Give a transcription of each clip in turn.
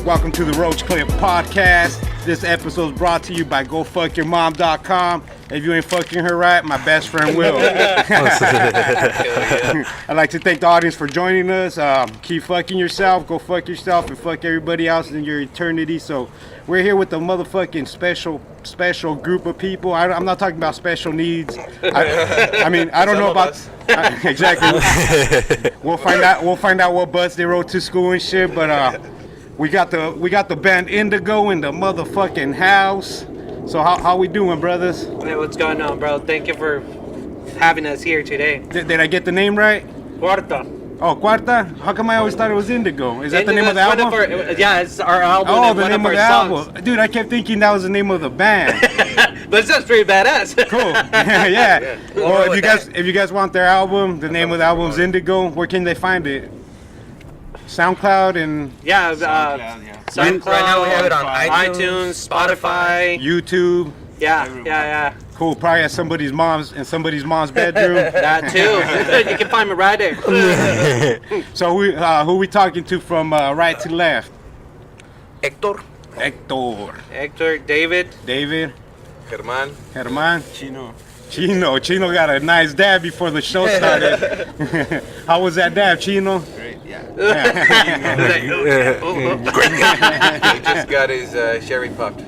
Welcome to the Roach Clip Podcast. This episode is brought to you by GoFuckYourMom.com. If you ain't fucking her right, my best friend will. I'd like to thank the audience for joining us. Keep fucking yourself, go fuck yourself, and fuck everybody else in your eternity. So we're here with a motherfucking special group of people. I'm not talking about special needs. I mean, I don't know about exactly. We'll find out what bus they rode to school and shit. But we got the band Indigo in the motherfucking house. So how we doing, brothers? Hey, what's going on, bro? Thank you for having us here today. Did I get the name right? Cuarta. Oh, Cuarta? How come I always thought it was Indigo? Is that the name of the album? Yeah, it's our album. Oh, and the one name of of our the songs. album. Dude, I kept thinking that was the name of the band. But it sounds pretty badass. Cool. Yeah. Well, if you guys want their album, the name of the album is Indigo. Where can they find it? SoundCloud and Yeah, SoundCloud. Right now we have it on iTunes, Spotify. YouTube. Yeah. Cool. Probably at somebody's mom's bedroom. That too. You can find me right there. So who we talking to from right to left? Hector. Hector, David. Germán, Chino got a nice dab before the show started. How was that dab, Chino? Great, yeah. He just got his sherry popped.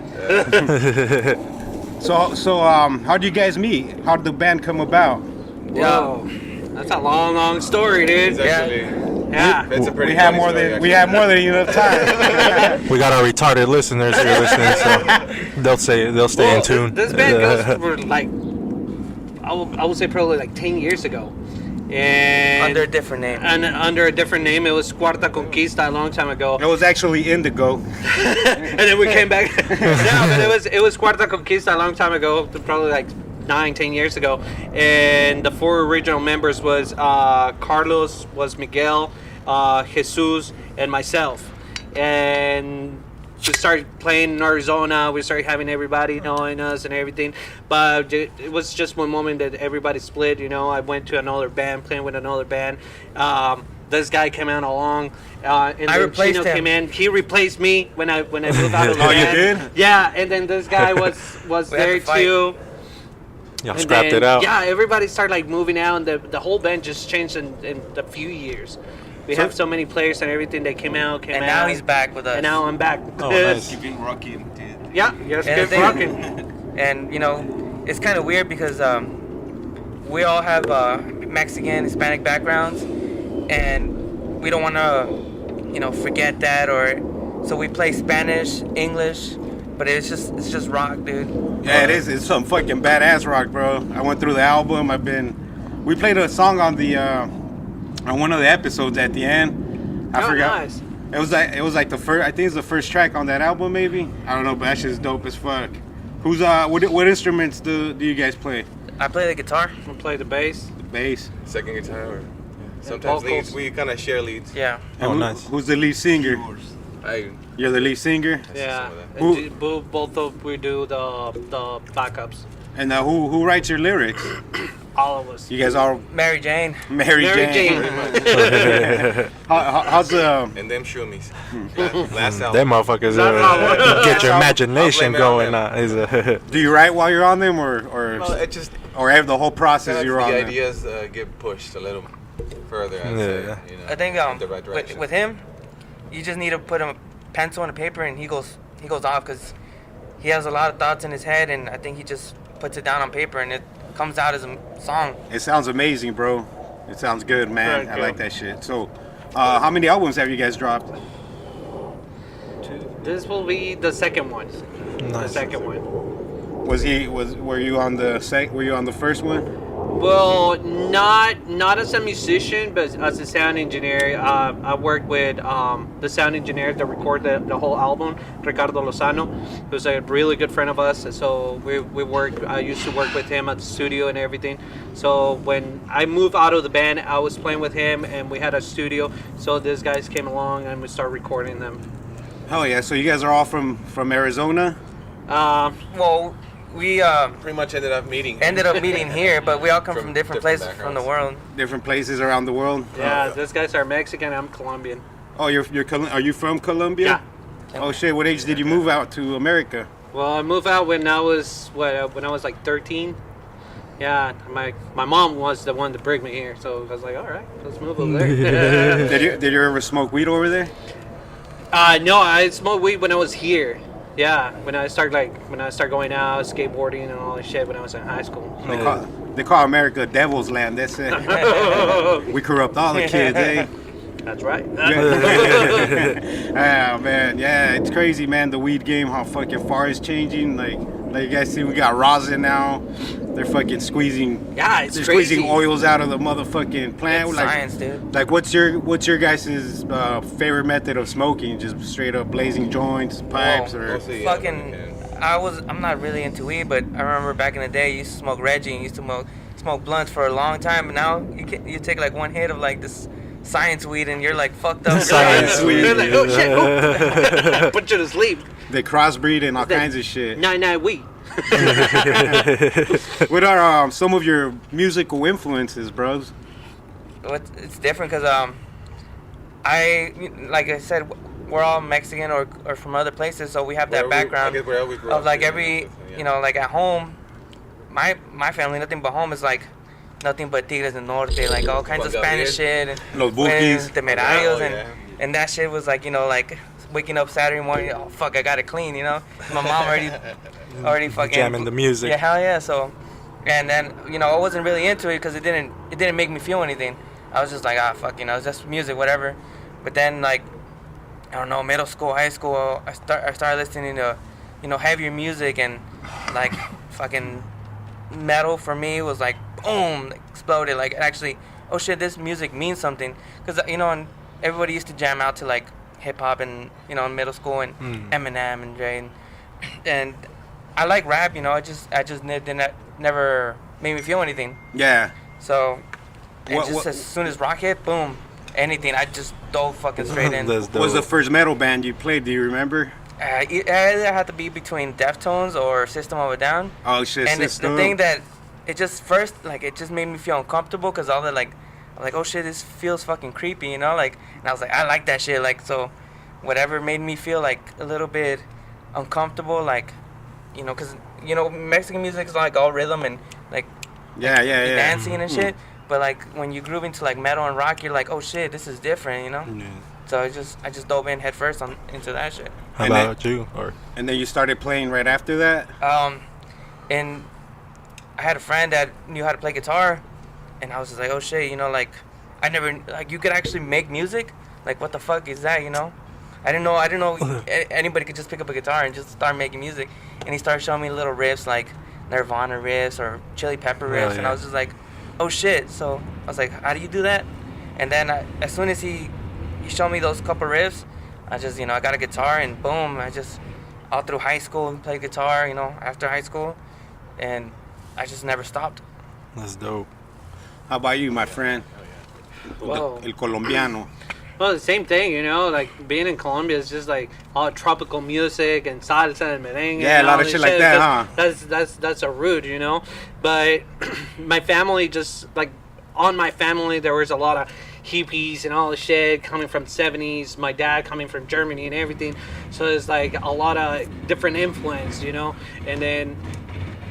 So how do you guys meet? How did the band come about? Whoa. That's a long story, dude. It's actually, Yeah. it's a pretty We have funny more story, than enough time. We got our retarded listeners here listening, so they'll stay in tune. This band goes for like, I would say probably like 10 years ago. And Under a different name. And under a different name. It was Cuarta Conquista a long time ago. It was actually Indigo. And then we came back. No, but it was Cuarta Conquista a long time ago, probably like 9-10 years ago. And the four original members was Carlos, was Miguel, Jesus, and myself. And we started playing in Arizona. We started having everybody knowing us and everything. But it was just one moment that everybody split. You know, I went to another band, playing with another band. This guy came out along, and I then replaced Chino him. came in. He replaced me when I moved out of the Oh, you band. did? Yeah, and then this guy was We had there to fight. too. Y'all And scrapped then, it out. Yeah, everybody started like moving out, and the whole band just changed in a few years. We have so many players and everything. They came out. And now he's back with us. And now I'm back. Oh, nice. Keeping rocking, dude. Yeah, yes, And keep the thing- rocking. And, you know, it's kind of weird because we all have Mexican, Hispanic backgrounds. And we don't want to, forget that. So we play Spanish, English. But it's just rock, dude. Yeah, it is. It's some fucking badass rock, bro. I went through the album. We played a song on one of the episodes at the end. I forgot. Nice. It was like the first. I think it's the first track on that album, maybe. I don't know, but that shit's dope as fuck. What instruments do you guys play? I play the guitar. We'll play the bass. The bass. Second guitar. Or vocals. sometimes leads. We kind of share leads. Yeah. Oh, And nice. Who's the lead singer? I You're the lead singer. Yeah. Who- And both of we do the backups. And who writes your lyrics? All of us. You guys all Mary Jane. Mary Jane. How's the? And them shumis. Last Them motherfuckers get your imagination going. Do you write while you're on them, or Well, it just the whole process you're on the them? ideas get pushed a little further. I'd Yeah. say, I think in the right direction. with him, you just need to put a pencil and a paper, and he goes off because he has a lot of thoughts in his head, and I think he just puts it down on paper, and it comes out as a song. It sounds amazing, bro. It sounds good, man. Very I good. like that shit. So, how many albums have you guys dropped? This will be the second one. The Nice. second one. Were you on the first one? Well, not as a musician, but as a sound engineer. I worked with the sound engineer that recorded the whole album, Ricardo Lozano, who's a really good friend of us. So we worked. I used to work with him at the studio and everything. So when I moved out of the band, I was playing with him, and we had a studio. So these guys came along, and we started recording them. Hell yeah! So you guys are all from Arizona? Well, we Pretty much ended up meeting. ended up meeting here, but we all come from different places from the backgrounds. world. Different places around the world? Yeah, these guys are Mexican. I'm Colombian. Oh, are you from Colombia? Oh shit! What age did you move out to America? Well, I moved out when I was when I was like 13. Yeah, my mom was the one to bring me here, so I was like, all right, let's move over there. Did you ever smoke weed over there? No, I smoked weed when I was here. Yeah, when I started going out skateboarding and all this shit when I was in high school. They call America Devil's Land. That's it. We corrupt all the kids, eh? That's right. Ah man, yeah, it's crazy, man. The weed game, how fucking far it's changing. Like you guys see, we got rosin now. They're fucking squeezing. Yeah, it's they're crazy. squeezing oils out of the motherfucking plant. It's Like, science, dude. like, what's your guys' favorite method of smoking? Just straight up blazing joints, pipes, or I'm not really into weed, but I remember back in the day, you used to smoke Reggie and you used to smoke blunts for a long time. But now you take like one hit of like this science weed and you're like fucked up. Science weed. You're like, oh shit, oh. Put you to sleep. they crossbreed and all kinds of shit. 9 weed. What are some of your musical influences, bros? It's different because like I said, we're all Mexican or from other places, so we have that background of like every like at home, my family, nothing but home is like nothing but Tigres del Norte, like all kinds of Spanish shit and Los Bukis. Temerarios and that shit was like like waking up Saturday morning, oh fuck, I gotta clean, my mom already fucking Jamming the music. Yeah, hell yeah. So, and then I wasn't really into it because it didn't make me feel anything. I was just like, fuck, it's just music, whatever. But then like, I don't know, middle school, high school, I started listening to, heavier music and like fucking metal for me was like boom, exploded. Like actually, oh shit, this music means something. Cause and everybody used to jam out to like hip hop and in middle school and Eminem and Dre and I like rap. I just didn't never made me feel anything. Yeah. So, as soon as rock hit, boom, anything. I just dove fucking straight in. That's What was the dope. first metal band you played? Do you remember? It either had to be between Deftones or System of a Down. Oh shit! And the System. thing that it just first it just made me feel uncomfortable because all the I'm like, oh shit, this feels fucking creepy, and I was like, I like that shit, so whatever made me feel like a little bit uncomfortable, because Mexican music is like all rhythm and like yeah. dancing and shit, but like when you groove into like metal and rock, you're like, oh shit, this is different, Yeah. So I just dove in head first into that shit. How And then- about you? Or And then you started playing right after that. And I had a friend that knew how to play guitar, and I was just like, oh shit, I never you could actually make music. Like what the fuck is that? I didn't know anybody could just pick up a guitar and just start making music. And he started showing me little riffs like Nirvana riffs or Chili Pepper riffs, and I was just like, oh shit. So I was like, how do you do that? And then as soon as he showed me those couple riffs, I just I got a guitar and boom, I just all through high school played guitar. After high school, and I just never stopped. that's dope. How about you, my friend? Whoa. El colombiano. Well, the same thing, like being in Colombia is just like all tropical music and salsa and merengue. Yeah, and a lot all of this shit like that, That's a root, But my family just like on my family there was a lot of hippies and all the shit coming from the 70s. My dad coming from Germany and everything, so it's like a lot of different influence, And then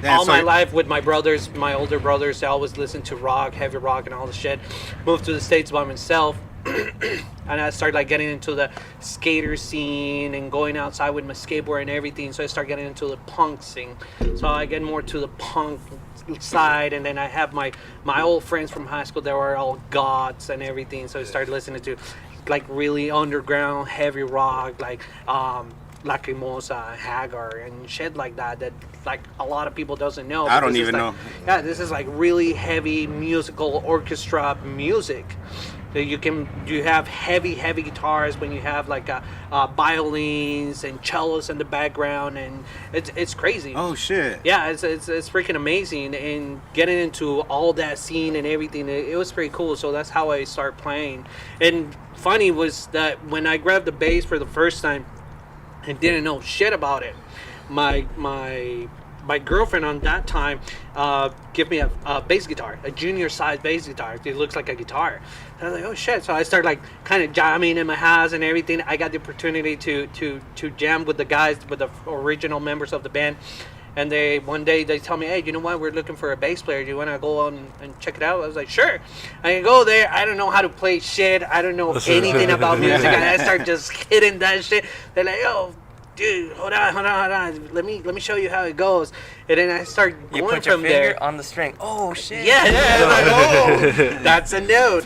all my life with my brothers, my older brothers, they always listened to rock, heavy rock, and all the shit. Moved to the States by myself. And I started getting into the skater scene and going outside with my skateboard and everything. So I started getting into the punk scene. So I get more to the punk side, and then I have my old friends from high school that were all goths and everything. So I started listening to really underground heavy rock, Lacrimosa, Hagar, and shit like that a lot of people doesn't know. I don't because even know. Yeah, this is really heavy musical orchestra music. You have heavy guitars when you have violins and cellos in the background, and it's crazy. Oh shit. Yeah, it's freaking amazing, and getting into all that scene and everything, it was pretty cool. So that's how I started playing. And funny was that when I grabbed the bass for the first time and didn't know shit about it, my my girlfriend on that time give me a bass guitar, a junior size bass guitar. It looks like a guitar. And I was like, oh shit! So I started like kind of jamming in my house and everything. I got the opportunity to jam with the guys, with the original members of the band. And one day they tell me, hey, you know what? We're looking for a bass player. Do you want to go on and check it out? I was like, sure. I can go there. I don't know how to play shit. I don't know anything about music. And I start just hitting that shit. They're like, yo, dude, hold on. Let me show you how it goes. And then I start You going put your from finger there. on the string. Oh shit. Yeah, like, oh, that's a note.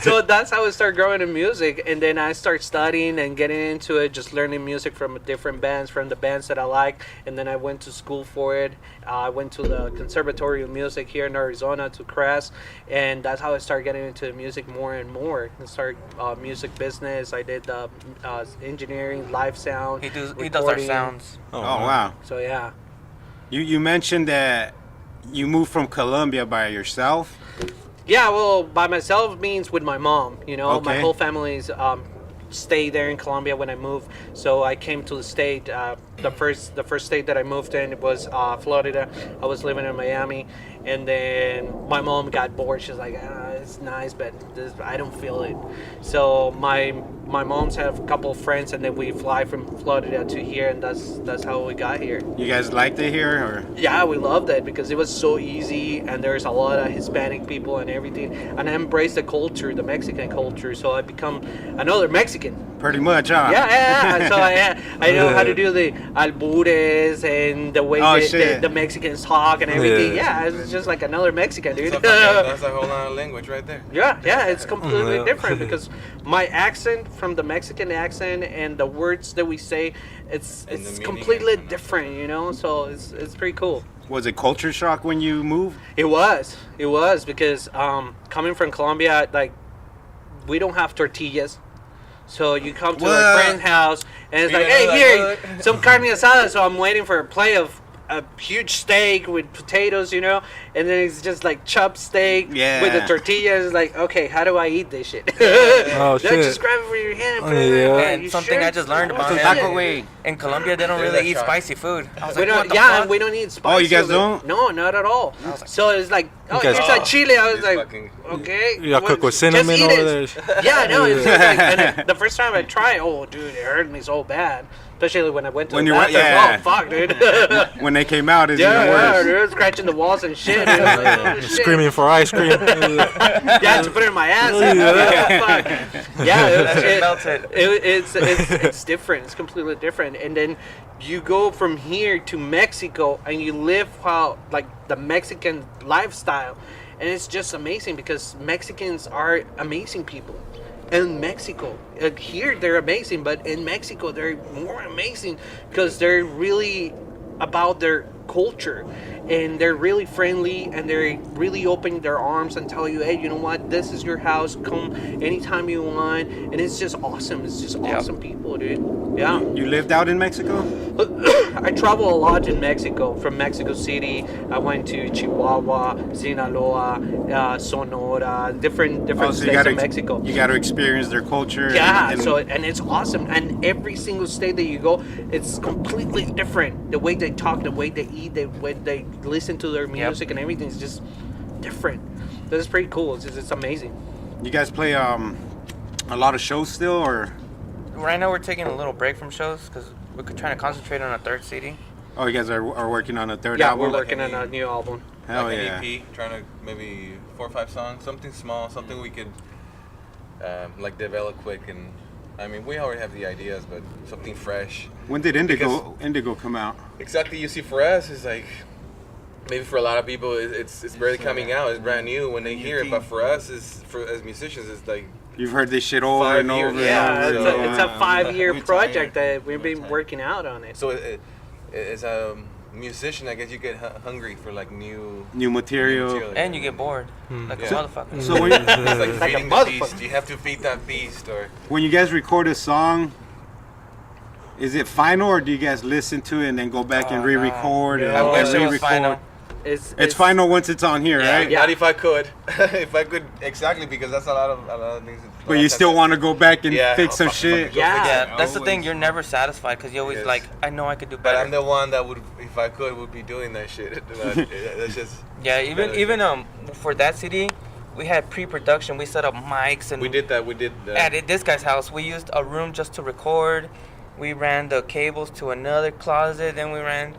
So that's how I started growing in music, and then I start studying and getting into it, just learning music from different bands, from the bands that I like, and then I went to school for it. I went to the Conservatory of Music here in Arizona, to CRES, and that's how I started getting into music more and more. I started music business. I did engineering, live sound. He does our recording. sounds. Oh wow. So yeah. You mentioned that you moved from Colombia by yourself. Yeah, well, by myself means with my mom. You know, my Okay. whole family's stay there in Colombia when I moved. So I came to the state. The first state that I moved in was Florida. I was living in Miami, and then my mom got bored. She's like, "It's nice, but I don't feel it." So my mom's have a couple of friends, and then we fly from Florida to here, and that's how we got here. You guys liked it here, or? Yeah, we loved it because it was so easy, and there's a lot of Hispanic people and everything. And I embraced the culture, the Mexican culture, so I become another Mexican. Pretty much, huh? Yeah. So I know how to do the albures and the way Oh, that shit. the Mexicans talk and everything. Yeah. Yeah, it's just like another Mexican, dude. That's a whole lot of language right there. Yeah, it's completely Yeah. different because my accent from the Mexican accent and the words that we say, it's And the meaning completely and- different, you know. So it's pretty cool. Was it culture shock when you moved? It was because coming from Colombia, like we don't have tortillas. So you come to What? a friend's house and it's You like, know, hey, like, here, what? some carne asada. So I'm waiting for a plate of a huge steak with potatoes, you know, and then it's just like chopped steak Yeah. with the tortillas. It's like, okay, how do I eat this shit? Oh, Yeah, shit. just grab it with your hand. And Oh, put it in. yeah. Like, And you something sure? I just learned about Oh, it. yeah. Taco way. In Colombia, they don't There's really that eat shot. spicy food. I was We like, what don't, the yeah, fuck? we don't eat spicy. Oh, you guys over- don't? No, not at all. So it's like, oh, guys- here's a chili. I was This like, fucking- okay. You got cook with just cinnamon eat over it. there. Yeah, no, it's just like, and the first time I tried, oh, dude, it hurt me so bad. Especially when I went to When the you went- bathroom. yeah. Oh, fuck, dude. When they came out, it's Yeah, even yeah, worse. dude, scratching the walls and shit. Dude. I was like, oh, shit. Screaming for ice cream. Yeah, to put it in my ass. Fuck. Yeah, That melted. it's different. It's completely different. And then you go from here to Mexico and you live how like the Mexican lifestyle, and it's just amazing because Mexicans are amazing people. In Mexico, here they're amazing, but in Mexico they're more amazing because they're really about their culture, and they're really friendly, and they're really open their arms and tell you, hey, you know what, this is your house, come anytime you want. And it's just awesome. It's just awesome people, dude. Yeah. You lived out in Mexico? I travel a lot in Mexico. From Mexico City, I went to Chihuahua, Sinaloa, Sonora, different Oh, so states of Mexico. You got to experience their culture. Yeah, and so and it's awesome. And every single state that you go, it's completely different. The way they talk, the way they eat, the way they listen to their music, and everything is just different. This is pretty cool. It's amazing. you guys play a lot of shows still, or? Right now, we're taking a little break from shows because we're trying to concentrate on a third CD. Oh, you guys are working on a third Yeah, album? we're working on a new album. Hell like yeah. an EP, trying to maybe 4 or 5 songs, something small, something we could like develop quick. And I mean, we already have the ideas, but something fresh. When did Indigo come out? Exactly. You see, for us, it's like maybe for a lot of people, it's barely coming out. It's brand new when they hear it, but for us, as musicians, it's like You've heard this shit over 5 and over. years. and Yeah, over. it's a 5-year We're project tired. that we've We're been tired. working out on it. so. As a musician, I guess you get hungry for like new New material. And you get bored. Like Yeah. a motherfucker. So when, It's like Like a feeding the motherfucker. beast. You have to feed that beast, or when you guys record a song, is it final or do you guys listen to it and then go back and Oh, re-record? no. and I wish it was re-record? final. It's final once it's on here, right? Yeah. Not if I could. If I could, exactly, because that's a lot of things. But you still want to go back and Yeah. fix some I'll shit. fucking go Yeah. fix it. Yeah, that's the thing. Always. You're never satisfied because you always Yes. like, I know I could do But better. I'm the one that would, if I could, would be doing that shit. That's just. Yeah, even for that CD, we had pre-production. We set up mics and We did that. We did. at this guy's house. We used a room just to record. We ran the cables to another closet. Then we ran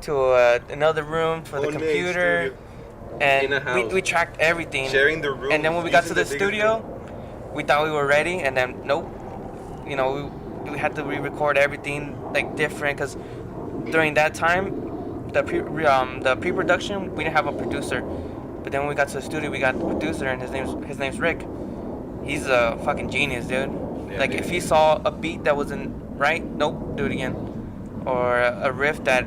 to another room for the Whole next computer. studio. And In a house. we tracked everything. Sharing the room. And then when we got to using the biggest studio, room. we thought we were ready, and then nope. You know, we had to re-record everything like different because during that time, the pre-production, we didn't have a producer. But then when we got to the studio, we got the producer, and his name's Rick. He's a fucking genius, dude. Yeah, Like dude. if he saw a beat that wasn't right, nope, do it again. Or a riff that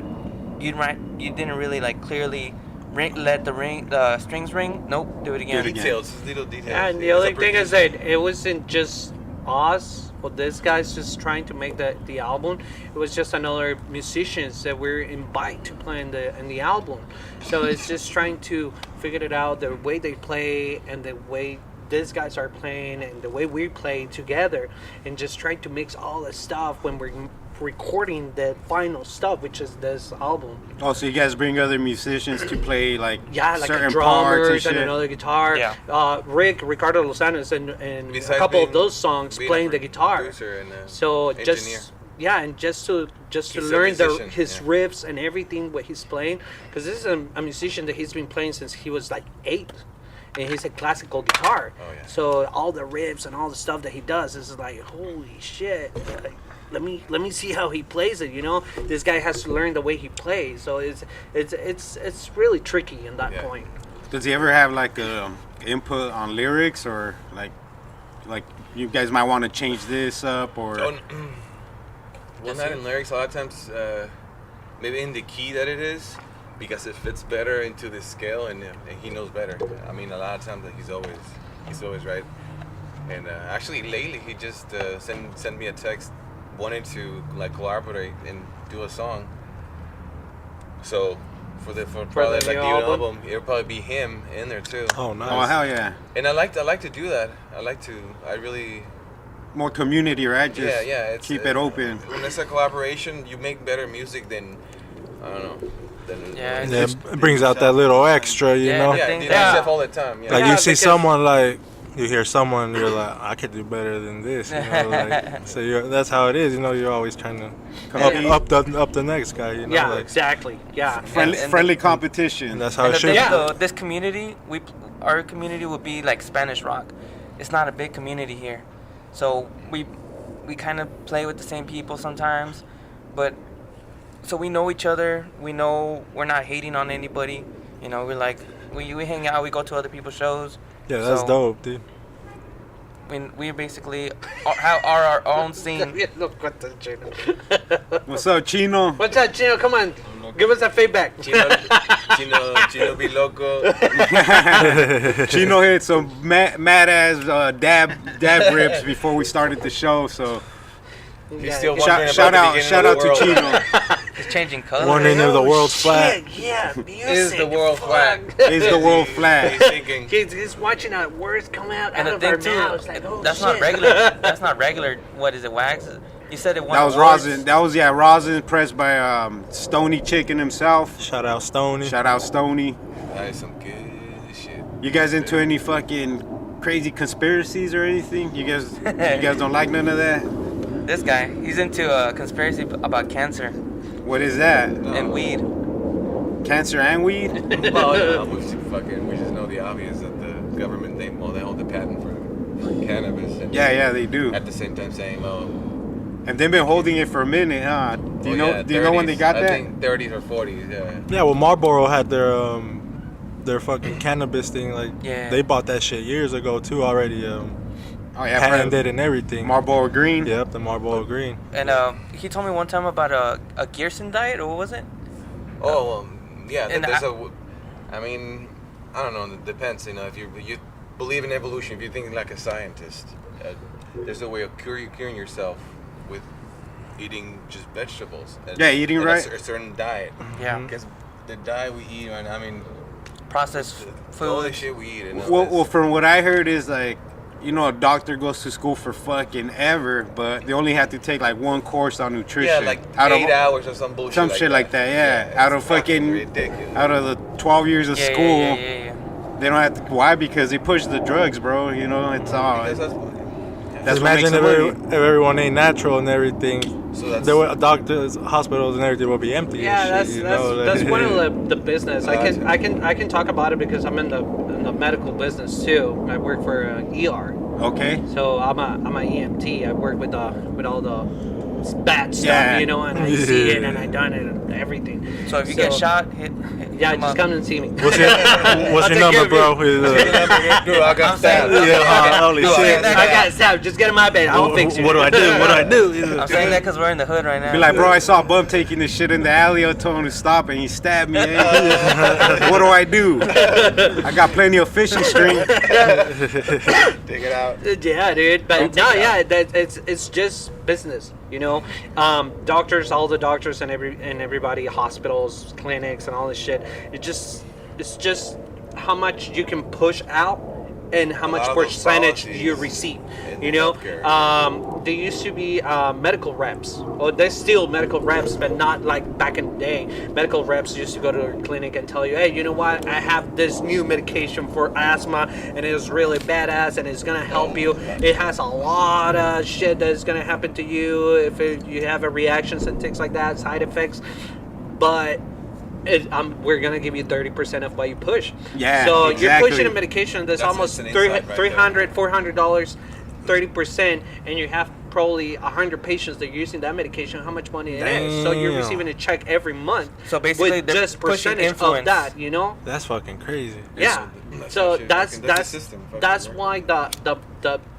you didn't really like clearly let the strings ring, nope, do it again. Details, little details. And the As a only thing is producer. that it wasn't just us or this guy's just trying to make the album. It was just another musicians that we're invited to play in the album. So it's just trying to figure it out, the way they play and the way these guys are playing and the way we play together, and just trying to mix all the stuff when we're recording the final stuff, which is this album. Oh, so you guys bring other musicians to play like Yeah, like certain a parts drummers and shit? another guitar. Yeah. Ricardo Lozano and a Besides couple of being- those songs being a playing the guitar. producer and a So engineer. just to He's a learn musician, his yeah. riffs and everything what he's playing, because this is a musician that he's been playing since he was like 8, and he's a classical guitar. Oh, yeah. So all the riffs and all the stuff that he does is like, holy shit. Like, let me see how he plays it. You know, this guy has to learn the way he plays. So it's really tricky in that Yeah. point. Does he ever have like input on lyrics, or like you guys might want to change this up, or Oh, well, not in lyrics. A lot of times, maybe in the key that it is, because it fits better into the scale, and he knows better. I mean, a lot of times he's always right. And actually, lately he just sent me a text, wanting to like collaborate and do a song. So for probably the like new the album? album, it'll probably be him in there too. Oh, nice. oh hell yeah, And I like to do that. I really. more community, right? Just Yeah, it's, keep it open. When it's a collaboration, you make better music than, I don't know. Yeah, Yeah, it brings out that little extra, you Yeah, know? Yeah, think do that- yourself all the time. Yeah. Like Yeah, you see because- someone like you hear someone, you're like, I could do better than this. You know, like, so that's how it is. You know, you're always trying to Compete. up the next guy. You know, Yeah, like, exactly. Yeah. Friendly competition. and that's how And it the should thing be. is, though, this community, our community would be like Spanish rock. It's not a big community here, so we kind of play with the same people sometimes, but so we know each other. We know we're not hating on anybody. You know, we're like we hang out. We go to other people's shows. Yeah, that's So, dope, dude. We basically are our own scene. What's up, Chino? What's up, Chino? Come on. Give us that feedback. Chino be loco. Chino hit some mad ass dab rips before we started the show, so He's still shout wondering shout about out the shout beginning out of to the world. Chino. It's changing colors. Warning of the world's flat. Yeah, music. Is the world flat? Is the world flat? He's thinking. He's watching our words come out And the of our thing too, mouths. Like, oh, that's shit. not regular. That's not regular. What is it? Wax? You said it won That was awards. rosin. That was rosin pressed by Stony Chicken himself. Shout out Stoney. Shout out Stony. That is some good shit. You guys into any fucking crazy conspiracies or anything? You guys don't like none of that? This guy, he's into a conspiracy about cancer What is that? and weed. Cancer and weed? Well, we just know the obvious that the government they hold the patent for cannabis. And Yeah, they do. At the same time saying, oh. And they've been holding it for a minute, huh? Do you know? yeah, Do you know when they 30s. got I that? think 30s or 40s. Yeah. Yeah, well, Marlboro had their fucking cannabis thing. Like, Yeah. they bought that shit years ago too already. Oh yeah, Patented and everything. Marlboro Green. Yep, the Marlboro Green. And he told me one time about a Gerson diet, or what was it? Oh, well, yeah. And I mean, I don't know. It depends. You know, if you believe in evolution, if you think like a scientist, there's a way of curing yourself with eating just vegetables. Yeah, eating and right. A certain diet. Yeah. Because the diet we eat, man. I mean, Processed all the food. shit we eat. You know, Well, from what I heard is like, you know, a doctor goes to school for fucking ever, but they only have to take like one course on nutrition. yeah, like out 8 of, hours or some bullshit. some shit like that. Yeah, out of it's fucking, ridiculous. out of the 12 years of Yeah, school, yeah. they don't have to. Why? Because they push the drugs, bro. You know, it's all. Because That's what makes Imagine the if, money. if everyone ain't natural and everything. So that's There were doctors, hospitals, and everything will be empty. Yeah, and shit, that's one of the business. I Gotcha. can talk about it because I'm in the medical business too. I work for ER, Okay. so I'm a EMT. I work with all the bad stuff, Yeah. you know, and I see it and I done it and everything. So if you get shot, hit yeah, him just up. come and see me. What's your, what's your take number, care of bro? Dude, I got I'm saying- stabbed. Yeah, holy No, shit. that I guy. got stabbed. Just get in my bed. I'll fix you. What do I do? What do I do? I'm saying that because we're in the hood right now. Be like, bro, I saw a bum taking this shit in the alley. I told him to stop, and he stabbed me. What do I do? I got plenty of fishing string. Take it out. Yeah, dude. But no, yeah, it's just business, you know. Doctors, all the doctors and everybody, hospitals, clinics, and all this shit. It's just how much you can push out and how much lot of those percentage policies you receive. in You know, healthcare. there used to be medical reps. Or there's still medical reps, but not like back in the day. Medical reps used to go to a clinic and tell you, hey, you know what? I have this new medication for asthma, and it is really badass, and it's gonna help you. It has a lot of shit that's gonna happen to you if you have a reactions and things like that, side effects. But we're gonna give you 30% of what you push. Yeah, So exactly. you're pushing a medication that's That's almost an insight right there. $300, $400, 30%, and you have probably 100 patients that are using that medication. How much money it is? So you're Damn. receiving a check every month. So basically, with they're just pushing percentage influence. of that, you know? That's fucking crazy. Yeah. That's So that shit that's fucking- that's the system fucking that's working. why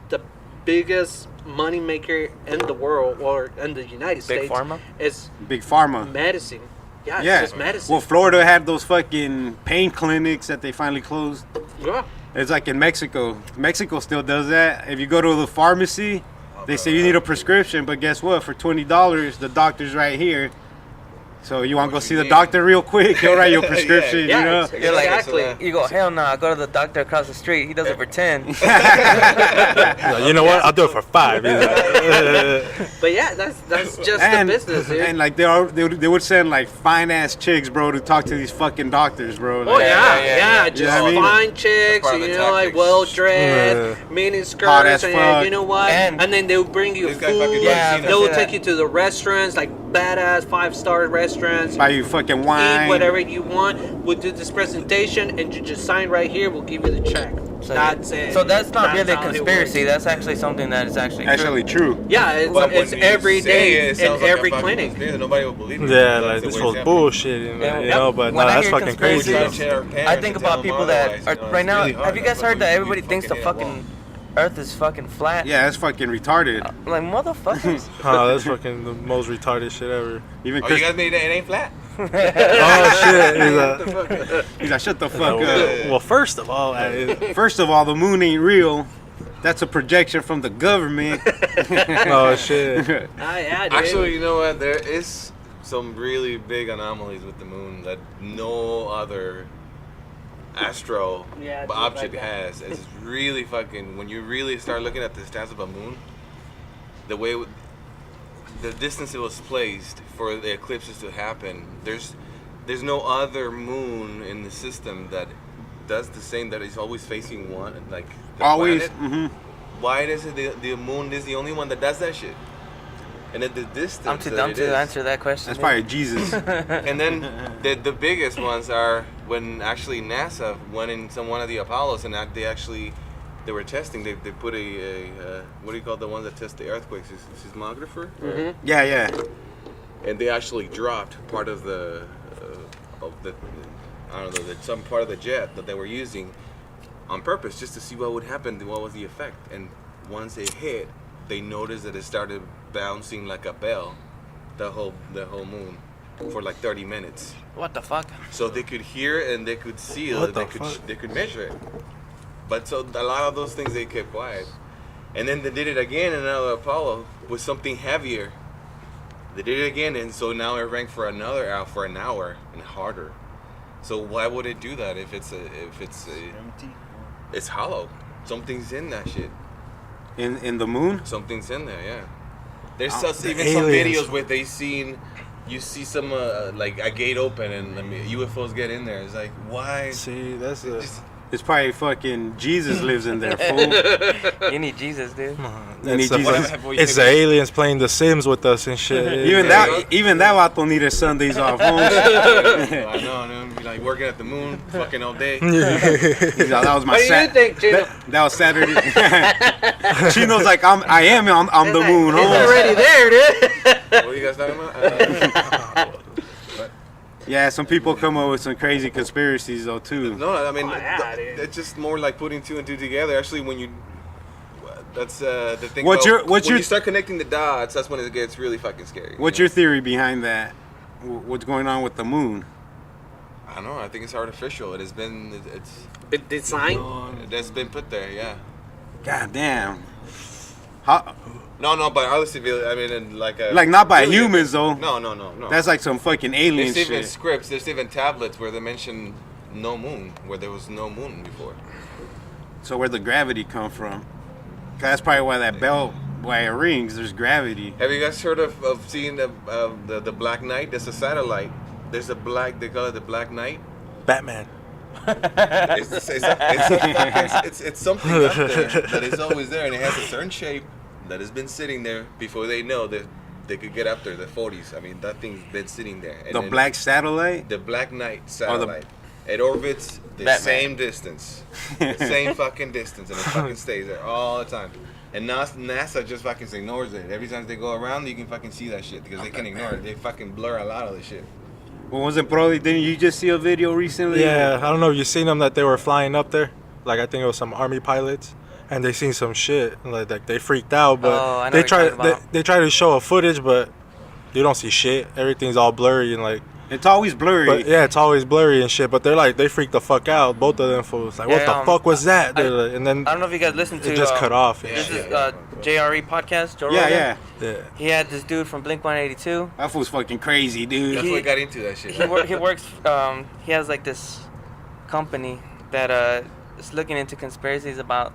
the biggest money maker in the world or in the United Big States Pharma? is Big pharma. medicine. Yeah, it's Yeah. just medicine. Well, Florida had those fucking pain clinics that they finally closed. Yeah. It's like in Mexico. Mexico still does that. If you go to the pharmacy, they say you need a prescription, but guess what? For $20, the doctor's right here. So you want to go see the doctor real quick? He'll write your prescription. Yeah, you know. exactly. You're like, Exactly. You go, hell no, I go to the doctor across the street. He does it for 10. Like, you know what? I'll do it for 5. He's like, But yeah, that's just And, the business, dude. and like they would send like fine ass chicks, bro, to talk to these fucking doctors, bro. Oh Like, yeah, just You know what I mean? fine chicks, Part of you the know, like tactics. well dressed, Yeah. mini Hot as skirts, fuck. and you know what? And- And then they'll bring you This guy food. fucking Yeah, Martina. They will Yeah. take you to the restaurants, like badass 5-star restaurants. buy you fucking wine. Eat whatever you want. We'll do this presentation, and you just sign right here. We'll give you the check. So, That's it. So that's not really a how it conspiracy. works. That's actually something that is actually Actually true. Yeah, it's, But when it's you every say day it, it in sounds like a every fucking clinic. conspiracy. Nobody will believe it. yeah, That's like the this way was it's happening. bullshit, you know, Yeah. but When no, I that's hear fucking crazy. conspiracies, though. I think about people that are right now. Have you guys heard that everybody thinks the fucking Earth is fucking flat? Yeah, that's fucking retarded. Like motherfuckers. Oh, that's fucking the most retarded shit ever. Even Oh, Chris, you guys made it ain't flat? Oh shit! He's like, he's like, shut the fuck up. well, first of all, First of all, the moon ain't real. That's a projection from the government. oh shit. Ah, yeah, dude. Actually, you know what? There is some really big anomalies with the moon that no other astro Yeah, object like that. has. It's really fucking. When you really start looking at the stats of a moon, the way the distance it was placed for the eclipses to happen, there's no other moon in the system that does the same. That is always facing one, like the Always. planet. Why is it the moon is the only one that does that shit? And at the distance I'm too that dumb it to is. answer that question. That's probably Jesus. And then the biggest ones are when actually NASA went in one of the Apollos and they were testing. They put a what do you call the ones that test the earthquakes? A seismographer. Yeah, yeah. And they actually dropped part of the I don't know, some part of the jet that they were using on purpose just to see what would happen, what was the effect. And once it hit, they noticed that it started bouncing like a bell, the whole moon, for like 30 minutes. What the fuck? So they could hear it and they could see it, What they the could fuck? they could measure it. But so a lot of those things they kept quiet. And then they did it again in another Apollo with something heavier. They did it again, and so now it rang for an hour and harder. So why would it do that if it's hollow? Something's in that shit. In the moon? Something's in there, yeah. There's the even some aliens. videos where you see some like a gate open and UFOs get in there. It's like, why? See, that's It's probably fucking Jesus lives in there, fool. You need Jesus, dude. You need the, Jesus. it's the aliens playing The Sims with us and shit. Even that vato needed Sundays off. I know, man. Be like working at the moon, fucking all day. He's like, that was my What do you think, Chino? that was Saturday. Chino's like, I'm the moon. He's Homie. already there, dude. What are you guys talking about? Yeah, some people come up with some crazy conspiracies though too. No, I mean, Oh, yeah, dude. it's just more like putting two and two together. Actually, when you, that's the thing. What's about- your- when you start connecting the dots, that's when it gets really fucking scary. What's your theory behind that? What's going on with the moon? I don't know. I think it's artificial. It has been. Big design. That's been put there. Yeah. God damn. How? No, by other civilians. I mean, in like a. Like not by really- humans though. No. That's like some fucking alien There's even shit. scripts. There's even tablets where they mention no moon, where there was no moon before. So where'd the gravity come from? 'Cause that's probably why that bell, why it rings. There's gravity. Have you guys heard of seeing the Black Knight? There's a satellite. There's a black. They call it the Black Knight. Batman. It's something up there that is always there, and it has a certain shape that has been sitting there before they know that they could get up there. The 40s. I mean, that thing's been sitting there. And The then black satellite. the Black Knight satellite. It orbits the Batman. same distance, the same fucking distance, and it fucking stays there all the time. And NASA just fucking ignores it. Every time they go around, you can fucking see that shit because they can ignore it. They fucking blur a lot of the shit. Well, wasn't probably? Didn't you just see a video recently? Yeah, I don't know if you seen them that they were flying up there. Like I think it was some army pilots, and they seen some shit. Like they freaked out, but Oh, I know they what you're try talking about. they try to show a footage, but you don't see shit. Everything's all blurry and like. It's always blurry. But yeah, it's always blurry and shit. But they're like they freaked the fuck out. Both of them fools. Like what Yeah, the fuck was that? They're I like, and then I don't know if you guys listened to. it just cut off. This And is shit. JRE podcast. Joe yeah, Rogan. yeah. Yeah. He had this dude from Blink 182. That fool's fucking crazy, dude. That's He- what got into that shit. He works. He has like this company that is looking into conspiracies about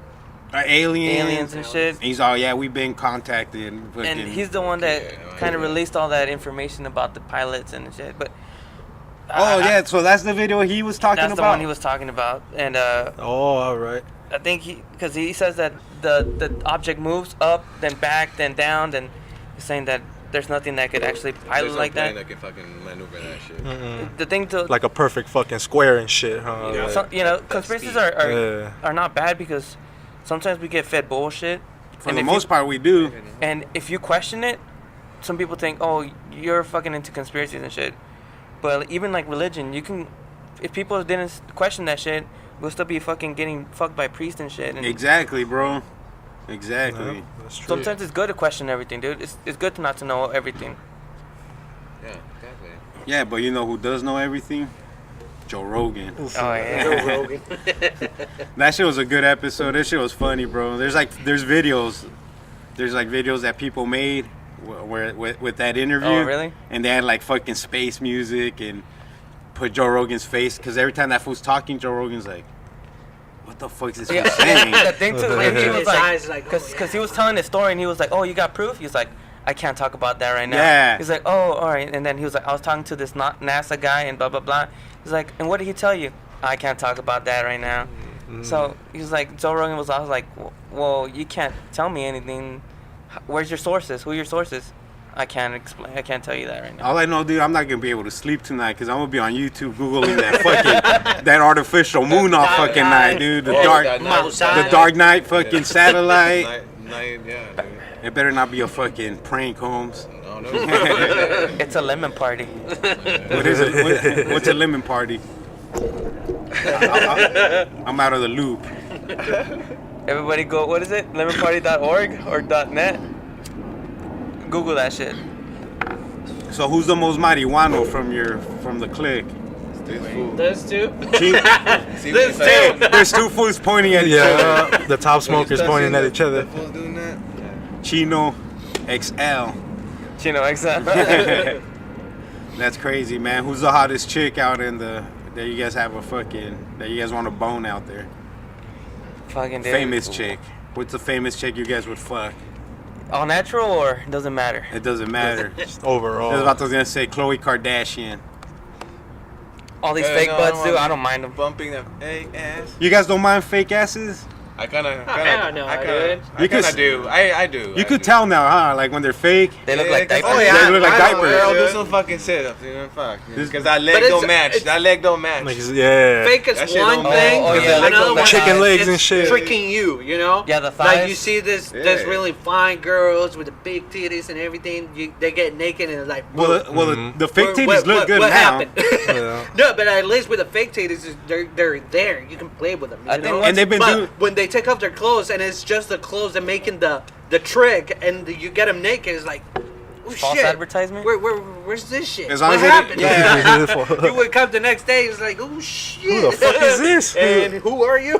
aliens and shit. He's all, yeah, we've been contacted. And fucking- he's the one that Yeah, kind of yeah. released all that information about the pilots and shit. But Oh yeah, so that's the video he was talking that's about. the one he was talking about. And Oh, all right. I think because he says that the object moves up, then back, then down. Then he's saying that there's nothing that could actually pilot There's no like plane that. that can fucking maneuver that shit. The thing to Like a perfect fucking square and shit, huh? Yeah. Like, some, conspiracies are Yeah. are not bad because sometimes we get fed bullshit. For And the if most part, we do. And if you question it, some people think, oh, you're fucking into conspiracies and shit. But even like religion, you can, if people didn't question that shit, we'll still be fucking getting fucked by priests and shit. And Exactly, bro. Exactly. Yeah, that's true. sometimes it's good to question everything, dude. It's good to not to know everything. Yeah, exactly. Yeah, but you know who does know everything? Joe Rogan. Oh yeah. Joe Rogan. That shit was a good episode. That shit was funny, bro. There's videos. There's like videos that people made where with that interview. Oh, really? And they had like fucking space music and put Joe Rogan's face because every time that fool's talking, Joe Rogan's like, "What the fuck is this fool saying?" The thing too, and he was His like, eyes like, oh, because he was telling his story and he was like, oh, you got proof? He was like, I can't talk about that right now. Yeah. He's like, oh, all right. And then he was like, I was talking to this NASA guy and blah blah blah. He's like, and what did he tell you? I can't talk about that right now. So he was like, Joe Rogan was like, well, you can't tell me anything. Where's your sources? Who are your sources? I can't explain. I can't tell you that right now. All I know, dude, I'm not gonna be able to sleep tonight because I'm gonna be on YouTube googling that fucking that artificial moon off Dark fucking Knight. night, dude. The Oh, dark, that the Dark Knight fucking satellite. Night, yeah, dude. It better not be a fucking prank, Holmes. No, no. It's a lemon party. What is it? What's a lemon party? I'm out of the loop. Everybody go. What is it? Lemonparty.org or .net? Google that shit. So who's the most marihuano from the clique? Those two. See what you're saying? There's two fools pointing at each other. Yeah, the top smokers pointing at each other. That fool's doing that? Chino XL. Chino XL. That's crazy, man. Who's the hottest chick out in that you guys have a fucking that you guys want to bone out there? Fucking dude. Famous chick. What's a famous chick you guys would fuck? All natural or doesn't matter? It doesn't matter. Just overall. I was about to gonna say Khloe Kardashian. All these Hey, fake no, butts, I dude. don't I don't mind them. Bumping the hey ass. You guys don't mind fake asses? I kind of, hell no, dude. You could- do. I do. You I could do. tell now, huh? Like when they're fake. They look like diapers. Oh yeah, They look like I know, diapers. I'll do Yeah. some fucking sit-ups, you know, fuck. This- Because that But leg it's- don't match. it's- That leg don't match. Like, yeah. Fake is That shit one don't thing, matter. Oh, and yeah. another one Chicken is legs it's and shit. tricking you, you know? Yeah, the Like thighs. you see this Yeah. really fine girls with the big titties and everything. They get naked and it's like, Well, the fake titties look good what now. happened? Yeah. No, but at least with the fake titties, they're there. You can play with them. You I think know? once- And they've been but doing. when they take off their clothes and it's just the clothes and making the trick, and you get them naked, it's like, oh False shit. advertisement? Where's this shit? As long What as it- happened? yeah. You would come the next day, it's like, oh shit. Who the fuck is this? And who are you?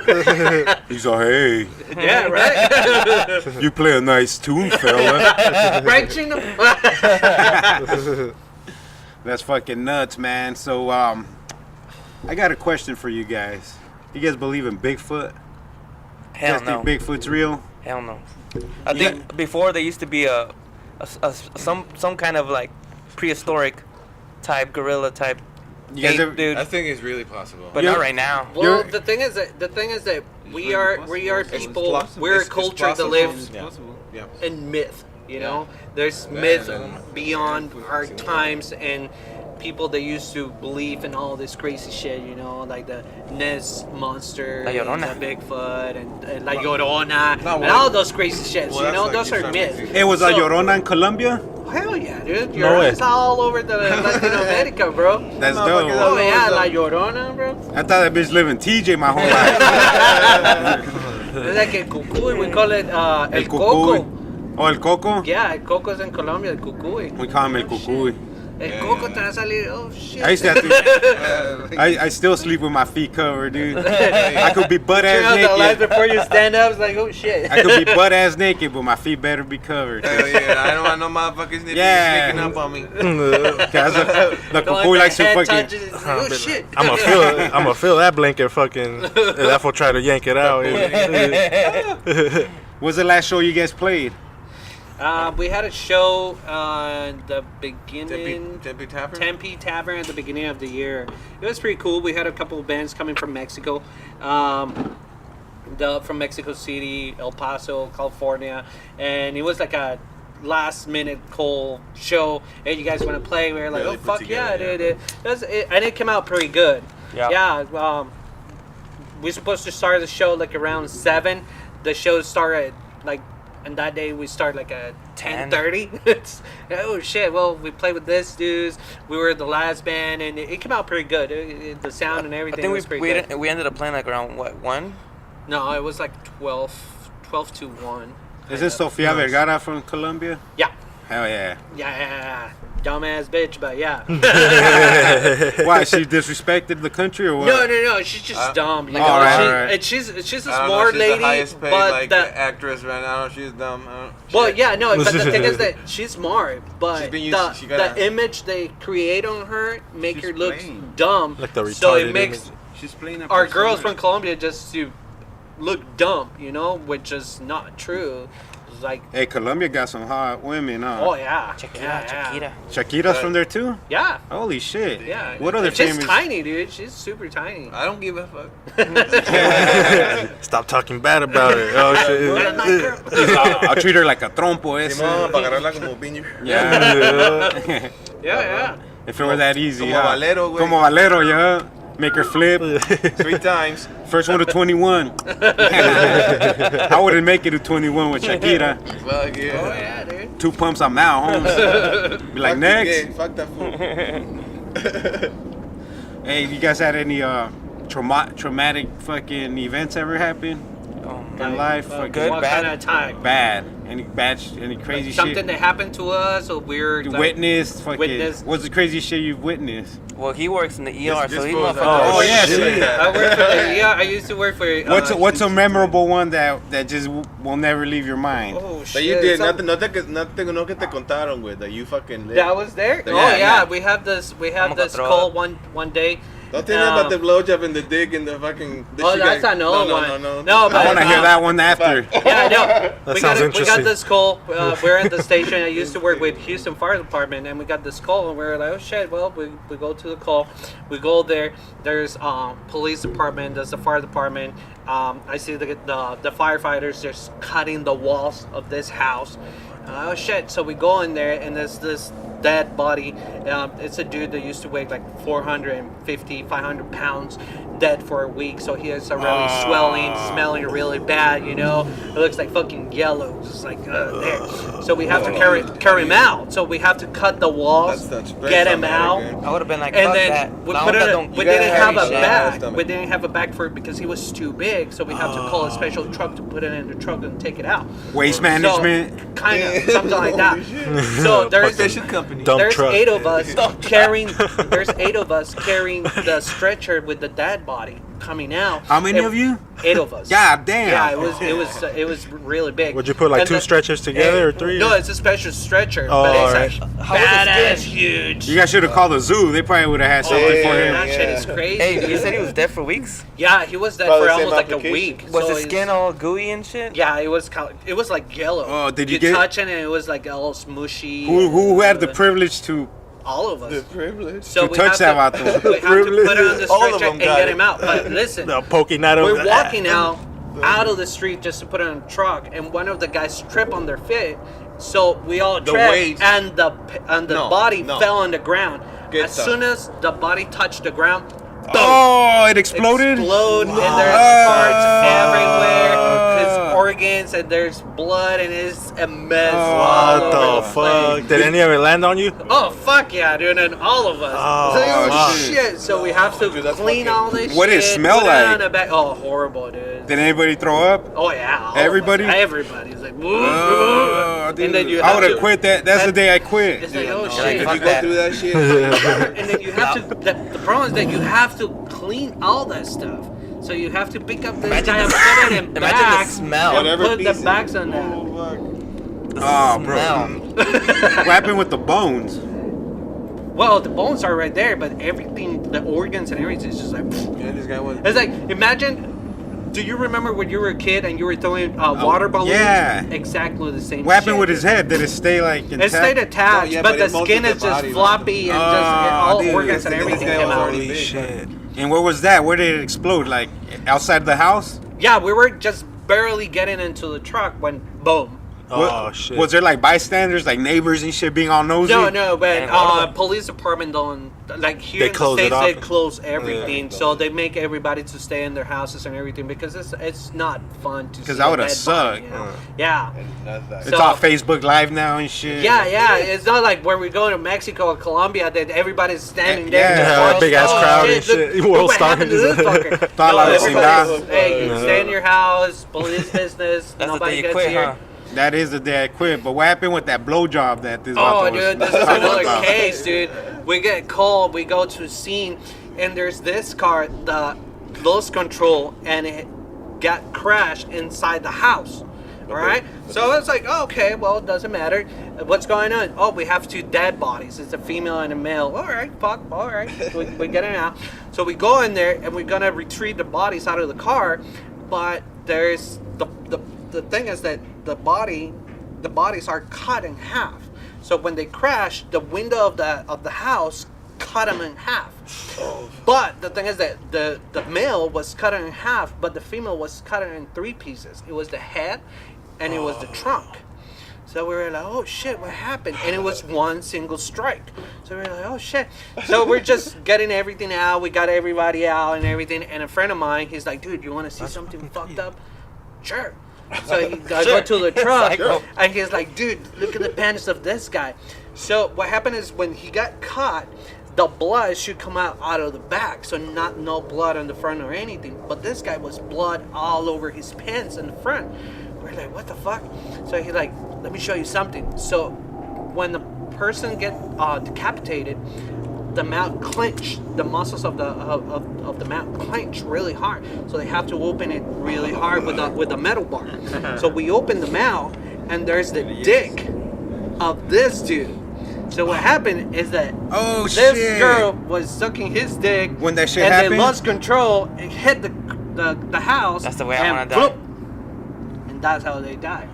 He's like, hey, Yeah, right. you play a nice tune, fella. Right, Chino? That's fucking nuts, man. So, I got a question for you guys. You guys believe in Bigfoot? You Hell guys no. think Bigfoot's real? Hell no. I think before there used to be some kind of like prehistoric type gorilla type You guys ape ever? dude, I think it's really possible. but Yeah. not right now. Well, You're- the thing is that we are people. possible. We're a It's culture that possible. lives Yeah. in myth. You Yeah. know, there's Yeah, myth man. beyond our times and people that used to believe in all this crazy shit. You know, like the Ness monster, La Llorona. and the Bigfoot, and La Llorona, No, and well- all those crazy shits. well, you that's know, like those you are start myths. mixing. It was a So- Llorona in Colombia? Hell yeah, dude! No way. It's all over the Latin America, bro. That's Motherfucker, dope. Oh that- yeah, La Llorona, bro. I thought that bitch lived in TJ my whole life. It's like el cucuy, we call it el El coco. cucuy. Oh, el coco? Yeah, el coco is in Colombia, el cucuy. We call him el cucuy. El Yeah, coco yeah. te va a salir, oh shit. I used to have to. I still sleep with my feet covered, dude. I could be butt Turn ass out the lights naked. before you stand up, it's like, oh shit. I could be butt ass naked, but my feet better be covered. Hell yeah, I don't want no motherfuckers Yeah. sneaking up on me. Cause the Don't cucuy let likes the to head fucking. touch it, it's like, oh shit. I'm gonna feel that blanket fucking. That will try to yank it out. What's the last show you guys played? We had a show in the beginning. Tempe Tavern? Tempe Tavern at the beginning of the year. It was pretty cool. We had a couple of bands coming from Mexico, from Mexico City, El Paso, California, and it was like a last minute call show. Hey, you guys want to play? We were like, Really oh put fuck yeah, together, dude! And it came out pretty good. Yeah. Yeah. We're supposed to start the show like around 7. The show started like. And that day we start like at 10:30. It's oh shit. Well, we played with this dudes. We were the last band, and it came out pretty good. The sound and I everything think was pretty good. we ended up playing like around what 1? No, it was like 12 to 1. Is this Sofia Vergara from Colombia? Yeah, Hell yeah. yeah, dumbass bitch, but yeah. Why? She disrespected the country or what? No. She's just dumb. You know? alright. She's a I don't know, smart she's lady, the highest paid, but like, actress right now. She's dumb. well, yeah, no, but the thing is that she's smart, but She's been used- she the gotta- image they create on her make She's her look plain. dumb. Like the so it retarded makes image. She's playing a our girls persona. from Colombia just to look dumb, you know, which is not true. It's like, Hey, Colombia got some hot women, huh? oh yeah, Shakira. Shakira's from there too? Yeah, Holy shit. yeah. What other And she's famous? tiny, dude. She's super tiny. I don't give a fuck. Stop talking bad about her. Oh That's my shit. girl. I'll treat her like a trompo ese. Simón, para agarrarla como piña. Yeah. Yeah. If it were that easy, Como huh? Valero, güey. Como Valero, yeah. Make her flip. 3 times. First one to 21. I wouldn't make it to 21 with Shakira. Fuck Oh yeah. yeah, dude. 2 pumps, I'm out, Holmes. Be like, Fuck next. the gay, fuck that fool. Hey, you guys had any traumatic fucking events ever happen Oh, in life? Fucking Good, What bad? kind of time? bad. Any crazy Something shit? that happened to us, or weird. You like- witnessed? Fucking. Witnessed. What's the crazy shit you've witnessed? Well, he works in the ER, This so he fool's motherfucker. Oh, yeah, shit. I worked for yeah, I used to work for. What's a memorable one that just will never leave your mind? Oh shit! That you did, some- nothing, no que te contaron, güey, that you fucking lived. That was there. Yeah, Oh yeah, yeah. we have this I'ma go throw call up. one day, Don't tell me about the blowjob and the dick and the fucking. Oh, that's another one. No. No, but I want to hear that one after. Yeah, I know. That we sounds got interesting. this call. We're at the station. I used to work with Houston Fire Department, and we got this call, and we were like, oh shit. Well, we go to the call. We go there. There's police department. There's the fire department. I see the firefighters just cutting the walls of this house. Oh shit. So we go in there, and there's this dead body. It's a dude that used to weigh like 450, 500 pounds, dead for a week. So he has a really swelling, smelling really bad, you know. It looks like fucking yellow, just like there. So we have to carry him out. So we have to cut the walls, That's not get straight him out. I would have been like, And fuck then that. we, La put onda it, don't- we you gotta didn't have a have bag. stomach. We didn't have a bag for it because he was too big. So we have to call a special truck to put it in the truck and take it out. Waste management. So, kind of something like that. So there's company. Dump there's truck. 8 of us carrying. There's 8 of us carrying the stretcher with the dead body coming out. How many And of you? 8 of us. God damn. Yeah, it was really big. Would you put like And 2 stretchers together or 3? No, it's a special stretcher, Oh, but it's alright. like How was the badass skin? huge. You guys should have called the zoo. They probably would have had something yeah, for him. That shit is crazy. Hey, dude. you said he was dead for weeks? Yeah, he was dead Probably for the same almost like a application. week. Was So his it's- skin all gooey and shit? Yeah, it was it was like yellow. Oh, did you get- touch it and it was like all smushy. Who had the privilege to All of The us. privilege. So to touch that have vato? to, we have to put it on the All of stretcher them and got get it. him out. But listen, Poking at him. we're walking out of the street just to put it on a truck, and one of the guys tripped on their feet. So we all The tripped, weight. and the No, body no. fell on the ground. Get as some. soon as the body touched the ground, boom, Oh, it exploded? explode, and there's parts everywhere. His organs, and there's blood, and it's a mess. all What over the place. fuck? Did any of it land on you? Oh fuck yeah, dude, and all of us. Oh, so, shit. shit. So we have to Dude, that's clean fucking- all this. What did it shit, smell put it like? on the back. Oh, horrible, dude. Did anybody throw up? Oh yeah. all of us. Everybody? Everybody's like, Oh, and dude. then you I have would have to- quit that. That's the day I quit. It's like, oh Like, shit. if fuck you go that. through that shit, And then you have to. The problem is that you have to clean all that stuff. So you have to pick up this Imagine guy and the- put it in imagine the bags smell. and Whatever put the piece bags on that. Oh, bro. Smell. What happened with the bones? Well, the bones are right there, but everything, the organs and everything, is just like. yeah, this guy was. It's like, imagine. Do you remember when you were a kid and you were throwing water balloons? yeah. Exactly the same. What happened shit. with his head? Did it stay like intact? It stayed attached, No, yeah, but but the it molded skin the is just body, floppy and Oh, just all dude, organs and this everything guy came was out. already Holy big. shit. And where was that? Where did it explode? Like outside the house? Yeah, we were just barely getting into the truck when boom. Oh, shit. Was there like bystanders, like neighbors and shit being all nosy? No, but And all of them- police department don't like here They in the close it states. off. They close everything, so they make everybody to stay in their houses and everything because it's not fun to. 'Cause see that a would've dead body, sucked. you know? Yeah. It's So- all Facebook Live now and shit. Yeah. It's not like when we go to Mexico or Colombia that everybody's standing there. Yeah, just, yeah, oh, big ass oh, crowd shit, and shit. Look World what Star happened to this just- fucker. Thought No, I was everybody's, in hey, you stay in your house, police business. That's the nobody day you gets quit, here. huh? That is the day I quit. But what happened with that blowjob that this Oh, vato dude, was this is talking another about? case, dude. We get called, we go to scene, and there's this car, the lost control, and it got crashed inside the house. All right? So it's like, oh, okay, well, it doesn't matter. What's going on? Oh, we have 2 dead bodies. It's a female and a male. All right, fuck, all right. We get it out. So we go in there, and we're going to retrieve the bodies out of the car, but there's the thing is that the bodies are cut in half. So when they crash, the window of the house cut them in half. But the thing is that the male was cut in half, but the female was cut in 3 pieces. It was the head, and it was the trunk. So we were like, oh shit, what happened? And it was one single strike. So we were like, oh shit. So we're just getting everything out. We got everybody out and everything. And a friend of mine, he's like, dude, you want to see something fucked up? Sure. So I go to the truck, Psycho. and he's like, dude, look at the pants of this guy. So what happened is when he got caught, the blood should come out of the back, so no blood on the front or anything. But this guy was blood all over his pants in the front. We're like, what the fuck? So he's like, let me show you something. So when the person get decapitated, the mouth clench, the muscles of the mouth clench really hard. So they have to open it really hard with a metal bar. So we open the mouth, and there's the dick of this dude. So what happened is that Oh this shit! girl was sucking his dick, When that shit and happened? they lost control and hit the house. That's the way I and wanna die. bloop, and that's how they died.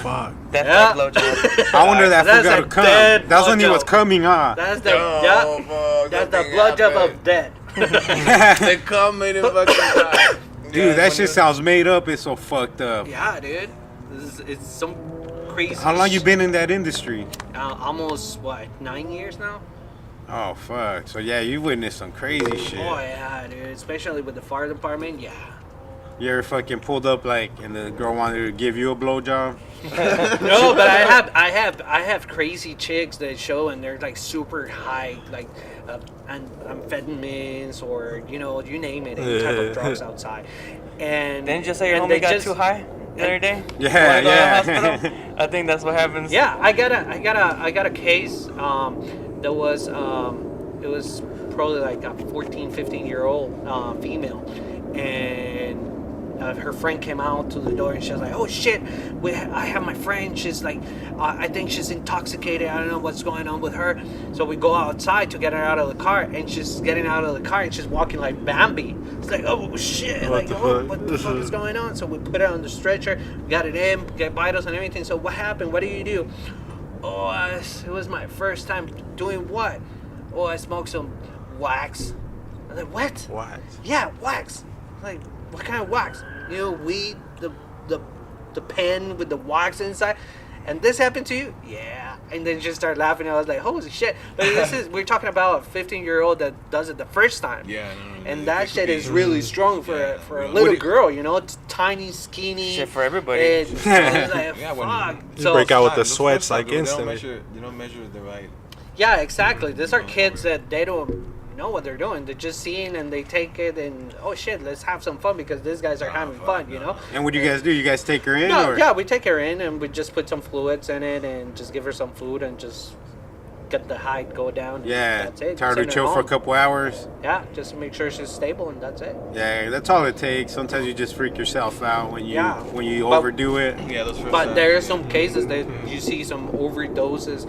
Fuck. That's Yeah. like blowjob. I wonder that That's fool got a to come. dead That's when he was blowjob. coming on. That's the fuck, that's that the thing blowjob happened. of dead. They come made him fucking die. Dude, that shit sounds made up. It's so fucked up. Yeah, dude. It's some crazy. How long you been in that industry? Almost what 9 years now. Oh fuck! So yeah, you witnessed some crazy shit. Oh yeah, dude. Especially with the fire department. Yeah. You ever fucking pulled up like, and the girl wanted to give you a blowjob? No, but I have crazy chicks that show and they're like super high, like amphetamines or you name it, any type of drugs outside. And Didn't you just say your and homie they got just- too high the other day? Yeah, Wanna go to the yeah. hospital? I think that's what happens. Yeah, I got a case that was it was probably like a 14, 15-year-old female, and her friend came out to the door and she was like, "Oh shit, I have my friend. She's like, I think she's intoxicated. I don't know what's going on with her." So we go outside to get her out of the car, and she's getting out of the car and she's walking like Bambi. It's like, "Oh shit, What the fuck? what the fuck is going on?" So we put her on the stretcher, got it in, get vitals and everything. So what happened? What do you do? Oh, it was my first time doing what? Oh, I smoked some wax. I'm like, what? What? Yeah, wax. Like, what kind of wax? Weed, the pen with the wax inside. And this happened to you? Yeah. And then just start laughing. I was like, holy shit. But we're talking about a 15-year-old that does it the first time. Yeah, no, And it that could shit be- is really strong for Yeah, a what little do you- girl, It's tiny, skinny. Shit for everybody. And so I was like, Yeah, when fuck. You So, break out with Fine, the those sweats first like ones, instantly. You don't measure the right. yeah, exactly. These are kids that they don't know what they're doing. They're just seeing and they take it and, oh shit, let's have some fun because these guys are having fun, And what do you guys do? You guys take her in, No, or? yeah, we take her in and we just put some fluids in it and just give her some food and just get the height go down. And Yeah, that's it. tell her to Send chill for a home. couple hours. Yeah, just to make sure she's stable and that's it. Yeah, that's all it takes. Sometimes you just freak yourself out when you Yeah. when you But- overdo it. Yeah, those first. But there are some cases that you see some overdoses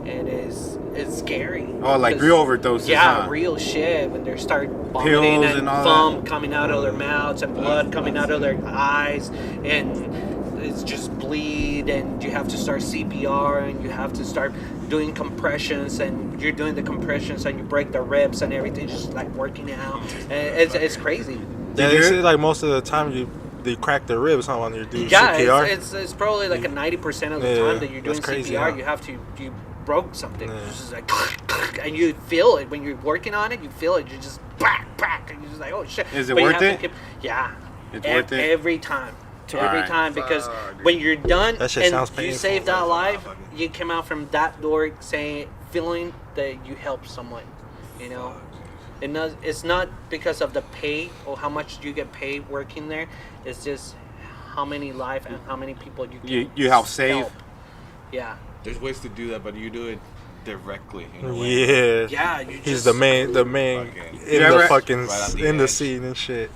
and it's scary. Oh, like Because- real overdoses, Yeah, huh? real shit. When they start vomiting Pills and and all foam that. coming out of their mouths and blood coming out of their eyes, and it's just bleed, and you have to start CPR, and you have to start doing compressions, and you're doing the compressions, and you break the ribs and everything, just like working out. And it's crazy. Yeah, they you- say like most of the time they crack their ribs, huh, when you do Yeah, CPR. it's probably like a 90% of the Yeah, time that you're doing that's crazy, CPR, huh? you broke something. Yeah. It's just like, and you feel it when you're working on it. You feel it. You just back, and you're just like, oh shit. Is it But you worth have to it? yeah, It's worth it? every time. Every Alright. time, because when you're done That shit and sounds you painful. saved that life, you come out from that door feeling that you helped someone. It's not because of the pay or how much you get paid working there. It's just how many life and how many people you can You help save. help. Yeah. There's ways to do that, but you do it directly. In a way. Yeah. Yeah, you He's just the main Fucking- in You ever- the fucking Right on the in the edge. scene and shit.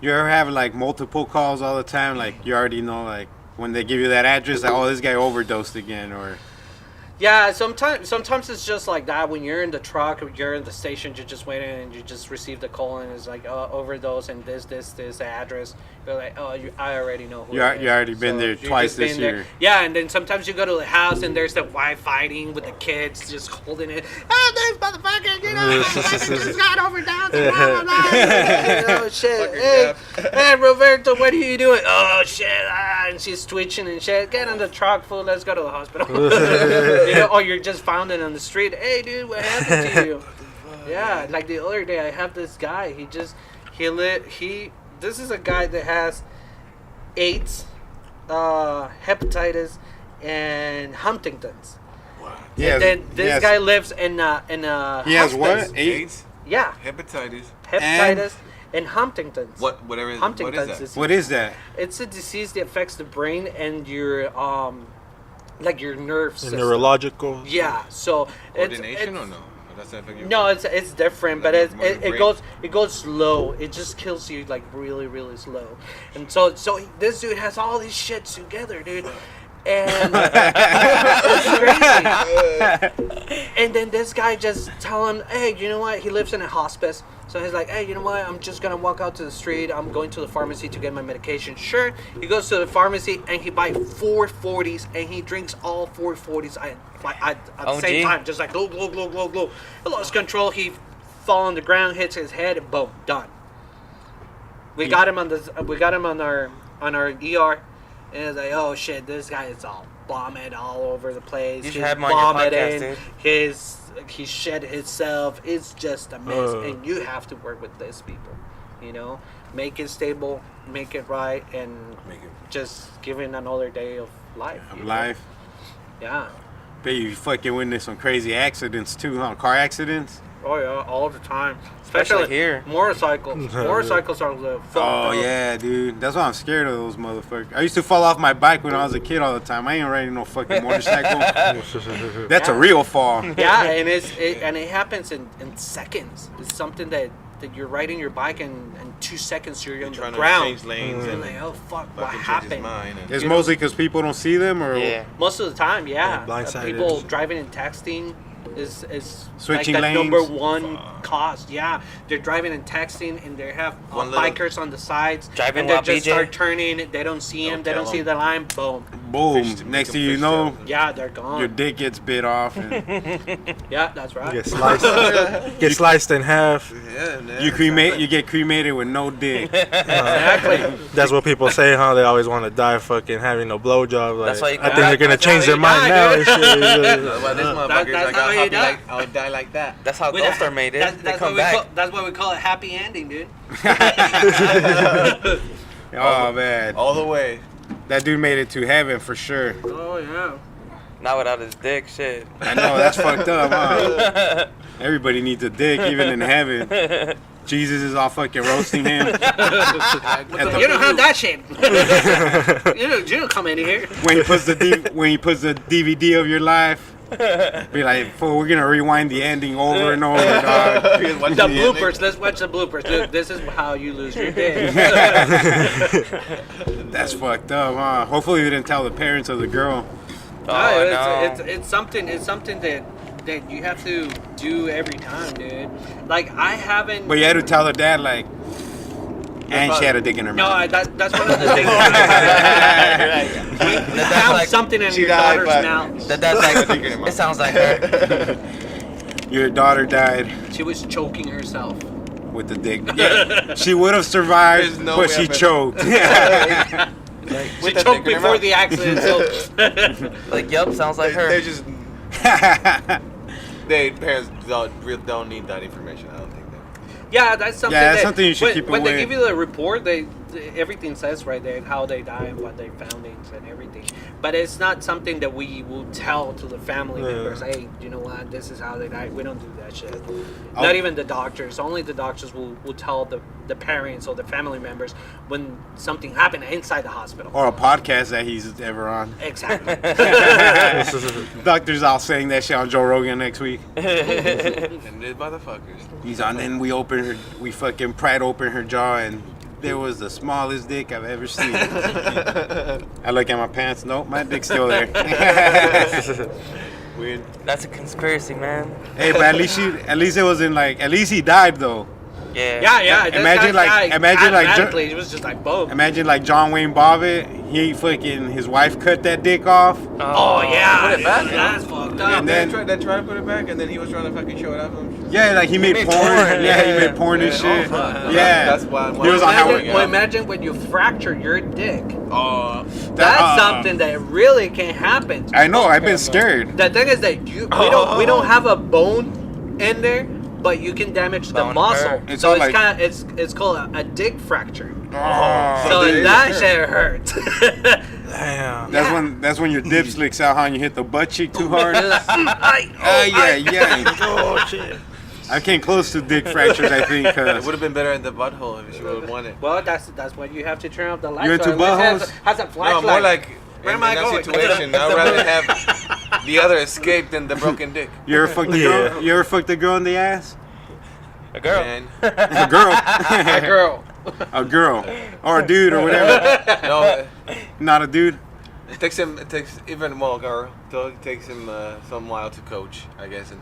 You ever have like multiple calls all the time? Like you already know, like when they give you that address, like, oh, this guy overdosed again, or Yeah, sometimes it's just like that. When you're in the truck, or you're in the station, you're just waiting, and you just receive the call, and it's like overdose, and this address. You're like, oh, I already know who. You it is. you already been there you've twice just this been there. year. Yeah, and then sometimes you go to the house, and there's the wife fighting with the kids, just holding it. Oh, this motherfucker, just got overdosed. Blah, blah, blah. Oh shit! Hey, Roberto, what are you doing? Oh shit! And she's twitching and shit. Get in the truck, fool. Let's go to the hospital. Or you're just found it on the street. Hey, dude, what happened to you? Yeah, like the other day, I have this guy. This is a guy that has AIDS, hepatitis, and Huntington's. Yeah, And then this yes. guy lives in a He has hospice. what? AIDS? AIDS, Yeah, hepatitis, hepatitis and Huntington's. whatever. What Huntington's is that? disease. What is that? It's a disease that affects the brain and your like your nerve system. Neurological. Yeah, so Coordination or no? That's not affect your No, it's different, but Like it brain. goes slow. It just kills you like really slow. And so this dude has all these shit together, dude. And it's crazy. And then this guy just tell him, hey, you know what? He lives in a hospice. So he's like, hey, you know what? I'm just going to walk out to the street. I'm going to the pharmacy to get my medication. Sure. He goes to the pharmacy and he buys 440s and he drinks all 440s at the same time. Just like, glow, glow, glow, glow, glow. He lost control. He fall on the ground, hits his head, and boom, done. We got him on our ER. And it's like, oh shit, this guy is all vomit all over the place. You should have him on your podcast, dude. He shed himself. It's just a mess. And you have to work with these people. You know? Make it stable, make it right, and just give it another day of life. Life. Yeah. Bet you fucking witness some crazy accidents too, huh? Car accidents? Oh yeah, all the time. Especially here. Motorcycles. Motorcycles are the fucked Oh up. yeah, dude. That's why I'm scared of those motherfuckers. I used to fall off my bike when I was a kid all the time. I ain't riding no fucking motorcycle. That's a real fall. Yeah, and it happens in seconds. It's something that you're riding your bike and in 2 seconds you're on the trying ground. to change lanes And and like, oh fuck, what fucking change his happened? mind. And It's mostly because people don't see them, or Yeah. Most of the time, yeah. blindsided. People driving and texting is Switching like the lanes. number one cause. Yeah, they're driving and texting, and they have One little- bikers on the sides. Driving and they while just BJ. start turning. They don't see him. They tell don't see 'em. the line. Boom. boom. Fish- Next thing make 'em you fish know, tail. Yeah, they're gone. your dick gets bit off, and Yeah, that's right. Get sliced in half. Yeah, man. you get cremated with no dick. Exactly. That's what people say, huh? They always want to die fucking having a blowjob. Like, That's why you I can- think they're gonna That's change how their you mind die, now dude. and shit. Well, this motherfucker's that's like, how you die. I'll die like that. That's how With ghosts a- are made, dude. That's, They that's come what we back. call, that's what we call a happy ending, dude. Oh man, All the way. that dude made it to heaven for sure. Oh yeah. Not without his dick, shit. I know that's fucked up, huh? Everybody needs a dick, even in heaven. Jesus is all fucking roasting him. You don't have that shit. you don't come in here. When he puts the DVD of your life, be like, fool, we're gonna rewind the ending over and over, dog. The bloopers. Let's watch the bloopers. Dude, this is how you lose your dick. That's fucked up, huh? Hopefully they didn't tell the parents of the girl. Oh, it's something that you have to do every time, dude. Like I haven't. But you had to tell the dad, like, and she had a dick in her No, mouth. that's one of the things. We found like- something in She your died, daughter's but- mouth. That's like, it sounds like her. Your daughter died She was choking herself. with the dick. Yeah, she would have survived, There's no but way she I bet. choked. She choked before the accident. So Like, yup, sounds like They're her. just parents don't need that information. I don't think that. yeah, that's something. Yeah, that's that, something you should keep when away. they give you the report, everything says right there how they die and what they found and everything. But it's not something that we will tell to the family members. Hey, you know what? This is how they died. We don't do that shit. Not even the doctors. Only the doctors will tell the parents or the family members when something happened inside the hospital. Or a podcast that he's ever on. Exactly. Doctors all saying that shit on Joe Rogan next week. And these motherfuckers. He's on, then we fucking pried open her jaw, and there was the smallest dick I've ever seen. I look at my pants, nope, my dick's still there. Weird. That's a conspiracy, man. Hey, but at least it wasn't like, at least he died though. Yeah. yeah. this Imagine guy like- died imagine like automatically. It was just like boom. Imagine like John Wayne Bobbitt, his wife cut that dick off. Oh yeah, Put it back, that's fucked up. And then- They tried to put it back, and then he was trying to fucking show it off. Yeah, like he made made porn. porn, Yeah, he yeah. made porn and Yeah, shit. oh, Yeah. that's why. He was on Howard. Imagine when you fracture your dick. Oh, That's something that really can happen. I know. I've been scared. The thing is that we don't have a bone in there, but you can damage the Bone muscle. hurt. It's So all it's like- kind of it's called a dick fracture. Oh, So dude. that shit hurts. Damn. that's when your dip slicks out, huh? And you hit the butt cheek too hard. Yeah. Oh shit. I came close to dick fractures, I think. it 'Cause would have been better in the butthole if she would have won it. Well, that's why you have to turn off the lights. You into so at least buttholes? has a No, flashlight. more like Where in am I that going? situation, I'd rather have the other escape than the broken dick. you ever fucked a girl? You ever fucked a girl in the ass? A girl. Man. A girl. a girl. A girl. Or a dude or whatever. No, Not a dude. It takes even more, Carl. It takes him some while to coach, I guess,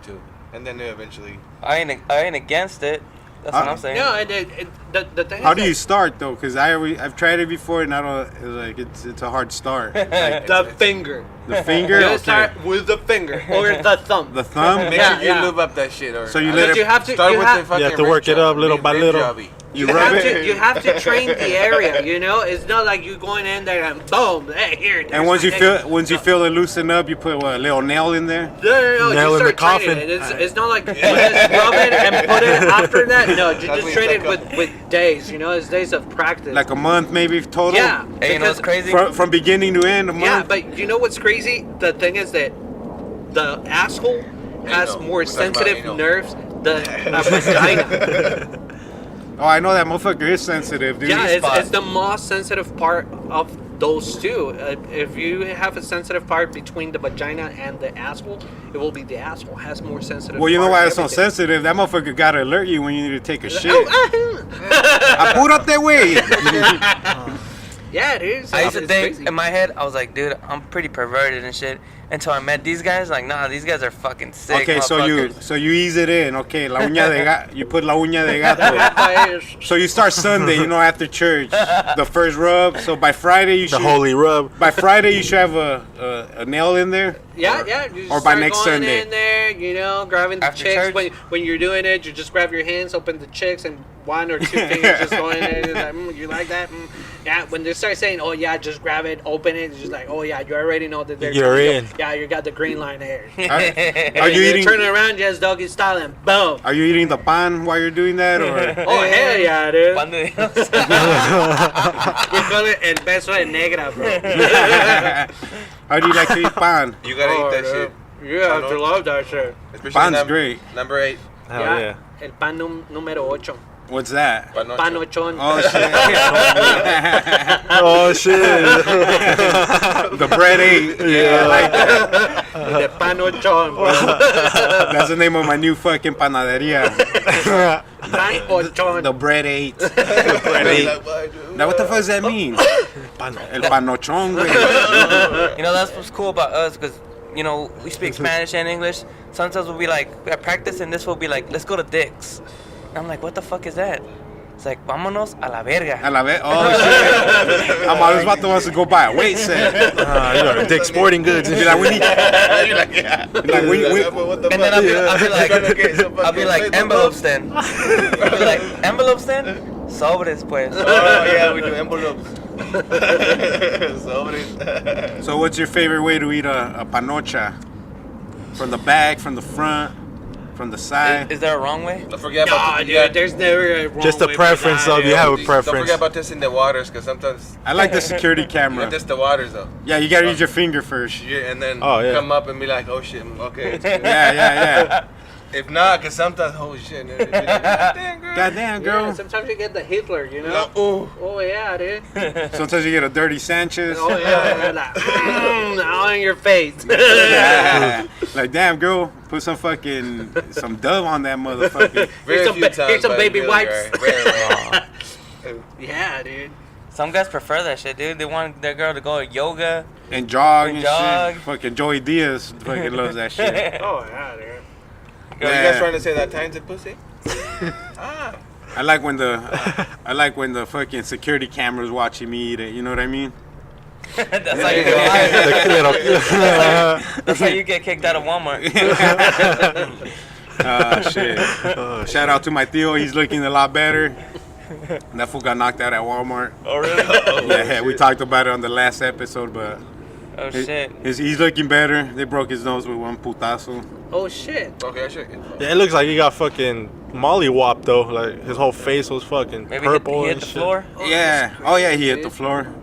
and then eventually. I ain't against it. That's what I'm saying. No, the thing How is do that you start though? Because I've tried it before and I don't it's a hard start. Like, the finger. the finger. You Okay. start with the finger or the thumb. The thumb. Make Yeah, sure you yeah. lube up that shit. Or So you But let it. you have to. start you with have, the fucking. You have to work it up little by little. You you rub have it. to, you have to train the area, you know. It's not like you going in there and boom, hey, here. And there's once my you thing. feel it loosen up, you put what, a little nail in there. No, Nail you in the start training coffin. it. It's not like you just rub it and put it after that. No, you That's just when train you it start with days. You know, it's days of practice. Like a month maybe total. yeah, Hey, you know what's because- crazy? From beginning to end, a month. Yeah, but you know what's crazy? The thing is that the asshole has Anal. more We're talking about sensitive anal. nerves than a vagina. Oh, I know that motherfucker is sensitive, dude. Yeah, spot. it's the most sensitive part of those two. If you have a sensitive part between the vagina and the asshole, it will be the asshole has more sensitive. Well, you know part, why it's so everything. sensitive? That motherfucker gotta alert you when you need to take a shit. Oh, Apúrate, güey. yeah, it is. I used to It's think crazy. in my head, I was like, dude, I'm pretty perverted and shit. Until I met these guys, like, nah, these guys are fucking sick. Okay, motherfuckers. so you ease it in. Okay, la uña de gato. You put la uña de gato. So you start Sunday, you know, after church, the first rub. So by Friday you The should. holy rub. By Friday you should have a nail in there. Yeah. You or by start next going Sunday. in there, you know, grabbing the After chicks. church? When you're doing it, you just grab your hands, open the chicks, and one or two fingers just go in there. You're like, you like that? Yeah. When they start saying, oh yeah, just grab it, open it, it's just like, oh yeah, you already know that they're. You're trying to in. go, yeah, you got the green line there. Are you eating? Turn around, just doggy style, and boom. Are you eating the pan while you're doing that, or? Oh hell yeah, dude. Pan de Dios. We call it el beso de negra, bro. How do you like to eat pan? You gotta Oh, eat that dude. shit. You have to love that shit. Especially Pan's great. Number 8. Hell yeah. El pan número 8. What's that? Panocho. Panochón. Oh shit! Oh shit. The bread ate. Yeah, I like that. De panochón, bro. That's the name of my new fucking panaderia. Panochón. The bread ate. The bread ate. Now what the fuck does that mean? El panochón, güey. You know, that's what's cool about us, because, you know, we speak Spanish and English. Sometimes we'll be like, at practice, and this will be like, let's go to Dick's. And I'm like, what the fuck is that? It's like, vámonos a la verga. A la vez. Oh shit! I'm always about to wants to go buy a weight set. You're Dick Sporting Goods. Be like, we need. You're like, yeah. Like, we- What the And then fuck? I'll be like envelopes then. I'll be like, envelopes then? Sobres, pues. Oh yeah, we do envelopes. Sobres. So, what's your favorite way to eat a panocha? From the back, from the front, from the side. Is there a wrong way? Don't forget Nah, about dude, there's never a wrong Just a way for preference, that, though. dude. You have a Don't preference. forget about testing the waters, because sometimes I like the security you camera. can test the waters though. Yeah, you gotta use your finger first. And then Oh, yeah. come up and be like, oh shit, okay. It's good. Yeah. If not, because sometimes, oh shit, it'd be like, damn girl. Goddamn, Yeah, girl. sometimes you get the Hitler, you know? Like, oh. Oh, yeah, dude. Sometimes you get a dirty Sanchez. Oh, yeah. Like, all in your face. Yeah. Like, damn, girl, put some dove on that motherfucker. Very some few ba- times, here's some but baby really wipes. rare. Yeah, dude. Some guys prefer that shit, dude. They want their girl to go to yoga. And jog And and jog. shit. Fucking Joey Diaz fucking loves that shit. Oh, yeah, dude. Are you Yeah. guys trying to say that time's a pussy? Ah. I like when the fucking security cameras watching me eat it. You know what I mean? That's how you get fired. That's how you get kicked out of Walmart. Shit. Shout out to my Theo. He's looking a lot better. That fool got knocked out at Walmart. Oh really? Yeah, we talked about it on the last episode, but Oh shit. he's looking better. They broke his nose with one putazo. Oh, shit. Okay, I should. Yeah, it looks like he got fucking mollywopped though. Like his whole face was fucking Maybe purple he hit and the shit. floor. Oh, Yeah. that's Oh yeah, he crazy, hit the dude. floor.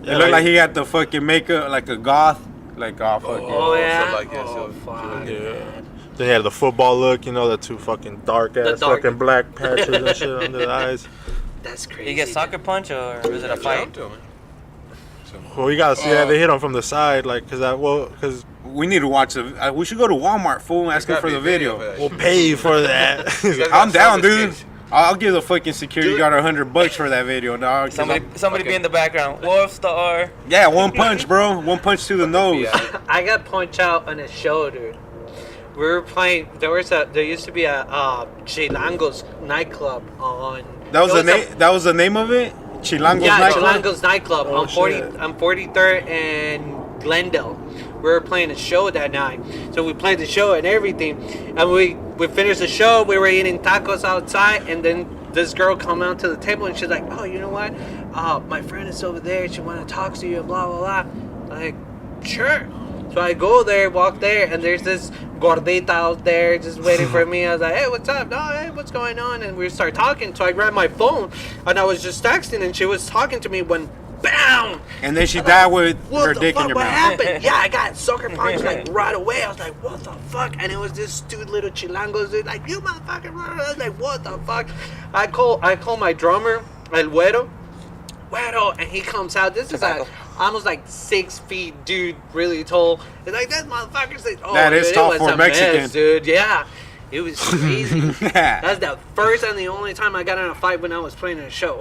Yeah, It looked like he had the fucking makeup like a goth. Like fucking. Oh, yeah? So like, yeah, Oh, so- fuck. Yeah. Then he had the football look, you know, the two fucking dark ass dark- fucking black patches and shit under the eyes. That's crazy. You get sucker punch or was it a fight? Well, you gotta see that they hit him from the side, like, cause We need to watch the. We should go to Walmart, fool, and ask him for the video. we'll pay you for that. I'm down, dude. I'll give the fucking security guard $100 for that video, dog. 'cause Somebody be in the background. Wolf Star. yeah, one punch, bro. One punch to the nose. Yeah. I got punched out on a show, dude. We were playing. There used to be a Chilangos nightclub on. That was it the name. That was the name of it. Chilangos Yeah, nightclub. Chilangos nightclub Oh, on 40 shit. on 43rd and Glendale. We were playing a show that night, so we played the show and everything, and we finished the show. We were eating tacos outside, and then this girl come out to the table and she's like, "Oh, you know what? My friend is over there. She want to talk to you. Blah blah blah." I'm like, sure. So I go there, walk there, and there's this gordita out there just waiting for me. I was like, "Hey, what's up? No, hey, what's going on?" And we start talking. So I grabbed my phone, and I was just texting, and she was talking to me when, bam! And then she died with What her the dick fuck? in your What mouth. happened? Yeah, I got sucker punched like right away. I was like, what the fuck? And it was this stupid little chilangos, dude, like, you motherfucker. I was like, what the fuck? I call my drummer, El Güero, and he comes out. This is like almost like 6 feet, dude, really tall. It's like, that motherfucker's like, oh, That is dude, tall it was for a Mexican. mess, dude. Yeah. It was crazy. That's the first and the only time I got in a fight when I was playing a show.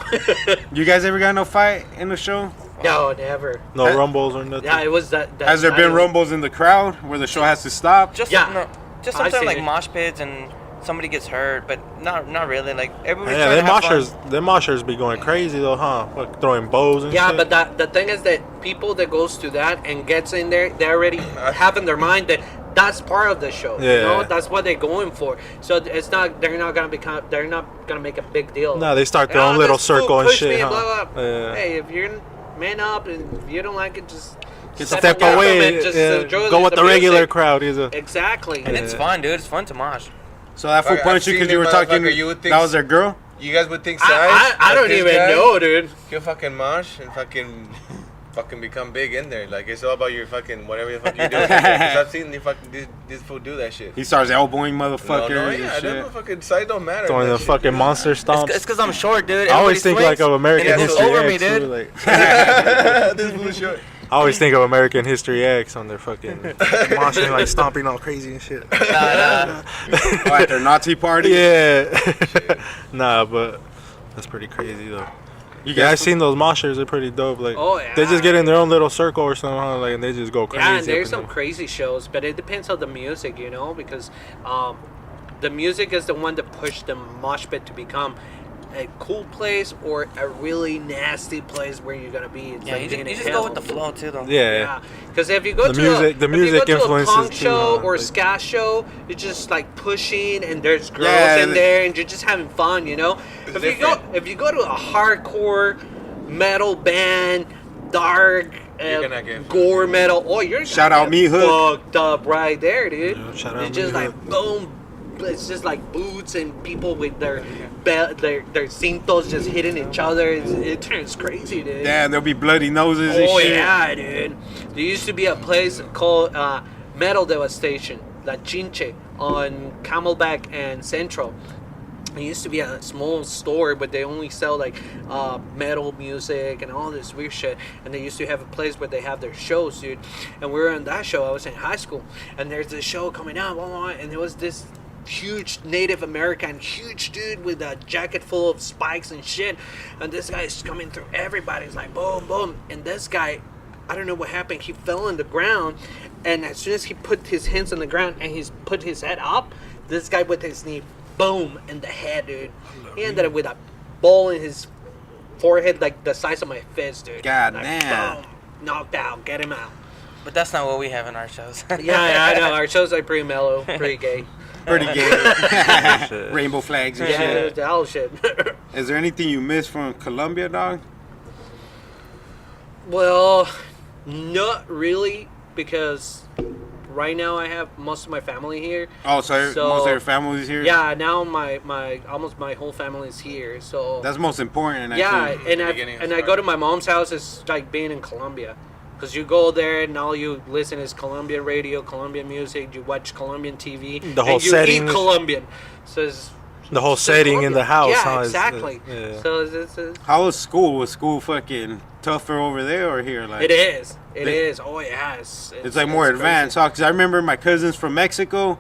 You guys ever got in a fight in the show? No, never. No rumbles or nothing. Yeah, it was that. Has there been rumbles in the crowd where the show has to stop? Just Yeah. no, just I sometimes seen like it. mosh pits and somebody gets hurt, but not really. Like everybody's Yeah, trying them to have fun. moshers be going crazy though, huh? Like throwing bows and Yeah, shit. but the thing is that people that goes to that and gets in there, they already have in their mind that that's part of the show. You Yeah. know, that's what they're going for. So it's not. They're not gonna make a big deal. No, they start their own "Oh, little this fool circle and pushed shit, me," huh? blah, blah. Yeah. Hey, if you're man up and if you don't like it, just Step away from away. it, just Yeah. enjoy Go with the regular music. crowd, either. Exactly. And it's fun, dude. It's fun to mosh. So that fool I've punched you seen because you it, were talking. motherfucker. You would think- That was their girl. You guys would think size. I don't this even guy, know, dude. He'll fucking mosh and fucking become big in there. Like, it's all about your fucking whatever the fuck you do. 'Cause I've seen this fool do that shit. He starts elbowing motherfuckers No, and yeah, shit. that fucking size don't matter. Throwing That the shit, fucking dude. monster stomps. It's because I'm short, dude. I always Everybody think like swings, of American and it's History over X. me, dude. too, like- This fool's short. I always think of American History X on their fucking moshing, like stomping all crazy and shit. Nah. Oh, at their Nazi party. Yeah. Nah, but that's pretty crazy though. Yeah, I've seen those moshers. They're pretty dope. Like, Oh, yeah. they just get in their own little circle or something, huh? Like, and they just go crazy. Yeah, and up there's in some them. crazy shows, but it depends on the music, you know, because the music is the one that pushed the mosh pit to become a cool place or a really nasty place where you're gonna be. It's Yeah, like you being just, you in just hell. go with the flow too, though. Yeah. Because if you go The to music- a, the if you music go to a influences punk too, show huh? or Like- ska show, you're just like pushing and there's girls Yeah, in there and you're just having fun, you know. It's If you go to a hardcore metal band, dark. You're gonna get gore metal. Oh, you're Shout gonna out get Me Hood. fucked up right there, dude. Yeah, shout out It's just Me like Hood. boom. It's just like boots and people with their their cintos just hitting each other. It turns crazy, dude. Yeah, there'll be bloody noses and Oh shit. yeah, dude. There used to be a place called Metal Devastation, La Chinche, on Camelback and Central. It used to be a small store, but they only sell like metal music and all this weird shit. And they used to have a place where they have their shows, dude. And we were on that show. I was in high school, and there's this show coming out, blah, blah, blah, and there was this huge Native American, huge dude with a jacket full of spikes and shit. And this guy is coming through everybody's like boom, boom. And this guy, I don't know what happened. He fell on the ground, and as soon as he put his hands on the ground and he's put his head up, this guy with his knee, boom, in the head, dude. He ended up with a ball in his forehead like the size of my fist, dude. God like, damn. Boom, knocked out. Get him out. But that's not what we have in our shows. Yeah, I know. Our shows are pretty mellow, pretty gay. Pretty gay. Shit. Rainbow flags and Yeah, shit. the whole shit. Is there anything you missed from Colombia, dog? Well, not really, because right now I have most of my family here. Oh, so, So- most of your family's here? Yeah, now my almost my whole family is here. So That's most important, yeah, actually. and beginning I is go to my mom's house. It's like being in Colombia, because you go there and all you listen is Colombian radio, Colombian music. You watch Colombian TV. The whole and you setting eat is- Colombian. So it's The whole it's setting in Colombia. the house, Yeah, huh? is- exactly. yeah. So it's How was school? Was school fucking tougher over there or here? Like it is. It They- is. Oh, yes. It's like more crazy. advanced, huh? Because I remember my cousins from Mexico.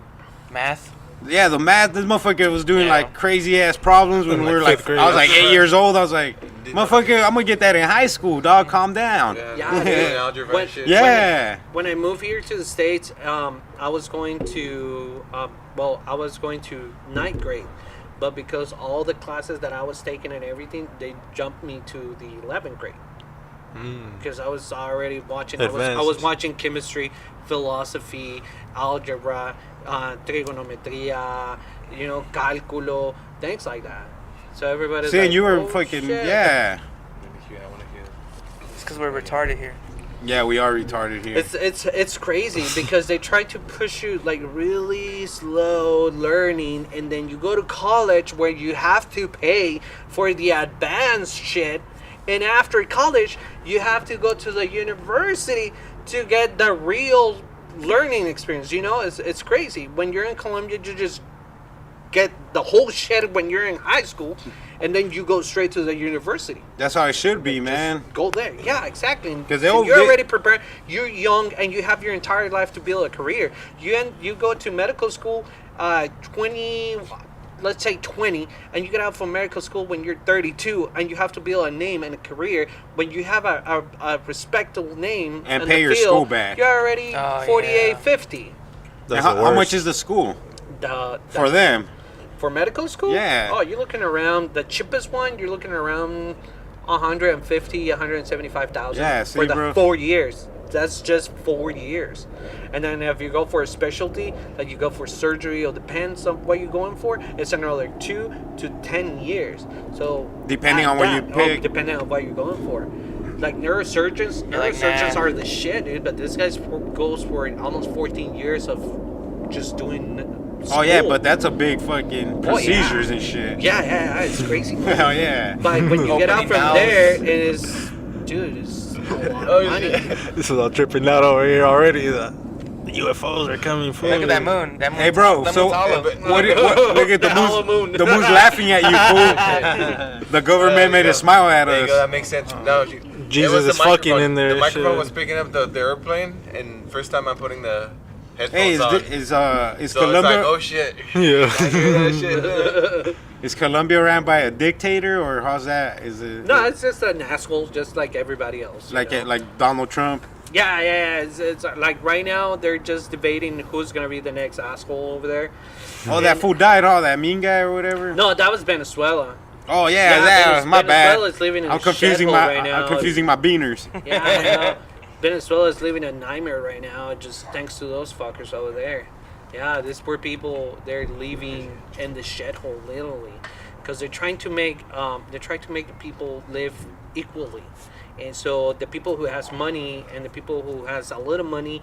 Math. Yeah, the math. This motherfucker was doing Yeah. like crazy ass problems when In, we like, were like. fifth grade. I was like 8 years old. I was like, motherfucker, I'm gonna get that in high school, dog. Calm down. Yeah, doing dude. algebra When- and shit. Yeah. When I moved here to the States, I was going to, I was going to ninth grade, but because all the classes that I was taking and everything, they jumped me to the 11th grade. Because I was already watching, I was Advanced. watching chemistry, philosophy, algebra, trigonometria, cálculo, things like that. So everybody's See, like, and you were "Oh, fucking shit." yeah. I want to hear. It's because we're retarded here. Yeah, we are retarded here. It's crazy because they try to push you like really slow learning, and then you go to college where you have to pay for the advanced shit, and after college you have to go to the university to get the real learning experience. It's crazy. When you're in Colombia, you just get the whole shit when you're in high school, and then you go straight to the university. That's how it should be, man. Go there. Yeah, exactly. 'Cause they And all you're get- already prepared. You're young and you have your entire life to build a career. You go to medical school, 20, let's say 20, and you get out from medical school when you're 32, and you have to build a name and a career. When you have a respectable name And in pay the your field, school back. you're already Oh, 48, yeah. 50. That's How the much worst. is the school The, for them? for medical school? Yeah. Oh, you're looking around the cheapest one. You're looking around 150, 175,000. Yeah, see, for the bro. 4 years. That's just 4 years. And then if you go for a specialty, like you go for surgery, or depends on what you're going for, it's another 2 to 10 years. So Depending on what you pick. depending on what you're going for. Like neurosurgeons, You're like, neurosurgeons nah. are the shit, dude. But this guy's goes for almost 14 years of just doing. Oh yeah, school. but that's a big fucking Oh, yeah. procedures and shit. Yeah, it's crazy. Hell yeah. But when you get out Opening from valves. there, it is, dude, it's a lot of money. This is all tripping out over here already. The UFOs are coming. Look at that moon. That moon. Hey, bro. That So moon's hollow. look at the hollow moon. moon. The moon's laughing at you, fool. The government made a smile at There you go. That us. makes sense. No, Jesus it was the is fucking microphone. in there The and microphone shit. was picking up the airplane, and first time I'm putting the Hey, headphones on. is so it's Colombia like, oh shit. Yeah. I hear that shit. is Colombia ran by a dictator or how's that? Is it No, it's just an asshole, just like everybody else. you like know? like Donald Trump? Yeah. It's like right now they're just debating who's gonna be the next asshole over there. Oh, that fool died. Oh, that mean guy or whatever. No, that was Venezuela. Oh yeah, that my Venezuela's bad. living in I'm a confusing shithole my right now. I'm confusing my beaners. Yeah, I know. Venezuela's living a nightmare right now, just thanks to those fuckers over there. Yeah, these poor people, they're living in the shithole literally, because they're trying to make the people live equally, and so the people who has money and the people who has a little money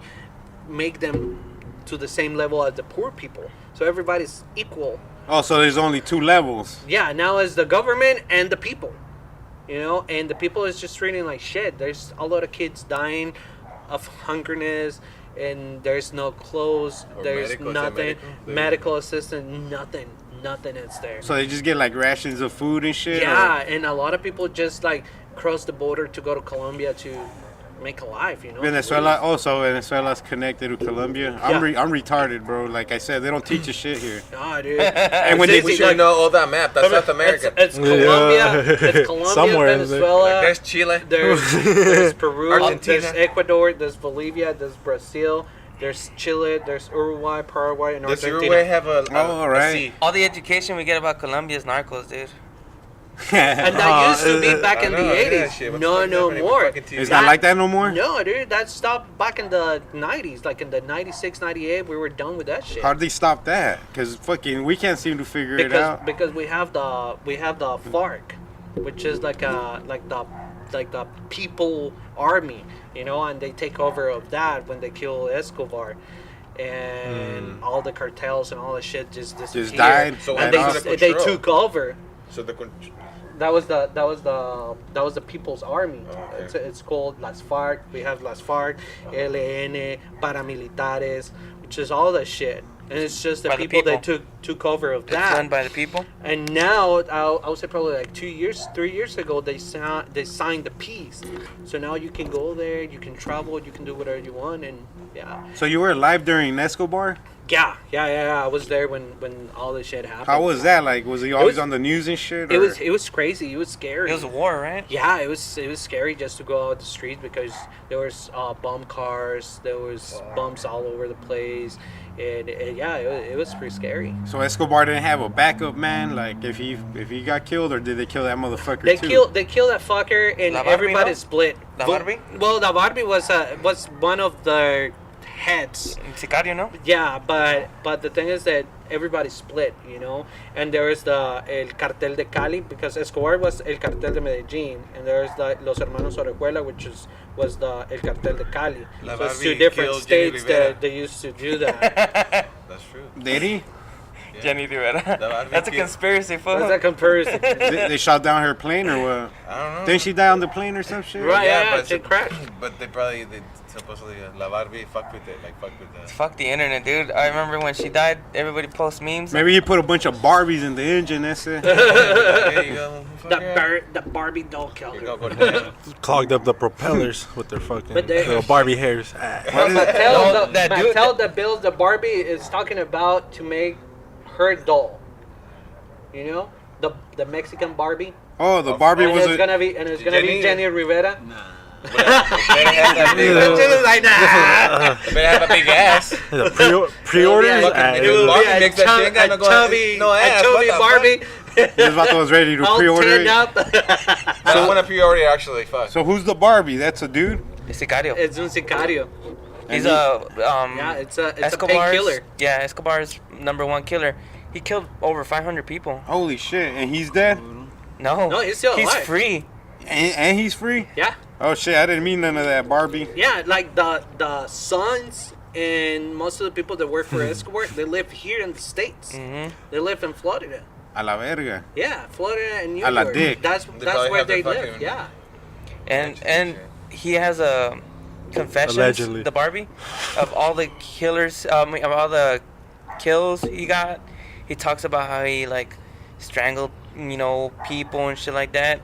make them to the same level as the poor people, so everybody's equal. Oh, so there's only two levels. Yeah, now it's the government and the people. And the people is just treating like shit. There's a lot of kids dying of hungerness, and there's no clothes, Or there's medical, is that nothing, medical? medical assistant, nothing is there. So they just get like rations of food and shit. Yeah, and a lot of people just like cross the border to go to Colombia to make a life, Or Venezuela. Oh, so Venezuela's connected to Colombia. Yeah. I'm retarded, bro. Like I said, they don't teach us shit here. Nah, dude. And when they We should know all that map. That's South America. It's Colombia, Yeah. it's Colombia, Somewhere in there. Venezuela. Like, there's Chile. There's Peru, Argentina. there's Ecuador, there's Bolivia, there's Brazil, there's Chile, there's Uruguay, Paraguay, and Does Argentina. Uruguay have a all right. sea? All the education we get about Colombia is narcos, dude. And that used to be back I in know, the look at that 80s. shit. What No, the fuck no happened in more. fucking TV? It's not like that no more. No, dude, that stopped back in the 90s. Like in the 96, 98, we were done with that shit. How did they stop that? Because fucking we can't seem to figure it out. Because we have the FARC, which is like the people army, and they take over of that when they kill Escobar. And all the cartels and all the shit just disappeared. died? So and when was the they control? took over. So the That was the People's Army. okay. It's called Las FARC. We have Las FARC, LN, paramilitares, which is all that shit. And it's just the By the people that people. took over of It's run that. by the people. And now, I would say probably like 3 years ago, they signed the peace. So now you can go there, you can travel, you can do whatever you want, and yeah. So you were alive during Escobar? Yeah. I was there when all this shit happened. How was that? Like, was he always was- on the news and shit? It or- was crazy. It was scary. It was a war, right? Yeah, it was scary just to go out the streets because there was bomb cars, there was bombs all over the place, and yeah, it was pretty scary. So Escobar didn't have a backup man, like if he got killed, or did they kill that motherfucker They too? killed that fucker, and La Barbie, everybody no? split. La Barbie? Well, La Barbie was one of the heads. Sicario, no? Yeah, but the thing is that everybody split, you know. And there is the El Cartel de Cali, because Escobar was El Cartel de Medellín, and there's the Los Hermanos Orejuela, which was the El Cartel de Cali. La So it's Barbie two different killed Jenny states Rivera. that they used to do that. That's true. Did he? Jenny Rivera. Barbie That's a killed- conspiracy, fool. What's that comparison? They shot down her plane or what? I don't know. Didn't she die on the plane or some shit? Right. Yeah, but she crashed. But they supposedly La Barbie fucked with it, fuck with the. Fuck the internet, dude. I remember when she died, everybody posts memes. Maybe he put a bunch of Barbies in the engine. That's it. There you go. The Barbie doll killed Go her. down. Clogged up the propellers with their fucking But they- little Barbie hairs. Ah. Mattel that builds the Barbie is talking about to make her doll. You know, the Mexican Barbie. Oh, the Barbie And was it's a. gonna be Jenny Rivera. Better have that big. She was like, nah. Better have a big ass. The pre-orders. Yeah, Ah, it will Barbie a makes that shit, ain't got no chubby, no ass. a chubby What the Barbie. His vato was ready to All pre-order tanned it. up. I don't want to pre-order actually. Fuck. So who's the Barbie? That's a dude. Sicario. It's un sicario. He's Yeah, it's a Escobar's painkiller. Yeah, Escobar's #1 killer. He killed over 500 people. Holy shit! And he's dead. No, No, he's still alive. free. And he's free. Yeah, Oh shit! I didn't mean none of that, Barbie. yeah. Like the sons and most of the people that work for Escobar, they live here in the States. Mm-hmm. They live in Florida. A la verga. Yeah, Florida and New A la York. dick. That's probably where have they their live. fucking- Yeah. And he has a confessions, Allegedly. the Barbie, of all the killers, of all the kills he got. He talks about how he like strangled, people and shit like that,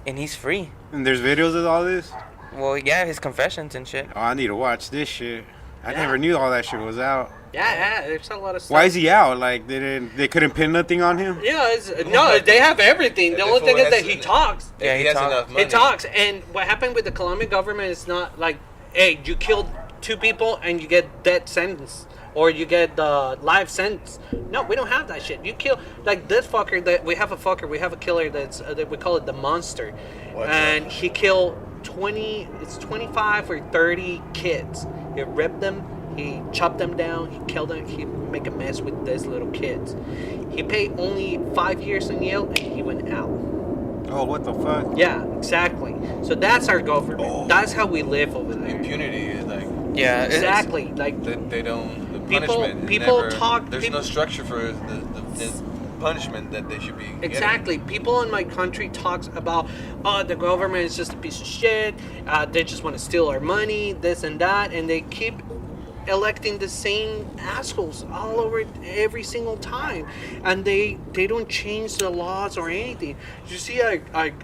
and he's free. And there's videos of all this. Well, yeah, his confessions and shit. Oh, I need to watch this shit. I Yeah. never knew all that shit was out. Yeah. There's a lot of stuff. Why is he out? Like they couldn't pin nothing on him. Yeah, no, they have everything. The If only the thing fool is that has- he talks. Yeah, he he has talk- enough money. He talks, and what happened with the Colombian government is not like, hey, you killed 2 people and you get death sentence, or you get life sentence. No, we don't have that shit. You kill like this fucker. We have a killer that we call it the monster, and he killed 25 or 30 kids. He ripped them. He chopped them down. He killed them. He make a mess with these little kids. He paid only 5 years in jail, and he went out. Oh, what the fuck? Yeah, exactly. So that's our government. That's how we live over there. Impunity is like Yeah, it's- Exactly. Like they don't. The People- punishment. is people never, talk- There's people- no structure for the punishment that they should be. getting. exactly. People in my country talks about, oh, the government is just a piece of shit. They just want to steal our money, this and that, and they keep electing the same assholes all over every single time, and they don't change the laws or anything. You see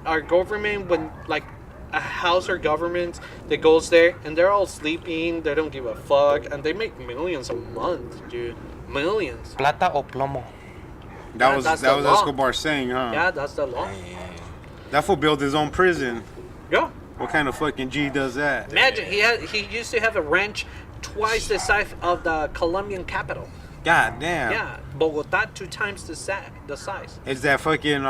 our government, when like a house or government that goes there and they're all sleeping, they don't give a fuck, and they make millions a month, dude. Millions. plata o plomo. That Yeah, was that's that the was law. Escobar saying, huh? Yeah, that's the law. That fool built his own prison. Yeah. What kind of fucking G does that? Imagine he used to have a ranch twice the size of the Colombian capital. God damn. Yeah, Bogota 2 times the size. Is that fucking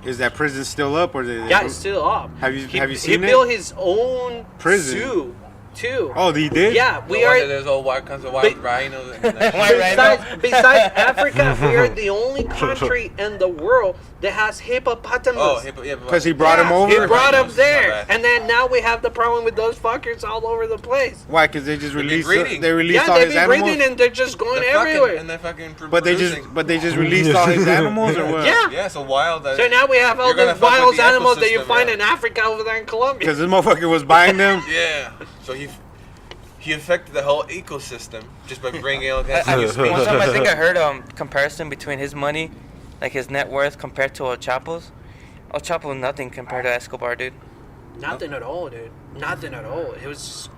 is that prison still up or did Yeah, it's still up. Have you He seen it? built his own Prison. zoo too. Oh, he did? Yeah, No we wonder are. There's all wild kinds of wild But- rhinos. And that Why shit. right Besides Africa, we are the only country in the world that has hippopotamus. Oh, yeah, Because he brought him He over? brought him Rhinos, there, not bad. and then now we have the problem with those fuckers all over the place. Why? Because they just They be released breeding. they released Yeah, all they his be animals. breeding and they're just going They're fucking- everywhere. and they're fucking But they just released all his animals or what? Yeah. Yeah, so wild. That So now we have all You're gonna those fuck with wild the animals that you ecosystem, find yeah. in Africa over there in Colombia. Because this motherfucker was buying them. Yeah. So he affected the whole ecosystem just by bringing all kinds One of new species. time I think I heard comparison between his money, like his net worth compared to El Chapo's. El Chapo was nothing compared to Escobar, dude. Nothing at all, dude. Nothing at all. It was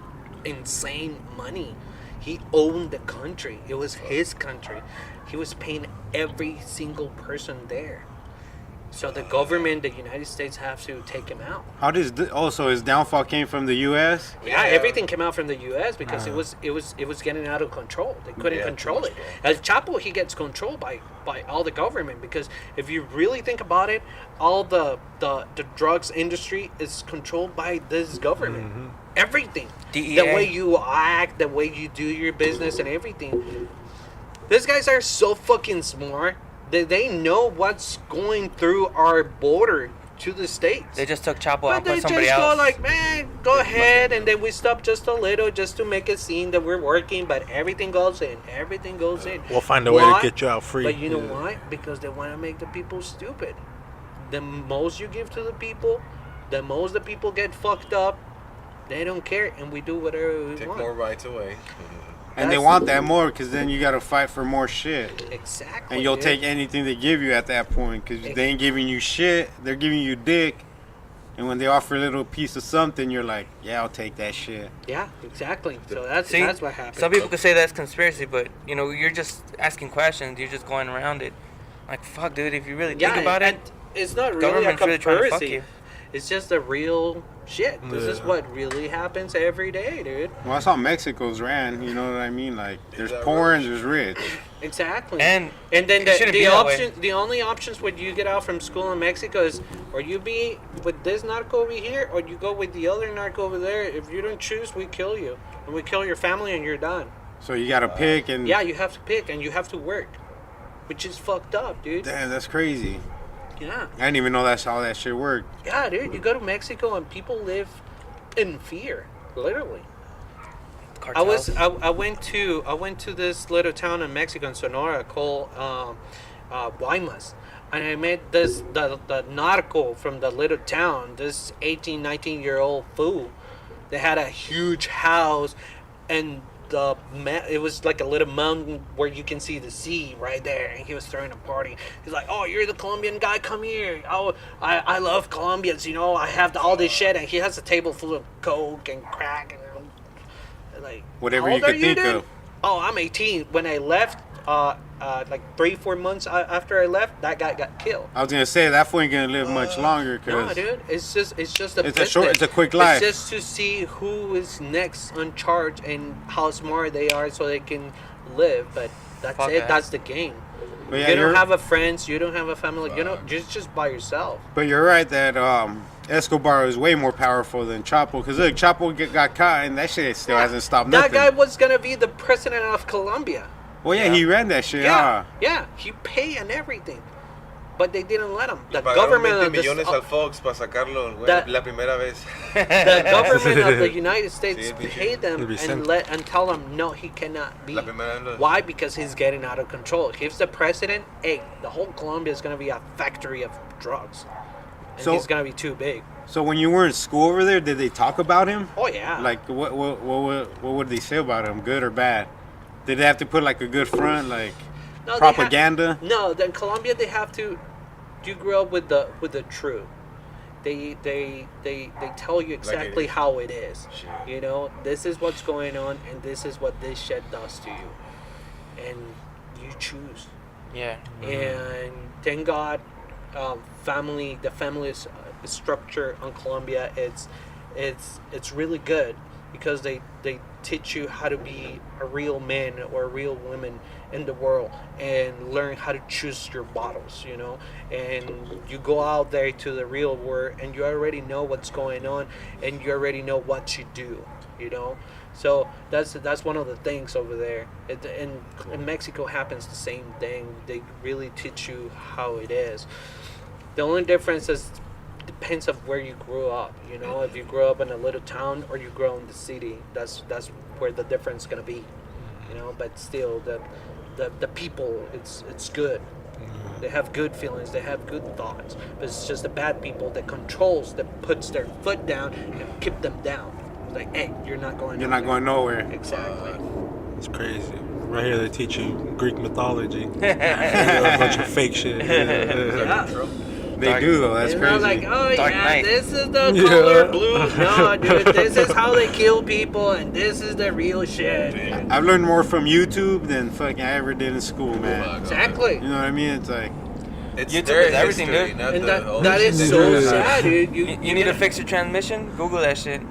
insane money. He owned the country. It was his country. He was paying every single person there. So the government, the United States, have to take him out. How does also his downfall came from the U.S.? Yeah, everything came out from the U.S. because it was getting out of control. They couldn't control it. El Chapo, he gets controlled by all the government, because if you really think about it, all the drugs industry is controlled by this government. Everything, DEA. the way you act, the way you do your business, and everything. These guys are so fucking smart. They know what's going through our border to the States. They just took Chapo But and they put somebody just else. go like, man, go ahead, and then we stop just a little just to make it seem that we're working, but everything goes in. Everything goes in. We'll find a way to Why? get you out free. But you know why? Because they want to make the people stupid. The most you give to the people, the most the people get fucked up. They don't care, and we do whatever we Take want. more rights away. And they That's- want that more because then you got to fight for more shit. Exactly. And you'll dude. take anything they give you at that point because they ain't giving you shit. They're giving you dick. And when they offer a little piece of something, you're like, yeah, I'll take that shit. Yeah, exactly. So that's See, what happened. some people could say that's conspiracy, but you know, you're just asking questions. You're just going around it. Like, fuck, dude. If you really think about it, and it's not really a government's really trying to fuck conspiracy. you. It's just the real shit. This is Yeah. what really happens every day, dude. Well, that's how Mexico's ran. You know what I mean? Like, there's that poor right? and there's rich. Exactly. And then it the shouldn't be that way. option, the only options when you get out from school in Mexico is, or you be with this narco over here, or you go with the other narco over there. If you don't choose, we kill you, and we kill your family, and you're done. So you got to pick and. Yeah, you have to pick, and you have to work, which is fucked up, dude. Damn, that's crazy. Yeah. I didn't even know that's how that shit worked. Yeah, dude, you go to Mexico and people live in fear, literally. cartels. I went to this little town in Mexico, in Sonora, called Guaymas, and I met the narco from the little town. This 18, 19-year-old fool. They had a huge house, and it was like a little mountain where you can see the sea right there, and he was throwing a party. He's like, "Oh, you're the Colombian guy, come here. Oh, I love Colombians, you know, I have all this shit." And he has a table full of coke and crack and like, Whatever "How you old could are think dude?" of. Oh, I'm 18. When I left, like 3-4 months after I left, that guy got killed. I was gonna say that fool ain't gonna live much longer No, because dude, it's just a it's a quick life. It's just to see who is next on charge and how smart they are so they can live. But that's Fuck it. that. That's the game. But yeah, you don't you're- have a friends. You don't have a family. You know, just by yourself. But you're right that Escobar is way more powerful than Chapo. Because look, Chapo got caught and that shit still hasn't stopped That nothing. guy was gonna be the president of Colombia. Well, yeah, he ran that shit. Yeah, Huh? yeah. He paid and everything, but they didn't let him. Y The pagaron government 20 of this, millones al Fox para sacarlo güey, that- la primera vez. the government of the United States Sí, pinche. paid them He'll be sent. and tell them no, he cannot be. La primera vez. Why? Because he's getting out of control. If he's the president, hey, the whole Colombia is gonna be a factory of drugs, and So- he's gonna be too big. So when you were in school over there, did they talk about him? Oh yeah. Like what would they say about him, good or bad? Did they have to put like a good front, like No, they propaganda? No, in Colombia they have to. You grew up with the truth. They tell you exactly how it is. Shit. You know, this is what's going on, and this is what this shit does to you, and you choose. Yeah. And thank God, the family structure on Colombia, it's really good because they teach you how to be a real man or a real woman in the world and learn how to choose your battles, you know. And you go out there to the real world and you already know what's going on and you already know what you do, you know. So that's one of the things over there. In Mexico happens the same thing. They really teach you how it is. The only difference is depends of where you grew up. You know, if you grew up in a little town or you grow in the city, that's where the difference is gonna be. You know, but still the people, it's good. They have good feelings. They have good thoughts. But it's just the bad people that controls, that puts their foot down and keep them down. It's like, hey, you're not going. You're not going nowhere. Exactly. It's crazy. Right here, they teach you Greek mythology. A bunch of fake shit. Yeah. They do though. That's It's not crazy. like, oh Dark yeah, Knight. this is the Yeah. color blue. No, dude, this is how they kill people, and this is the real shit. I've learned more from YouTube than fucking I ever did in school, man. Exactly. You know what I mean? It's like, It's YouTube their is everything, history, dude. not And the old that shit is they so do. sad, dude. You need to fix your transmission? Google that shit.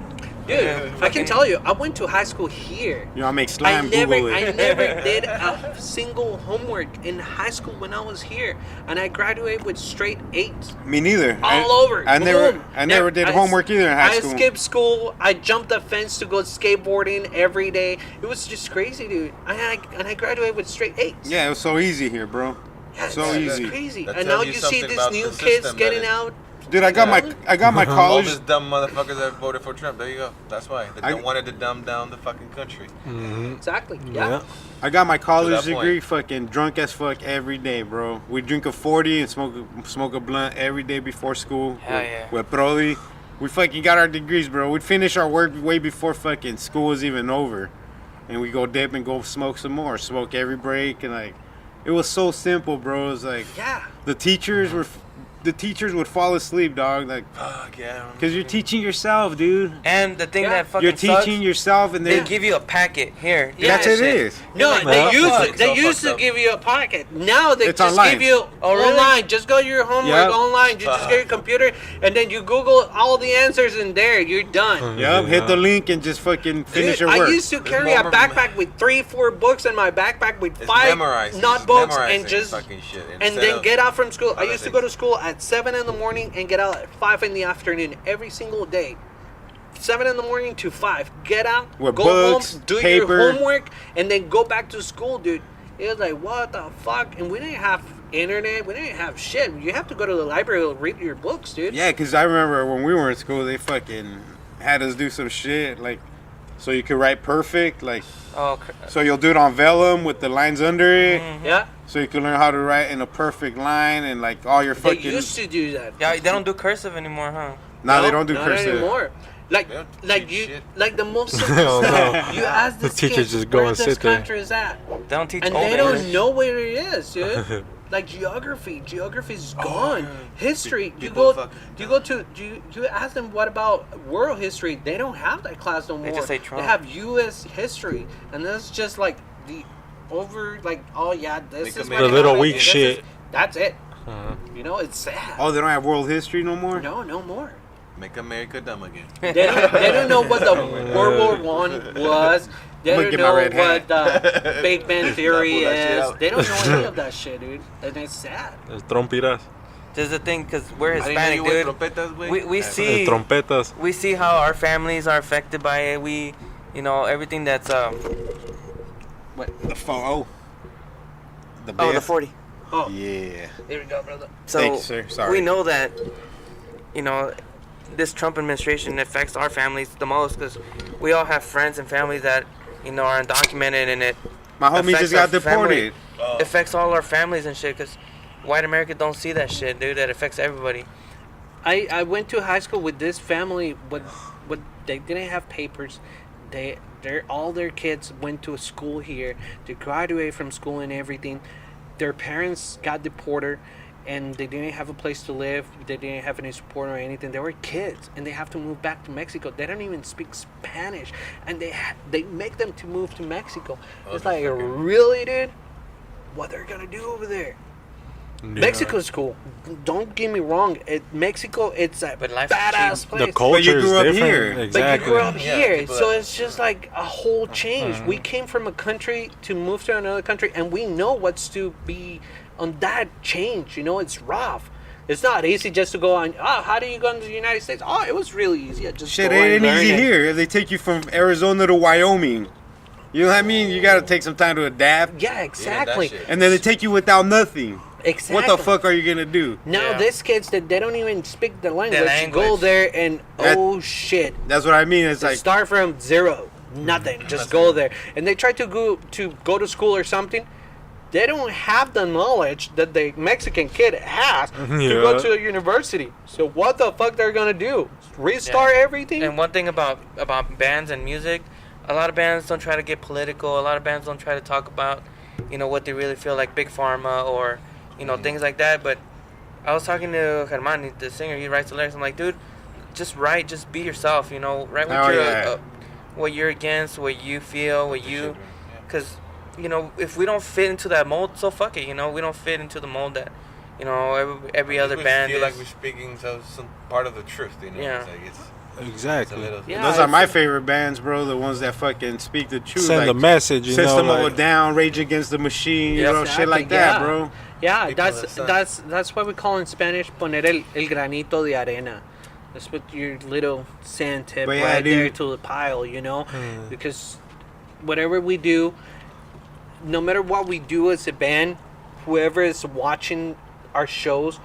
Dude, I can tell you, I went to high school here. you know, I make I slime. never, Google I it. never did a single homework in high school when I was here, and I graduated with straight A's. Me neither. All over. I never, Boom. I never did I homework either in high school. I skipped school. I jumped the fence to go skateboarding every day. It was just crazy, dude. And I graduated with straight A's. Yeah, it was so easy here, bro. Yeah, so it's easy. crazy. That And tells now you you see something these about new the kids system getting that out. Dude, I got my All college. these dumb motherfuckers that voted for Trump. There you go. That's why they I- wanted to dumb down the fucking country. Exactly. Yeah. Yeah. I got my college that point. degree, fucking drunk as fuck every day, bro. We drink a 40 and smoke a blunt every day before school. Hell with, yeah. with Brody. We fucking got our degrees, bro. We'd finish our work way before fucking school was even over. And we go dip and go smoke some more. Smoke every break and like, it was so simple, bro. It was like, Yeah. the teachers would fall asleep, dog. Like, Fuck yeah. cause you're teaching yourself, dude. And the thing Yeah. that fucking You're teaching sucks, yourself, and they then give you a packet. Here. do that's that it shit. is. No, Like, they what the used fuck? to, they So used to fucked up. give you a pocket. Now they It's just online. give you Oh, really? online. Just go to your homework Yep. online. You just get your computer and then you Google all the answers in there. You're done. Yep, hit the link and just fucking finish Dude, your work. I used to carry a more- backpack with 3-4 books in my backpack with It's 5 memorizing. notebooks It's and memorizing just fucking shit and instead then of get out from school. I other used to go to things. school at 7 in the morning and get out at 5 in the afternoon every single day. 7 in the morning to 5. Get out, With go books, home, do paper. your homework, and then go back to school, dude. It was like, what the fuck? And we didn't have internet. We didn't have shit. You have to go to the library to read your books, dude. Yeah, because I remember when we were in school, they fucking had us do some shit, like, so you could write perfect, like, Oh, so you'll do it on vellum with the lines under it, Yeah. so you can learn how to write in a perfect line and, like, all your They fucking... used to do that. yeah, they don't do cursive anymore, huh? No, they don't do not cursive. anymore. Like, They don't like teach you, shit. like the most Hell simple no. stuff. You ask The this teachers kid just go where and this sit there. country is at, They don't teach and old they don't English. know where it is, dude. Like geography's gone. History, you People go, fucking you go to, you ask them what about world history? They don't have that class no more. They just say They Trump. have U.S. history, and that's just like the over, like, oh yeah, this Make is them what The little happened, weak this shit. is- That's it. Uh-huh. You know, it's sad. Oh, they don't have world history no more? No, no more. Make America dumb again. They don't know what the World War One was. They I'm gonna don't get my know red what hat. the Big Bang Theory Pull that shit is. out. They don't know any of that shit, dude. And it's sad. El trompiras. This is the thing, because we're I didn't know Hispanic, you were dude. trompetas, güey. We Yeah. see El trompetas. we see how our families are affected by it. We, you know, everything that's The photo. The oh, the Biff? 40. Oh, Yeah. here we go, brother. So Thank you, sir. Sorry. we know that, you know, this Trump administration affects our families the most because we all have friends and families that, you know, are undocumented, and it My homie affects just got our family. deported. Oh. affects all our families and shit. Because white America don't see that shit, dude. That affects everybody. I went to high school with this family. What they didn't have papers. All their kids went to a school here. They graduated from school and everything. Their parents got deported, and they didn't have a place to live. They didn't have any support or anything. They were kids, and they have to move back to Mexico. They don't even speak Spanish, and they make them to move to Mexico. Oh, It's like, fucking- really, dude? What they're gonna do over there? Mexico's cool. Don't get me wrong. Mexico, it's a But life's badass cheap. place. The culture is grew up different. here. But Exactly. But you grew up Yeah, here, people so that- it's just like a whole change. We came from a country to move to another country, and we know what's to be on that change. You know, it's rough. It's not easy just to go on. Oh, how do you go into the United States? Oh, it was really easy. I just Shit, go it and ain't learn easy it. here. If they take you from Arizona to Wyoming, you know what I mean? You gotta take some time to adapt. Yeah, exactly. shit. And then they take you without nothing. Exactly. What the fuck are you gonna do? Now, Yeah. these kids that they don't even speak the language, go language. there and That- oh shit. That's what I mean. It's They like, start from zero, nothing. Just go there, and they try to go to school or something. They don't have the knowledge that the Mexican kid has to go Yeah. to a university. So what the fuck they're gonna do? Restart everything? And one thing about bands and music, a lot of bands don't try to get political. A lot of bands don't try to talk about, you know, what they really feel, like Big Pharma or, you know, things like that. But I was talking to Germán, the singer. He writes the lyrics. I'm like, dude, just write, just be yourself. You know, write what you're against, what you feel, what you, because you know, if we don't fit into that mold, so fuck it. You know, we don't fit into the mold that, you know, every other band feel is. like we're speaking some part of the truth. You know, Yeah. it's like it's a Exactly. little. Yeah. Those are my favorite bands, bro. The ones that fucking speak the truth. Send a like message, you know. System of a Like, Down, Rage Against the Machine, you Yeah, know, shit like that, bro. Yeah, People that's of the sun. that's what we call in Spanish poner el granito de arena. That's what your little sand tip But yeah, right there dude. to the pile, you know, because whatever we do, no matter what we do as a band, whoever is watching our shows,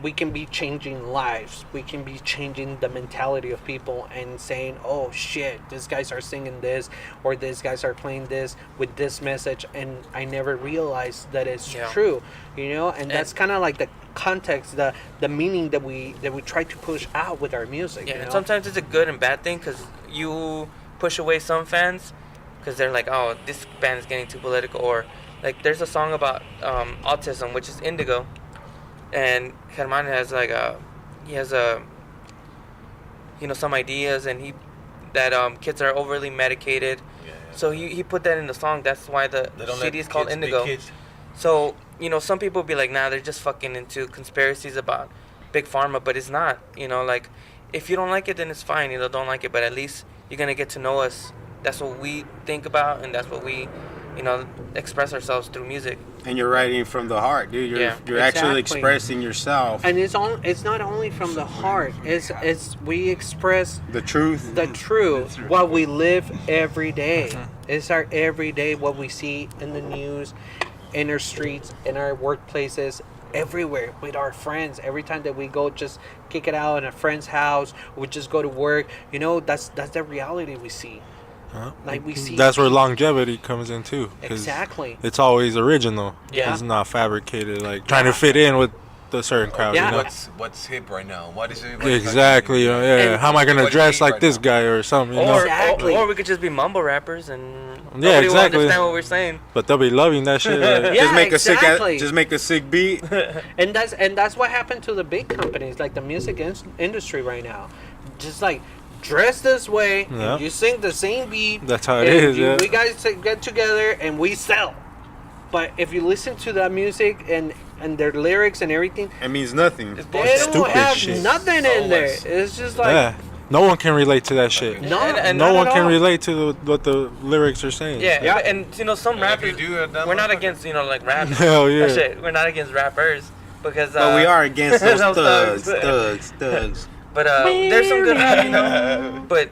we can be changing lives. We can be changing the mentality of people and saying, oh shit, these guys are singing this, or these guys are playing this with this message, and I never realized that it's Yeah. true, you know. And that's kind of like the context, the meaning that we try to push out with our music. Yeah, you and know? sometimes it's a good and bad thing because you push away some fans because they're like, oh, this band is getting too political. Or like there's a song about autism, which is Indigo, and Germán has like he has you know, some ideas, and that kids are overly medicated. Yeah. So he put that in the song. That's why the They don't CD let is called kids be Indigo. kids. So, you know, some people be like, nah, they're just fucking into conspiracies about Big Pharma, but it's not. You know, like, if you don't like it, then it's fine. You know, don't like it, but at least you're going to get to know us. That's what we think about, and that's what we, you know, express ourselves through music. And you're writing from the heart, dude. You're, Yeah, you're actually exactly. expressing yourself, And it's not only from the heart. It's we express the truth. the truth, what we live every day. It's our everyday, what we see in the news, in our streets, in our workplaces, everywhere with our friends. Every time that we go just kick it out in a friend's house, we just go to work, you know, that's the reality we see. Like we see that's where longevity comes in too. 'cause Exactly. It's always original. Yeah. It's not fabricated, like trying to fit in with the certain crowd. Yeah. You know? What's hip right now? What is it? Exactly. Yeah. And- How am I gonna What dress you need like this right guy or something? You know? Or, Exactly. or we could just be mumble rappers and Yeah, nobody will exactly. understand what we're saying. But they'll be loving that shit. Like, Yeah, just make exactly. just make a sick beat. And that's what happened to the big companies, like the music industry right now. Just like dress this way, Yeah. you sing the same beat. That's how it and is, yeah. We guys get together and we sell. But if you listen to that music and their lyrics and everything, It means nothing. they Stupid don't have shit. nothing in there. It's just like yeah. No one can relate to that shit. no, And No not one at can all. relate to what the lyrics are saying. Yeah, Yeah. and you know, some And if you rappers, do it, that we're not motherfucker- against, you know, like rap. Hell yeah. That shit. We're not against rappers because But we are against those those thugs, thugs. thugs. But there's some good rap, you know. But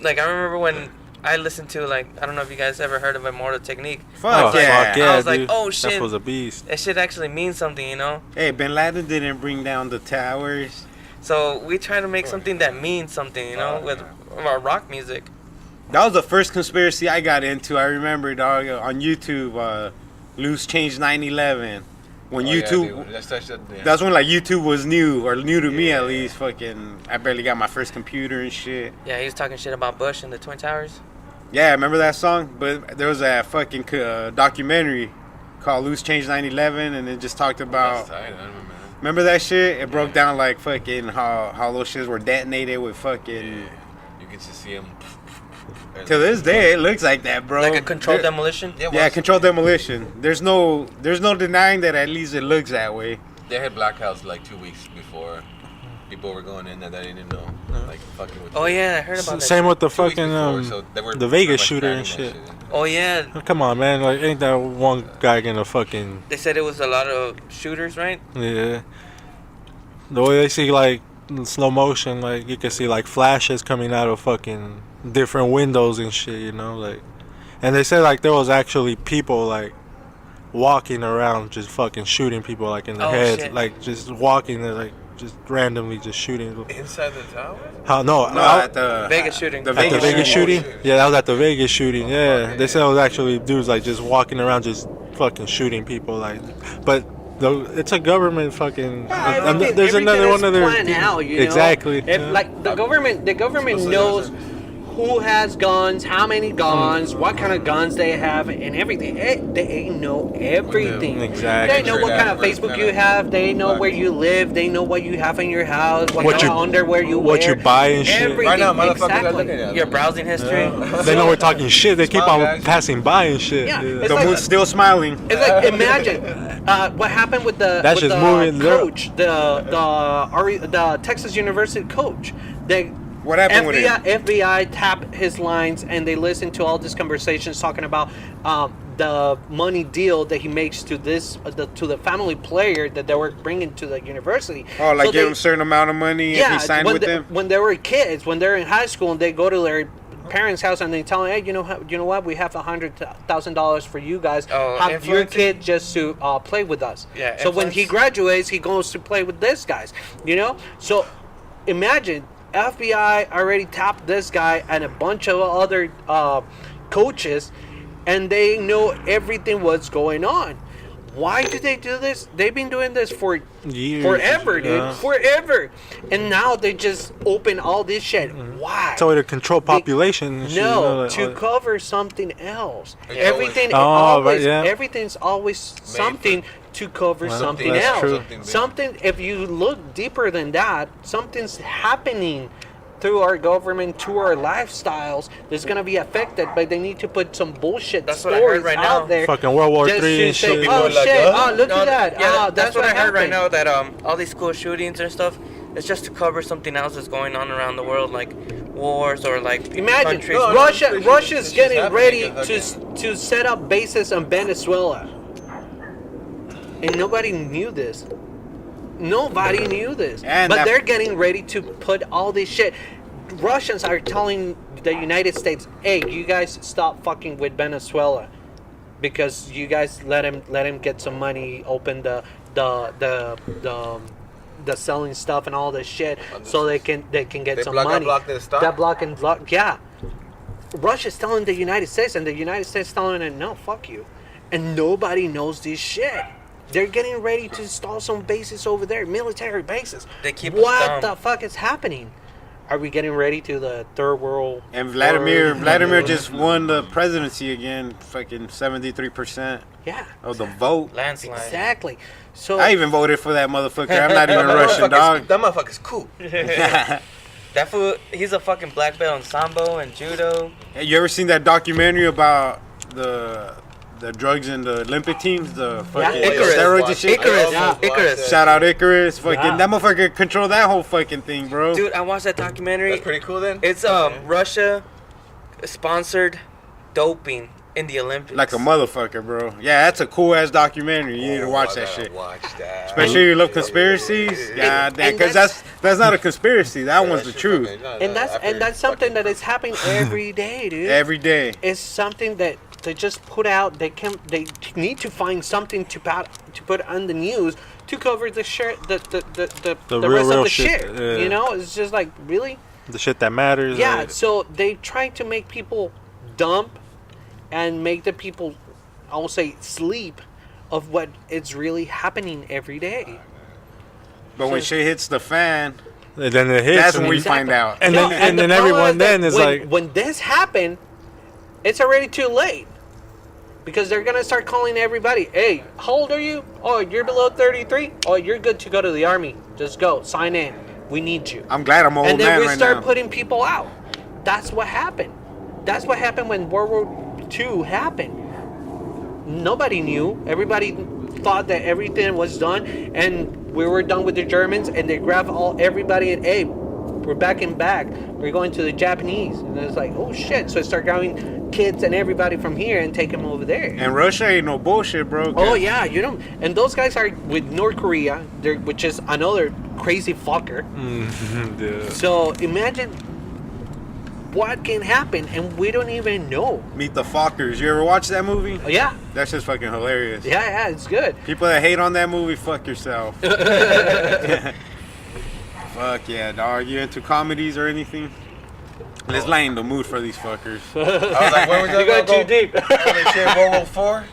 like I remember when I listened to, like, I don't know if you guys ever heard of Immortal Technique. Fuck Oh, yeah. fuck yeah, I was like, dude. oh, That shit. was a beast. That shit actually means something, you know. Hey, Bin Laden didn't bring down the towers. So we try to make something that means something, you know, with our rock music. That was the first conspiracy I got into. I remember, dog, on YouTube, Loose Change 9/11. When Oh, yeah, YouTube, dude, that's yeah. that's when like YouTube was new, or new to me Yeah. at least. Fucking, I barely got my first computer and shit. Yeah, he was talking shit about Bush and the Twin Towers. Yeah, remember that song? But there was a fucking documentary called Loose Change 9/11, and it just talked about. That's tight, I remember that. Remember that shit? It broke down like fucking how those shits were detonated with fucking. Yeah. You can just see him. To this day, it looks like that, bro. Like a controlled There- demolition. Yeah, controlled demolition. There's no denying that at least it looks that way. They had blackouts like 2 weeks before. People were going in there that they didn't know, like fucking with. Oh yeah, I heard about that. Same with the 2 weeks fucking before, so they were the Vegas pretty much shooter and planning that shit. Oh yeah, Come on, man. Like, ain't that one guy gonna fucking they said it was a lot of shooters, right? yeah? The way they see like in slow motion, like you can see like flashes coming out of fucking different windows and shit, you know, like. And they said like there was actually people like walking around just fucking shooting people like in the Oh, head, shit. like just walking there, like just randomly just shooting. Inside the tower? How no? No, out- at the Vegas shooting. The At the Vegas Vegas shooting. shooting? Yeah, that was at the Vegas shooting. Yeah, they said it was actually dudes like just walking around, just fucking shooting people. Like, but it's a government fucking. Everything- there's everything another is one of their planned out, you know? exactly. If, yeah. like the government knows who has guns, how many guns, what kind of guns they have, and everything. They know everything. Exactly. They know what kind of Facebook you have. They know where you live. They know what you have in your house. What kind of underwear you wear. What you buy and shit. Everything. Right now, motherfuckers are Exactly. looking at Your browsing history. They know we're talking shit. They keep Smile, on guys. passing by and shit. Yeah, Yeah. it's The like- moon's still smiling. It's like imagine what happened with the That's with just the moving there. coach, the Texas University coach. They What happened with him? FBI tap his lines and they listen to all these conversations talking about the money deal that he makes to to the family player that they were bringing to the university. Oh, like So give they- him a certain amount of money if he signed with them? when they were kids, when they're in high school and they go to their parents' house and they tell them, hey, you know what, we have $100,000 for you guys. Oh, Have your influencing? kid just to play with us. Yeah, So when he influence. graduates, he goes to play with this guys. You know. So imagine FBI already tapped this guy and a bunch of other coaches, and they know everything what's going on. Why do they do this? They've been doing this for Years. forever, dude. Yeah. Forever. And now they just open all this shit. Why? So to control population and shit. you know, No, like, to cover something else. It's Everything always- Oh, right, always, yeah. everything's always something to cover Well, something that's else. true. Something. If you look deeper than that, something's happening through our government to our lifestyles that's gonna be affected. But they need to put some bullshit That's what I stories heard right out now. there. Fucking World War just III to and say, shit. oh People are like, shit! "Huh?" Oh, look at that! Yeah, Oh, that's what I heard right happened. now. That all these school shootings and stuff, it's just to cover something else that's going on around the world, like wars or like Imagine countries. No, Russia's it's just getting happening ready because, to set up bases in Venezuela, and nobody knew this. Nobody knew this, And but that- they're getting ready to put all this shit. Russians are telling the United States, "Hey, you guys stop fucking with Venezuela, because you guys let him get some money, open the selling stuff and all this shit, so they can get They some block and money." block their stock? That block and block, yeah. Russia's telling the United States, and the United States telling them, "No, fuck you," and nobody knows this shit. They're getting ready to install some bases over there, military bases. They keep us what dumb. the fuck is happening? Are we getting ready to the third world? And Vladimir war? just won the presidency again, fucking 73% Yeah, of the vote. Landslide. exactly. So I even voted for that motherfucker. I'm not even That Russian, motherfucker's- dog. That motherfucker's cool. That fool, he's a fucking black belt in sambo and judo. Hey, you ever seen that documentary about the drugs in the Olympic teams, the fucking Icarus. steroids and shit? Icarus, Yeah. Icarus. Shout out Icarus, fucking Yeah. that motherfucker control that whole fucking thing, bro. Dude, I watched that documentary. That's pretty cool then. It's Russia sponsored doping in the Olympics. Like a motherfucker, bro. Yeah, that's a cool ass documentary. You need to watch I that gotta shit. Watch that. Especially if you love conspiracies. God damn, and because that's not a conspiracy. That one's the truth. and that's something that is happening every day, dude. Every day. It's something that they just put out. They need to find something to put on the news to cover the shit, the real, rest real of the shit, shit. yeah. You know, it's just like, really. The shit that matters. Yeah, like, so they try to make people dump and make the people, I will say, sleep of what is really happening every day. But when shit hits the fan, and then it hits. that's when and we then- find out. And No, then the and then problem everyone is that then is when, like, when this happened, it's already too late. Because they're gonna start calling everybody, "Hey, how old are you? Oh, you're below 33? Oh, you're good to go to the army. Just go, sign in. We need you." I'm glad I'm an old And then man we right start now. putting people out. That's what happened. That's what happened when World War II happened. Nobody knew. Everybody thought that everything was done, and we were done with the Germans, and they grabbed everybody and, "Hey, we're backing back. We're going to the Japanese." And it's like, oh shit. So I start grabbing kids and everybody from here and take them over there. And Russia ain't no bullshit, bro. Oh yeah, you know, and those guys are with North Korea, which is another crazy fucker. yeah. So imagine what can happen, and we don't even know. Meet the Fockers. You ever watch that movie? Oh, yeah, That's just fucking hilarious. yeah, it's good. People that hate on that movie, fuck yourself. Fuck yeah, dog. You into comedies or anything? Let's lighten the mood for these fuckers. I was like, where was You that got too deep. World War 4?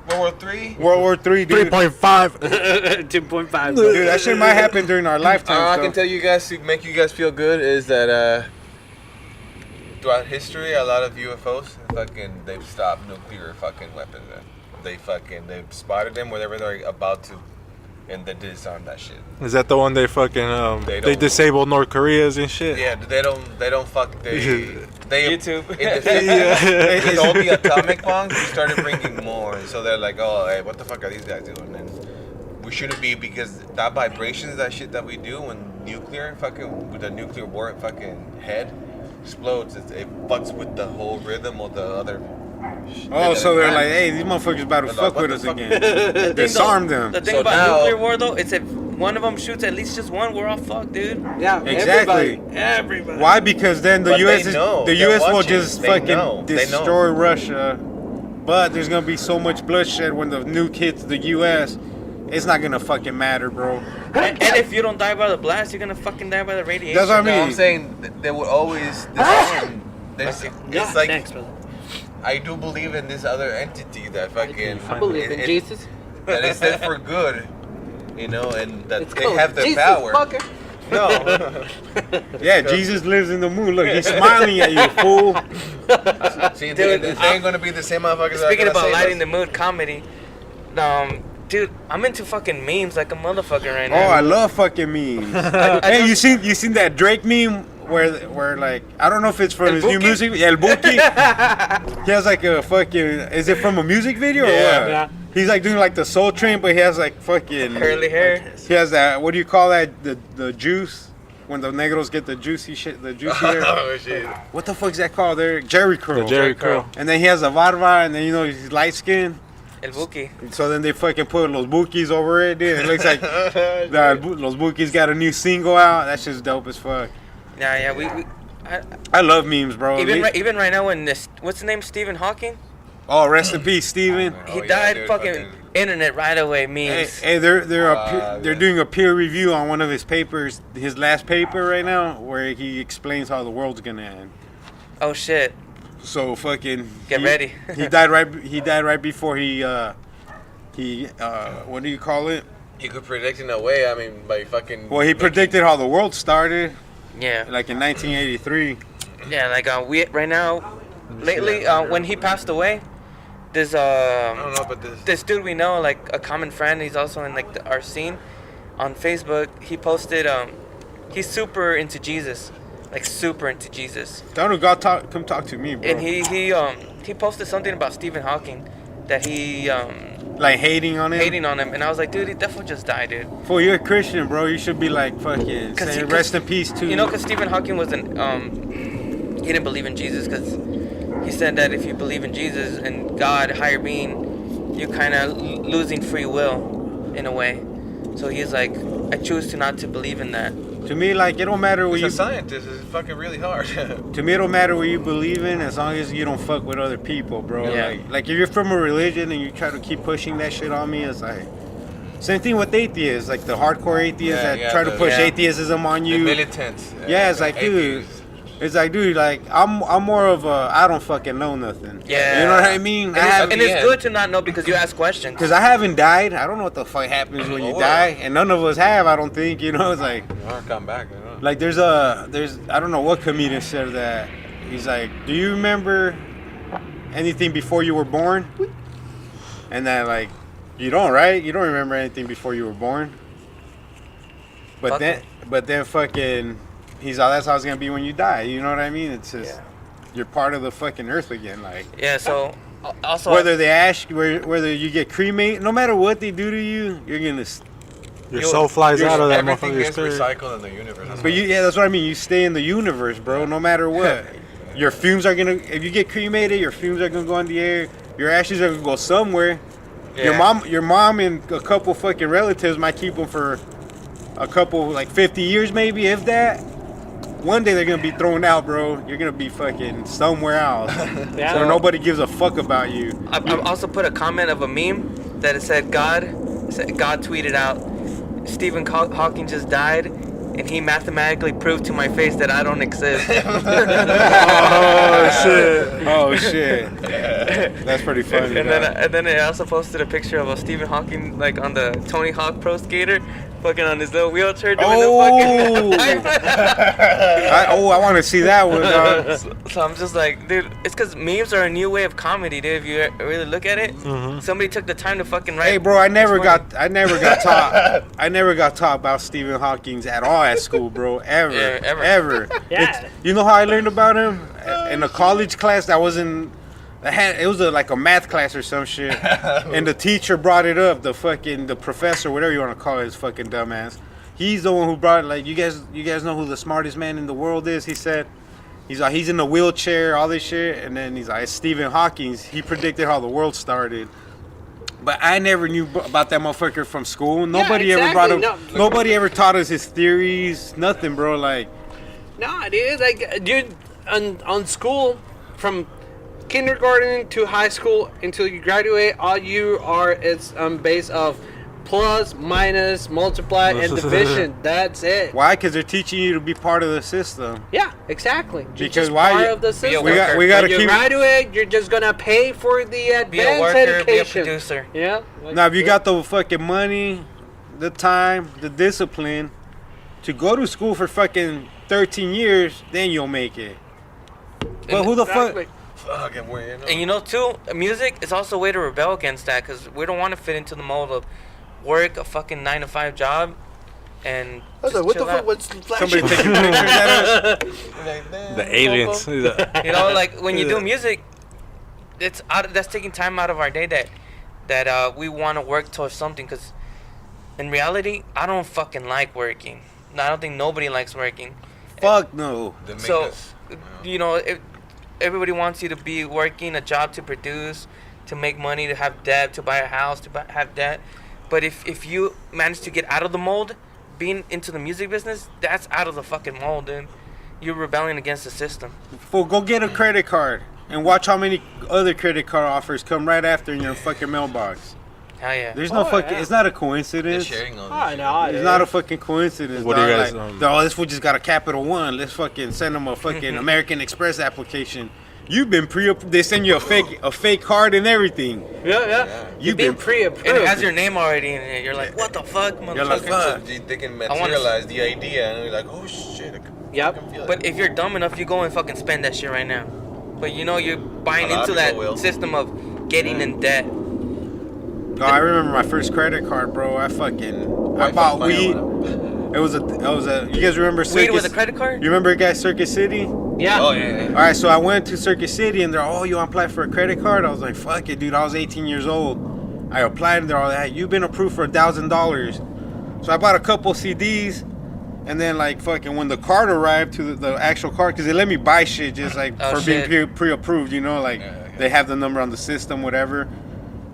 World War 3? World War III, dude. 3.5. 2.5. Dude, that shit might happen during our lifetime. I can tell you guys to make you guys feel good is that throughout history, a lot of UFOs they've stopped nuclear fucking weapons. They've spotted them wherever they're about to, and they disarm that shit. Is that the one they fucking They they don't- disabled North Korea's and shit? Yeah, they don't fuck they YouTube. In the, with all the atomic bombs, we started bringing more, and so they're like, oh, hey, what the fuck are these guys doing? And we shouldn't be, because that vibrations, that shit that we do when nuclear fucking with the nuclear war fucking head explodes, it fucks with the whole rhythm of the other. Oh, so they're like, hey, these motherfuckers about to They're fuck like, with what us the fuck? again. Disarm them. The thing So about now- nuclear war, though, it's if one of them shoots at least just one, we're all fucked, dude. Yeah, Exactly. Everybody. Why? Because then the But U.S. they know. the They're U.S. will watching. just They fucking know. They know. destroy Russia. But there's gonna be so much bloodshed when the nuke hits the U.S. It's not gonna fucking matter, bro. And if you don't die by the blast, you're gonna fucking die by the radiation. That's what I No, I'm mean. saying they will always disarm. It's Yeah, like thanks, brother. I do believe in this other entity that fucking I believe in Jesus. that is there for good, and that It's they called have the Jesus, power. fucker. No. Yeah, Jesus lives in the moon. Look, he's smiling at you, fool. See, Dude, they ain't gonna be the same motherfuckers. that are Speaking gonna about save lighting us. the mood comedy, dude, I'm into fucking memes like a motherfucker right Oh, now. I love fucking memes. Hey, you seen that Drake meme where like I don't know if it's from El his new Buki? music. Yeah, El Buki. He has like a fucking. Is it from a music video? Or Yeah. what? Yeah. He's like doing like the Soul Train, but he has like fucking Curly hair. He has that. What do you call that? The juice. When the negros get the juicy shit, the juicy hair. Oh shit. What the fuck's that called? There, Jerry Curl. The Jerry Curl. And then he has a barba, and then he's light skinned. El Buki. So then they fucking put los bookies over it, dude. It looks like los bookies got a new single out. That's just dope as fuck. Yeah, we I love memes, bro. even right now when this, what's the name, Stephen Hawking? Oh, rest in peace, Steven. He yeah, died, dude, fucking internet right away memes. Hey, they're yeah. doing a peer review on one of his papers, his last paper right now, where he explains how the world's gonna end. Oh shit. So fucking Get ready. He died right before he what do you call it? You could predict in a way. I mean, by fucking. Well, he predicted how the world started, Yeah. like in 1983. Yeah, like we right now, lately, when he passed away, there's I don't know, but this dude we know, like a common friend. He's also in like our scene on Facebook. He posted he's super into Jesus, like super into Jesus. Tell him God come talk to me, bro. And he posted something about Stephen Hawking that he like hating on him. hating on him, and I was like, dude, he definitely just died, dude. Fool, you're a Christian, bro. You should be like fucking 'Cause saying he- rest in peace too. You know, because Stephen Hawking wasn't he didn't believe in Jesus, because he said that if you believe in Jesus and God, higher being, you're kind of losing free will in a way. So he's like, I choose to not to believe in that. To me, like it don't matter what as you. a scientist, it's fucking really hard. To me, it don't matter what you believe in as long as you don't fuck with other people, bro. Yeah. Like if you're from a religion and you try to keep pushing that shit on me, it's like same thing with atheists, like the hardcore atheists that try to push atheism on The you. militants. Yeah, it's like, dude. It's like, dude, like I'm more of a I don't fucking know nothing. Yeah. You know what I mean? And it's Yeah. good to not know because you ask questions. Because I haven't died. I don't know what the fuck happens when you Oh, die, and none of us have. I don't think. You know, it's like. I'll come back. Like there's I don't know what comedian said that. He's like, do you remember anything before you were born? And then like, you don't, right? You don't remember anything before you were born. But Fuck then fucking, he's all that's how it's gonna be when you die. You know what I mean? It's just you're part of the fucking earth again. Like Yeah, so also whether they ask whether you get cremated, no matter what they do to you, you're gonna. Your soul flies out of that Everything motherfucker. gets Spirit. recycled in the universe. But that's what I mean. You stay in the universe, bro. No matter what, your fumes are gonna. If you get cremated, your fumes are gonna go in the air. Your ashes are gonna go somewhere. Yeah. Your mom, and a couple fucking relatives might keep them for a couple, like 50 years, maybe, if that. One day they're gonna be thrown out, bro. You're gonna be fucking somewhere else, Yeah. where nobody gives a fuck about you. I've also put a comment of a meme that it said God tweeted out, Stephen Hawking just died, and he mathematically proved to my face that I don't exist. Oh shit! Oh shit, that's pretty funny. and dog. then I also posted a picture of a Stephen Hawking like on the Tony Hawk Pro Skater, fucking on his little wheelchair doing Oh. the fucking. I want to see that one, dog. So I'm just like, dude, it's because memes are a new way of comedy, dude. If you really look at it, somebody took the time to fucking write. Hey, bro, I never this funny. got taught about Stephen Hawking at all at school, bro. Ever, Yeah, ever. Yeah. You know how I learned about him? In a college class that wasn't. It was like a math class or some shit, and the teacher brought it up. The professor, whatever you want to call it, his fucking dumbass. He's the one who brought it. Like, you guys know who the smartest man in the world is? He said. He's like, he's in a wheelchair, all this shit, and then he's like, it's Stephen Hawking. He predicted how the world started. But I never knew about that motherfucker from school. Nobody ever brought him. exactly. Nobody ever taught us his theories. Nothing, bro. Like, Nah, dude. Like, dude, on school, from kindergarten to high school until you graduate, all you are is base of plus, minus, multiply, and division. That's it. why? Because they're teaching you to be part of the system. Yeah, exactly. You're Because just why part you- of the system. We got When to you keep. graduate, you're just gonna pay for the Be a advanced worker, be a education. producer. Yeah. like- Now, if you got the fucking money, the time, the discipline to go to school for fucking 13 years, then you'll make it. But who the Exactly. fuck? Fucking weird. And you know, too, music is also a way to rebel against that because we don't want to fit into the mold of work a fucking 9-to-5 job and just What the chill fuck? out. What's Somebody flashing? taking pictures at us? The aliens. You know, like when you do music, it's that's taking time out of our day that we want to work towards something. Because in reality, I don't fucking like working. I don't think nobody likes working. Fuck no. They make So, us, you know, everybody wants you to be working a job to produce, to make money, to have debt, to buy a house, have debt. But if you manage to get out of the mold, being into the music business, that's out of the fucking mold, dude. You're rebelling against the system. Fool, go get a credit card and watch how many other credit card offers come right after in your fucking mailbox. Hell yeah. There's no Oh, fucking. yeah. It's not a they're coincidence. sharing all this I shit. know. It's not a fucking coincidence. What do you dog. guys, Like, oh, this fool just got a Capital One. Let's fucking send him a fucking American Express application. You've been They send you a fake card and everything. Yeah. You've been been pre-approved. And it has your name already in it. You're like, what the fuck, motherfucker? You're like, fuck. So they can I wanna- materialize the idea and you're like, oh shit. Yep. can feel it. But if you're dumb enough, you go and fucking spend that shit right now. But you know, you're buying A lot of into that people will. system of getting in debt. Oh, I remember my first credit card, bro. I bought weed. It was a. You guys remember Circus? Weed with a credit card? You remember guys Circus City? Yeah. Oh yeah. All right, so I went to Circus City and they're, oh, you want to apply for a credit card? I was like, fuck it, dude. I was 18 years old. I applied and they're all like, you've been approved for $1,000. So I bought a couple CDs, and then like fucking when the card arrived to the actual card, because they let me buy shit just like Oh, for being shit. pre-approved, you know, like Yeah. they have the number on the system, whatever.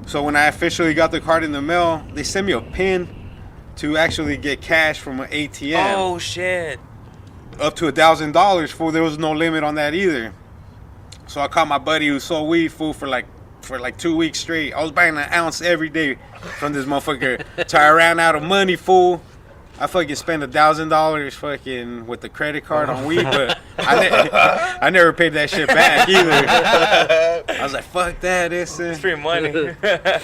So when I officially got the card in the mail, they sent me a pin to actually get cash from an ATM. Oh shit. Up to $1,000, fool. There was no limit on that either. So I called my buddy who sold weed, fool, for like 2 weeks straight. I was buying an ounce every day from this motherfucker till I ran out of money, fool. I fucking spent $1,000 fucking with the credit card on weed, but I never paid that shit back either. I was like, fuck that, It's free money.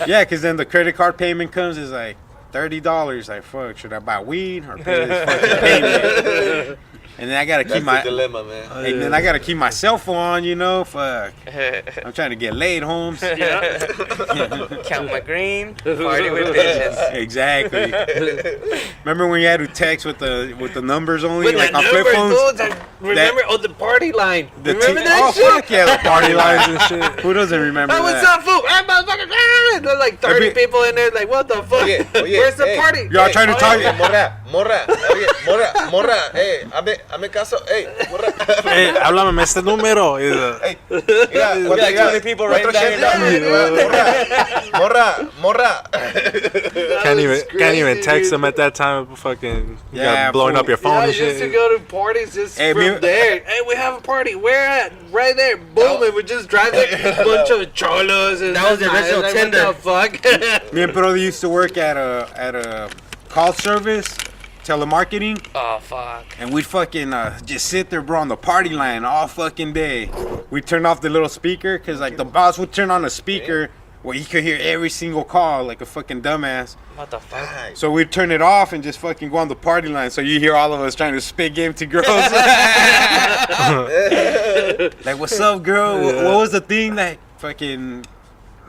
yeah, because then the credit card payment comes is like $30. Like, fuck, should I buy weed or pay this fucking payment? And then I gotta keep That's the my dilemma, man. and then I gotta keep my cell phone on, you know. Fuck, I'm trying to get laid, Holmes. Count my green, party with bitches. Exactly. Remember when you had to text with the numbers only, With like the on flip numbers, phones? dude, remember the party line. The Remember T- that oh shit? fuck yeah, the party lines and shit. Who doesn't remember Hey, what's that? up, fool? Hey, motherfucker. Ah! There's like 30 Every- people in there. Like, what the fuck? Oye, Where's the hey, party? Y'all trying to Oh, talk? yeah. Morra, morra, hey, hazme caso, hey, morra. Hey, háblame este número. Hey, mira, We got too many people writing down your number. morra. Can't even crazy, text dude. them at that time. Fucking Yeah, blowing fool. up your phone Yeah, I and used to shit. go to parties just Hey, from me- there. Hey, we have a party. Where at? Right there. Boom. And we just drive like a bunch of cholos. And That was the original like, Tinder. What the fuck? Me and brother used to work at a call service, telemarketing. Oh fuck. And we'd fucking just sit there, bro, on the party line all fucking day. We'd turn off the little speaker, because, like, the boss would turn on the speaker Well, you could hear every single call like a fucking dumbass. What the fuck? Nice. So we'd turn it off and just fucking go on the party line. So you hear all of us trying to spit game to girls. Like, what's up, girl? What was the thing that fucking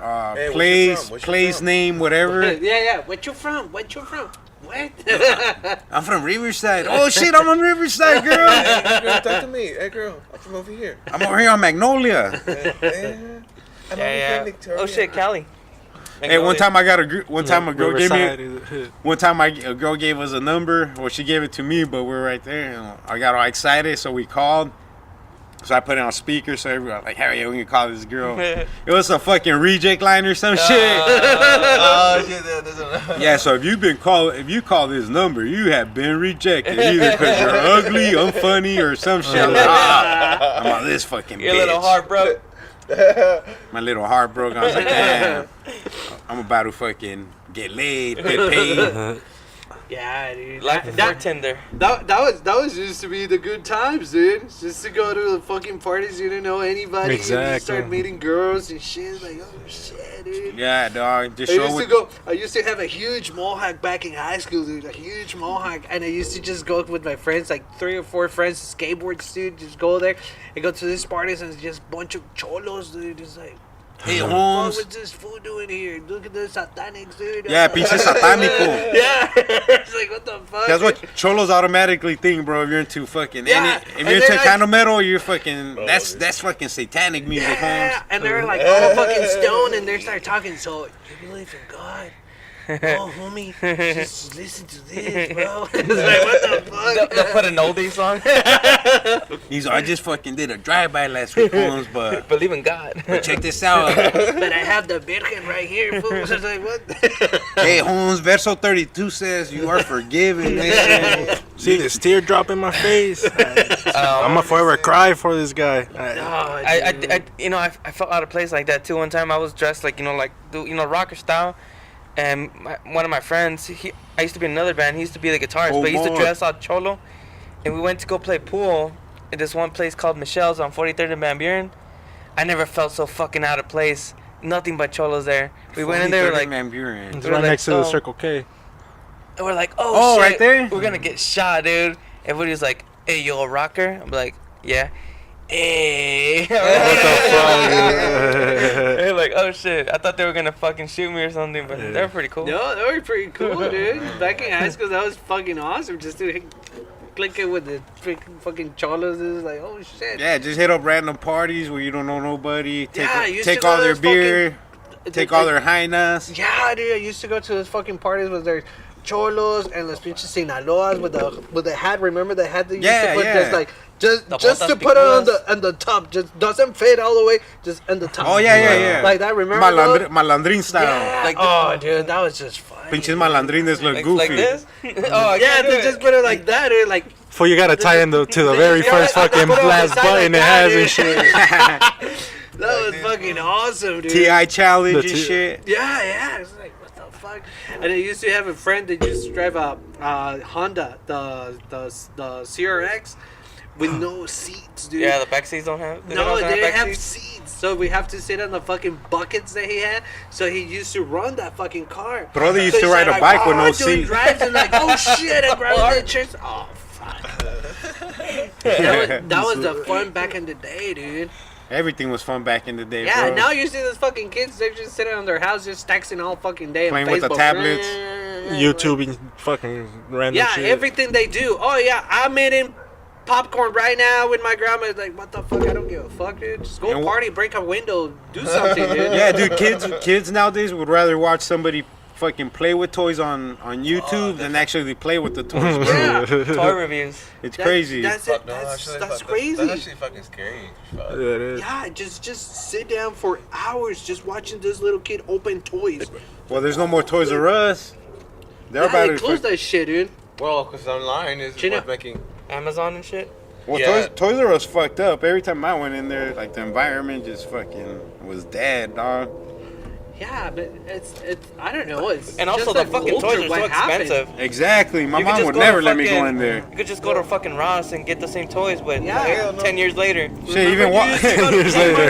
Hey, place, where you place from? name, whatever? Yeah. Where you from? What? I'm from Riverside. Oh shit, I'm on Riverside, girl. Hey, girl, talk to me. Hey, girl, I'm from over here. I'm over here on Magnolia. I'm over here in Victoria. Oh shit, Cali. Hey, one time I got a one time a girl gave Riverside me is- one time a girl gave us a number. Well, she gave it to me, but we were right there. And I got all excited, so we called. So I put it on speaker, so everyone was like, "Hell yeah, we can call this girl." It was a fucking reject line or some shit. Oh shit, there's a Yeah, so if you call this number, you have been rejected either because you're ugly, unfunny, or some shit. I'm like, I'm on this fucking Your bitch. little heart broke. My little heart broke. I was like, damn, I'm about to fucking get laid, get paid. Yeah, dude. Life before Tinder. That was used to be the good times, dude. Just to go to the fucking parties, you didn't know anybody. And you Exactly. start meeting girls and shit. Like, oh shit, dude. Yeah, dog. Just I show used to with. go. I used to have a huge mohawk back in high school, dude. A huge mohawk, and I used to just go with my friends, like 3 or 4 friends, skateboards, dude. Just go there and go to these parties, and it's just a bunch of cholos, dude. Just like, Hey, what Holmes. was this fool doing here? Look at the satanics, dude. Yeah, pinche satánico. Yeah, it's like what the fuck. That's what dude? cholos automatically think, bro. If you're into fucking Yeah, if and you're into then kind of metal, you're fucking that's fucking satanic music, Yeah, Holmes. and they're like all fucking stoned, and they start talking. So you believe in God? Oh, homie, just listen to this, bro. It's like what the fuck? They'll put an oldie song. He's I just fucking did a drive-by last week, Holmes, but Believe in God. check this out. But I have the Virgin right here, fool. It's like what? Hey, Holmes, verso 32 says you are forgiven, man. See this teardrop in my face? I'm gonna forever cry for this guy. Oh, I felt out of place like that too. One time I was dressed like rocker style, and one of my friends, I used to be in another band. He used to be the guitarist, Oh, but he used to more. dress all cholo. And we went to go play pool at this one place called Michelle's on 43rd and Van Buren. I never felt so fucking out of place. Nothing but cholos there. We went in there like, Van Buren. It's We were right like, next to the so- Circle K. and we're like, Oh, shit, right there? we're gonna get shot, dude. Everybody was like, hey, you a rocker? I'm like, yeah. Hey. They're like, oh shit. I thought they were gonna fucking shoot me or something, but they were pretty cool. no, they were pretty cool, dude. Back in high school, that was fucking awesome. Just to click it with the freaking fucking cholos. It was like, oh shit. Yeah, just hit up random parties where you don't know nobody. Take, Yeah, I used take to go all to their those beer, take all their highness. Yeah, dude, I used to go to those fucking parties with their cholos and los pinches Sinaloas with the hat. Remember the hat that you Yeah, used to put yeah. just like just The to botas put it on picudas. the top, just doesn't fit all the way, just on the top. Oh, yeah. Like that. Remember? those? Malandrin style. Yeah. Like oh, dude, that was just fun. Pinches malandrines look like, goofy. like this? Oh, I Yeah, can't do they it. just put it like that, dude. Like For you gotta tie in to the very Yeah, first I fucking put it on the last side button like it that, has and dude. shit. that was fucking awesome, dude. TI challenge The and T- shit. Yeah, it's like what the fuck. And I used to have a friend that used to drive a Honda, the CRX, with no seats, dude. Yeah, the back seats don't have. No, they didn't have back seats, so we have to sit on the fucking buckets that he had. So he used to run that fucking car. Brother used So to he's ride a like, bike with "Oh," no doing seat. drives and like, oh shit, and grabbing the chairs. Oh fuck. that was the fun back in the day, dude. Everything was fun back in the day, Yeah, bro. now you see those fucking kids, they're just sitting on their house just texting all fucking day. Playing on with the Facebook. tablets. YouTubing fucking random Yeah, shit. everything they do. Oh yeah, I'm eating popcorn right now with my grandma. It's like, what the fuck? I don't give a fuck, dude. Just go And party, break a window, do something, dude. Yeah, dude, kids nowadays would rather watch somebody fucking play with toys on YouTube than actually play with the toys, bro. Yeah. Toy reviews. It's That- crazy. That's Fuck, it. no, That's actually, that's fuck, crazy. That's actually fucking scary. Fuck. Yeah, it is. Yeah, just sit down for hours just watching this little kid open toys. Well, there's no more Toys R Us. They're Yeah, about they to closed that shit, dude. Well, because online is Chino. what's making. Amazon and shit. Well, Yeah. Toys R Us fucked up. Every time I went in there, like the environment just fucking was dead, dog. Yeah, but it's I don't know. It's And also, just the a fucking culture, toys are what so happened. expensive. Exactly. My You could mom just would go to never let me go fucking- in there. You could just go to fucking Ross and get the same toys, but Yeah. 10 years later. Shit, even what? Years later.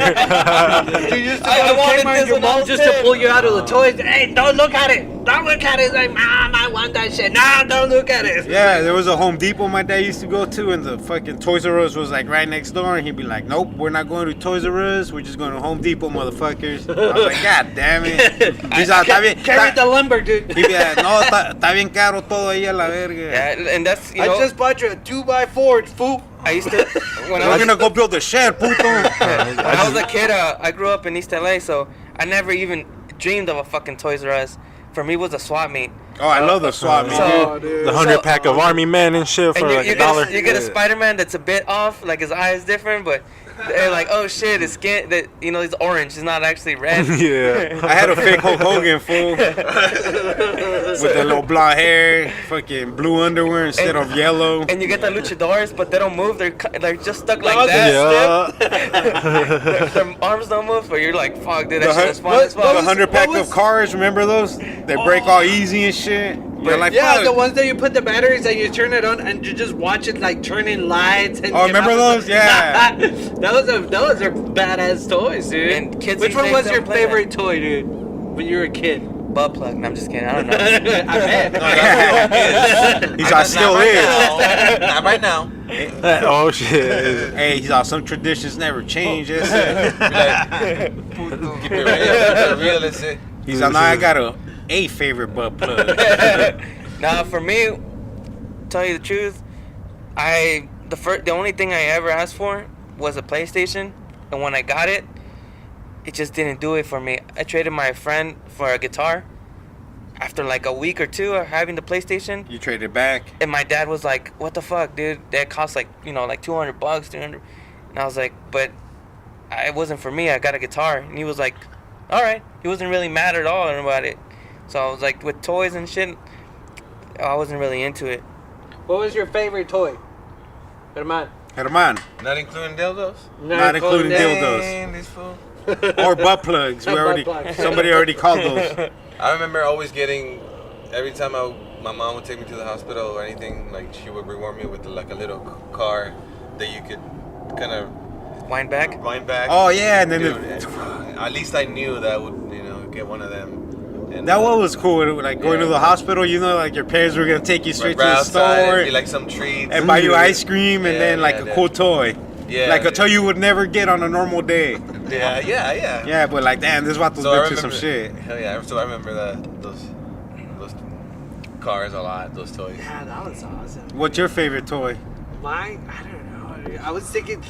You used to I go to wanted Kmart, this your when I mom was just to 10. pull you out of the toys. Hey, don't look at it. Don't look at it. It's like, Mom, I want that shit. Nah, don't look at it. Yeah, there was a Home Depot my dad used to go to, and the fucking Toys R Us was like right next door, and he'd be like, "Nope, we're not going to Toys R Us. We're just going to Home Depot, motherfuckers." I was like, "God damn it!" He's like, "Está bien, Carry the está-" lumber, dude. He'd be like, "No, está bien caro todo ahí a la verga." Yeah, and that's, you I know, just bought you a 2x4, fool. I used to, when I We're was, gonna go build a shed, puto. when I was a kid, I grew up in East LA, so I never even dreamed of a fucking Toys R Us. For me, it was a swap meet. Oh, I love the swap meet. So, The 100 pack of Army men and shit for and like $1. you get a Spider-Man that's a bit off, like his eye is different, but they're like, oh shit, his skin, that you know, he's orange, he's not actually red. Yeah. I had a fake Hulk Hogan, fool, with the little blonde hair, fucking blue underwear instead of yellow. And you get the luchadors, but they don't move. They're just stuck like Oh, that. Yeah. Their arms don't move, but you're like, fuck, dude, that The shit hun- is fun as The fuck. 100 pack what was- of cars, remember those? They break all easy and shit. You're like, Yeah, fuck. the ones that you put the batteries and you turn it on and you just watch it like turning lights. And Oh, remember those? Yeah. those are badass toys, dude. And kids Which these one days was don't your play favorite toy, dude? When you were a kid. Butt plug. No, I'm just kidding. I don't know. I bet. No, that's what it is. He's all still Not right is. now. Not right now. Oh shit. Hey, he's all, some traditions never change. That's it. Keep it real. Keep it real. That's it. He's like, nah, I got a favorite butt plug. Now, for me, tell you the truth, the only thing I ever asked for was a PlayStation, and when I got it, it just didn't do it for me. I traded my friend for a guitar. After like a week or two of having the PlayStation, You traded back. and my dad was like, "What the fuck, dude? That costs like like $200, $300." And I was like, "But it wasn't for me. I got a guitar." And he was like, "All right." He wasn't really mad at all about it. So I was like, with toys and shit, I wasn't really into it. What was your favorite toy? Herman. Herman, Not including dildos. Not including dildos. Dang, this fool. or butt plugs. Butt plugs. Somebody already called those. I remember always getting, every time my mom would take me to the hospital or anything, like she would reward me with like a little car that you could kind of Wind back. wind back. Oh yeah, and then Dude, the, at least I knew that I would, get one of them. And, that one was cool. Like going to the hospital, like your parents were gonna take you straight to right the outside, store be like some treats. and buy you ice cream and Yeah, then like yeah, a yeah. cool toy. Yeah, Like a toy yeah. you would never get on a normal day. Yeah. Yeah, but like damn, this is about to So I go to some remember, shit. hell yeah! So I remember those cars a lot. Those toys. Yeah, that was awesome. What's your favorite toy? Mine? I don't know. I was thinking.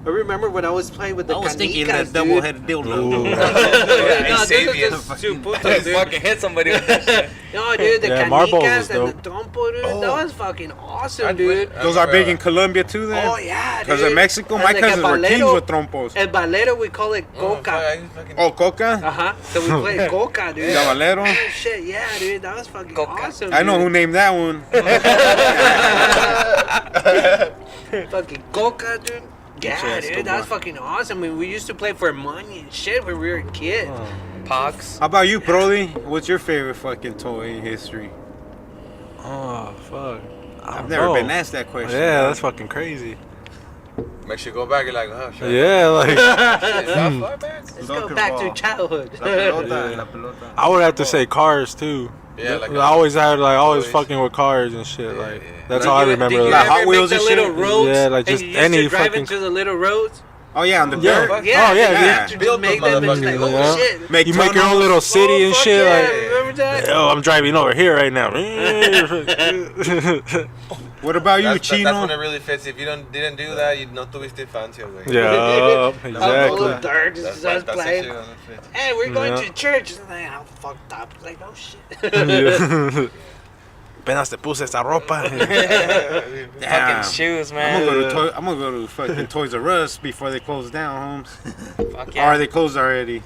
I remember when I was playing with the canicas, dude. double-headed dildo. Yeah, No, save this you. is just two putos, Just dude. fucking hit somebody with that shit. No, dude, the Yeah, Marbles canicas was and the dope. trompo, dude. Oh. That was fucking awesome, I dude. Those are big in Colombia too, then. Oh yeah, dude. Because in Mexico, And my like cousins a were kings balero- with trompos. El balero, we call it coca. Oh, coca, Uh-huh. So we played coca, dude. cabalero. Oh, shit, yeah, dude. That was fucking Coca. awesome, I know who dude. named that one. Fucking coca, dude. Yeah, Yes, dude, the that was one. fucking awesome. I mean, we used to play for money and shit when we were kids. Pox. How about you, Brody? What's your favorite fucking toy in history? Oh fuck. I've never been asked that question. Yeah, that's fucking crazy. Makes you go back. You're like, oh shit. Yeah, like Shit, that far back? Let's go back to childhood. I would have to say cars too. Yeah, like I always toys. fucking with cars and shit. Yeah, like yeah. that's Did all I you- remember. Did you Like ever Hot Wheels make and the little shit? roads? Yeah, like just and you any used to drive fucking- into the little roads. Oh yeah, on the Yeah. dirt. Yeah, Oh, yeah, you yeah. have to Build make those them. It's like, motherfuckers. oh Yeah. shit. Make You make your own tunnels. little city and fuck shit. yeah, Like, remember that? oh, I'm driving over here right now. What about you, That's when it Chino? really fits. If you didn't do that, you no tuviste infancia, güey. Yeah, Full of exactly. dirt, That's just the playing. shit on the fit. Hey, we're going Yeah. to church. And like, I'm fucked up. It's like, oh shit. Yeah. Apenas te puse esta ropa. Damn. Fucking shoes, I'm man. gonna go to fucking Toys R Us before they close down, Holmes. Fuck Or yeah. are they closed already?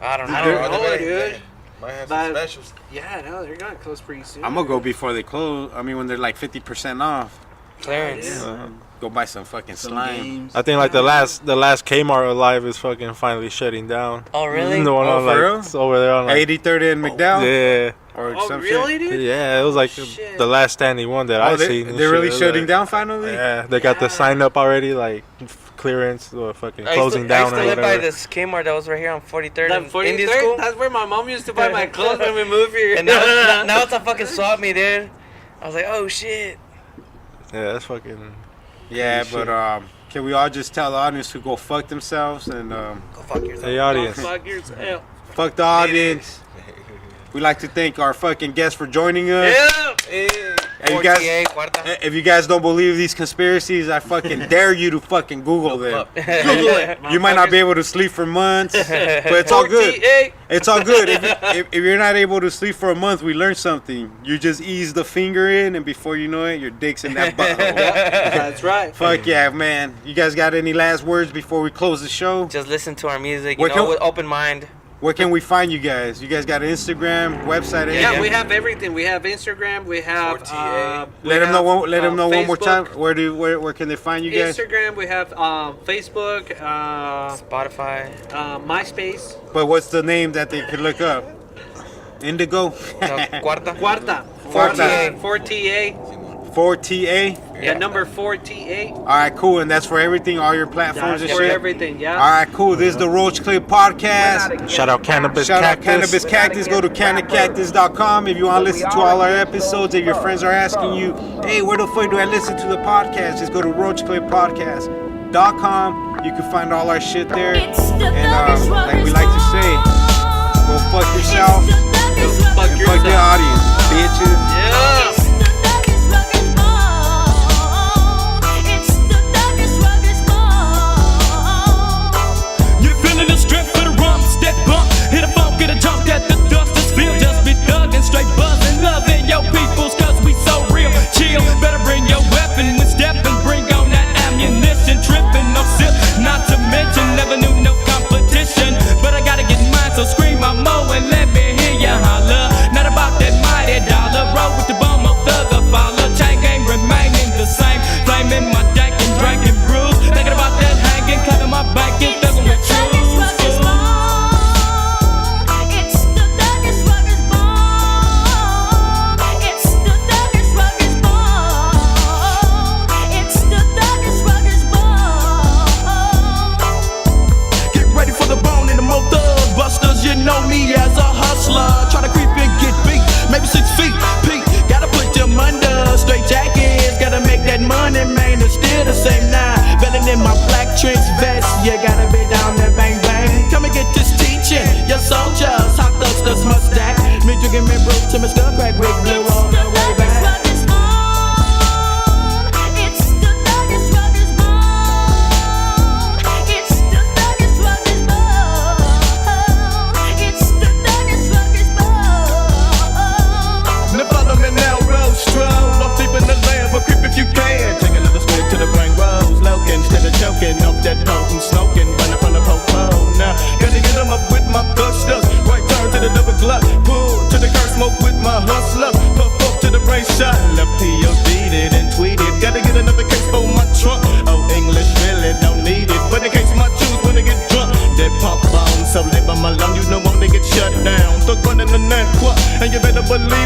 I don't I know. don't know, they dude. Might have But- some specials. Yeah, no, they're gonna close pretty soon. I'm gonna go before they close. I mean, when they're like 50% off. Clearance. Go buy some fucking slime. Games. I think like the last Kmart alive is fucking finally shutting down. Oh, really? The one Oh, on for like real? it's over there on like 83rd and McDowell? yeah. Or Oh, some really, shit? dude? Yeah, it was like Shit. the last standing one that I Oh, seen. and they're shit. really It was shutting like- down finally? Yeah, they got the sign up already, like clearance or fucking closing I down used or to live by whatever. this Kmart that was right here on 43rd That in Indian 43rd, School. that's where my mom used to buy my clothes when we moved here. And now it's a fucking swap me, dude. I was like, oh shit. Yeah, that's fucking. Yeah, Holy but can we all just tell the audience to go fuck themselves and Go fuck yourself. Hey Go audience, fuck yourself. fuck the audience? We'd like to thank our fucking guests for joining us. Yeah. And you guys, 48, cuarta. if you guys don't believe these conspiracies, I fucking dare you to fucking Google them. Google it. You might not be able to sleep for months, but it's all good. 48. It's all good. If you're not able to sleep for a month, we learned something. You just ease the finger in, and before you know it, your dick's in that butthole. That's right. Fuck yeah, man. You guys got any last words before we close the show? Just listen to our music, Where you know, can- with open mind. Where can we find you guys? You guys got an Instagram, website? Yeah, anything? we have everything. We have Instagram. We have. 4TA. We Let them know. have, Let them know one more time. Facebook, Where can they find you guys? Instagram. We have Facebook, Spotify. MySpace. But what's the name that they could look up? Indigo. No, cuarta. Cuarta. Cuarta. 4TA. 4TA. Yeah, number 4TA. All right, cool. And that's for everything, all your platforms That's and for shit. everything. Yeah. All right, cool. This is the Roach Clip Podcast. shout out Cannabis Shout out Cactus. Cannabis Cactus. Go to cannacactus.com if you want to listen to all our episodes. If your friends are asking you, hey, where the fuck do I listen to the podcast? Just go to roachclippodcast.com. You can find all our shit there. And like we like to say, go fuck yourself Fuck and fuck the audience, bitches. Yeah. You're feeling the strength for the rumps that bump. Hit a funk, get a jump, get the dust is feel. Just be thuggin', straight buzzin', loving your peoples, cause we so real. Chill, better bring your weapon when steppin', bring on that ammunition. Trippin', no sip, not to mention, never knew no competition. But I gotta get mine, so scream my mo and let me hear ya holler. Not about that mighty dollar, roll with the bum of thugger follow. Chain game remaining the same, flaming my dank and drinking brews. Thinking about that hanging, clapping my back and thuggin' with truth. Get ready for the bone and the more thug busters. You know me as a hustler. Try to creep and get beat, maybe 6 feet. Pete, gotta put them under. Straight jackets, gotta make that money, man. It's still the same now. Belling in my black trench vest. You gotta be down there, bang bang. Come and get this teaching. Your soldiers, hot dusters, mustache. Me drinking me brew to my skull crack, wig blue all the way back. Now follow me now, roll stroll. I'm deep in the land, but creep if you can. Take another swig to the brain rolls. Loking, instead of choking off that potent smoking. Run up on the popo. Now, gotta get them up with my gustos. Right turn to the double glut. Pull to the curse, smoke with my hustlers. Puff up to the brain shot. Left POD it and tweeted. Gotta get another case for my trunk. Oh, English really don't need it. But in case my juice when they get drunk. They pump on, so live on my lung. You know when they get shut down. Thug running the net, and you better believe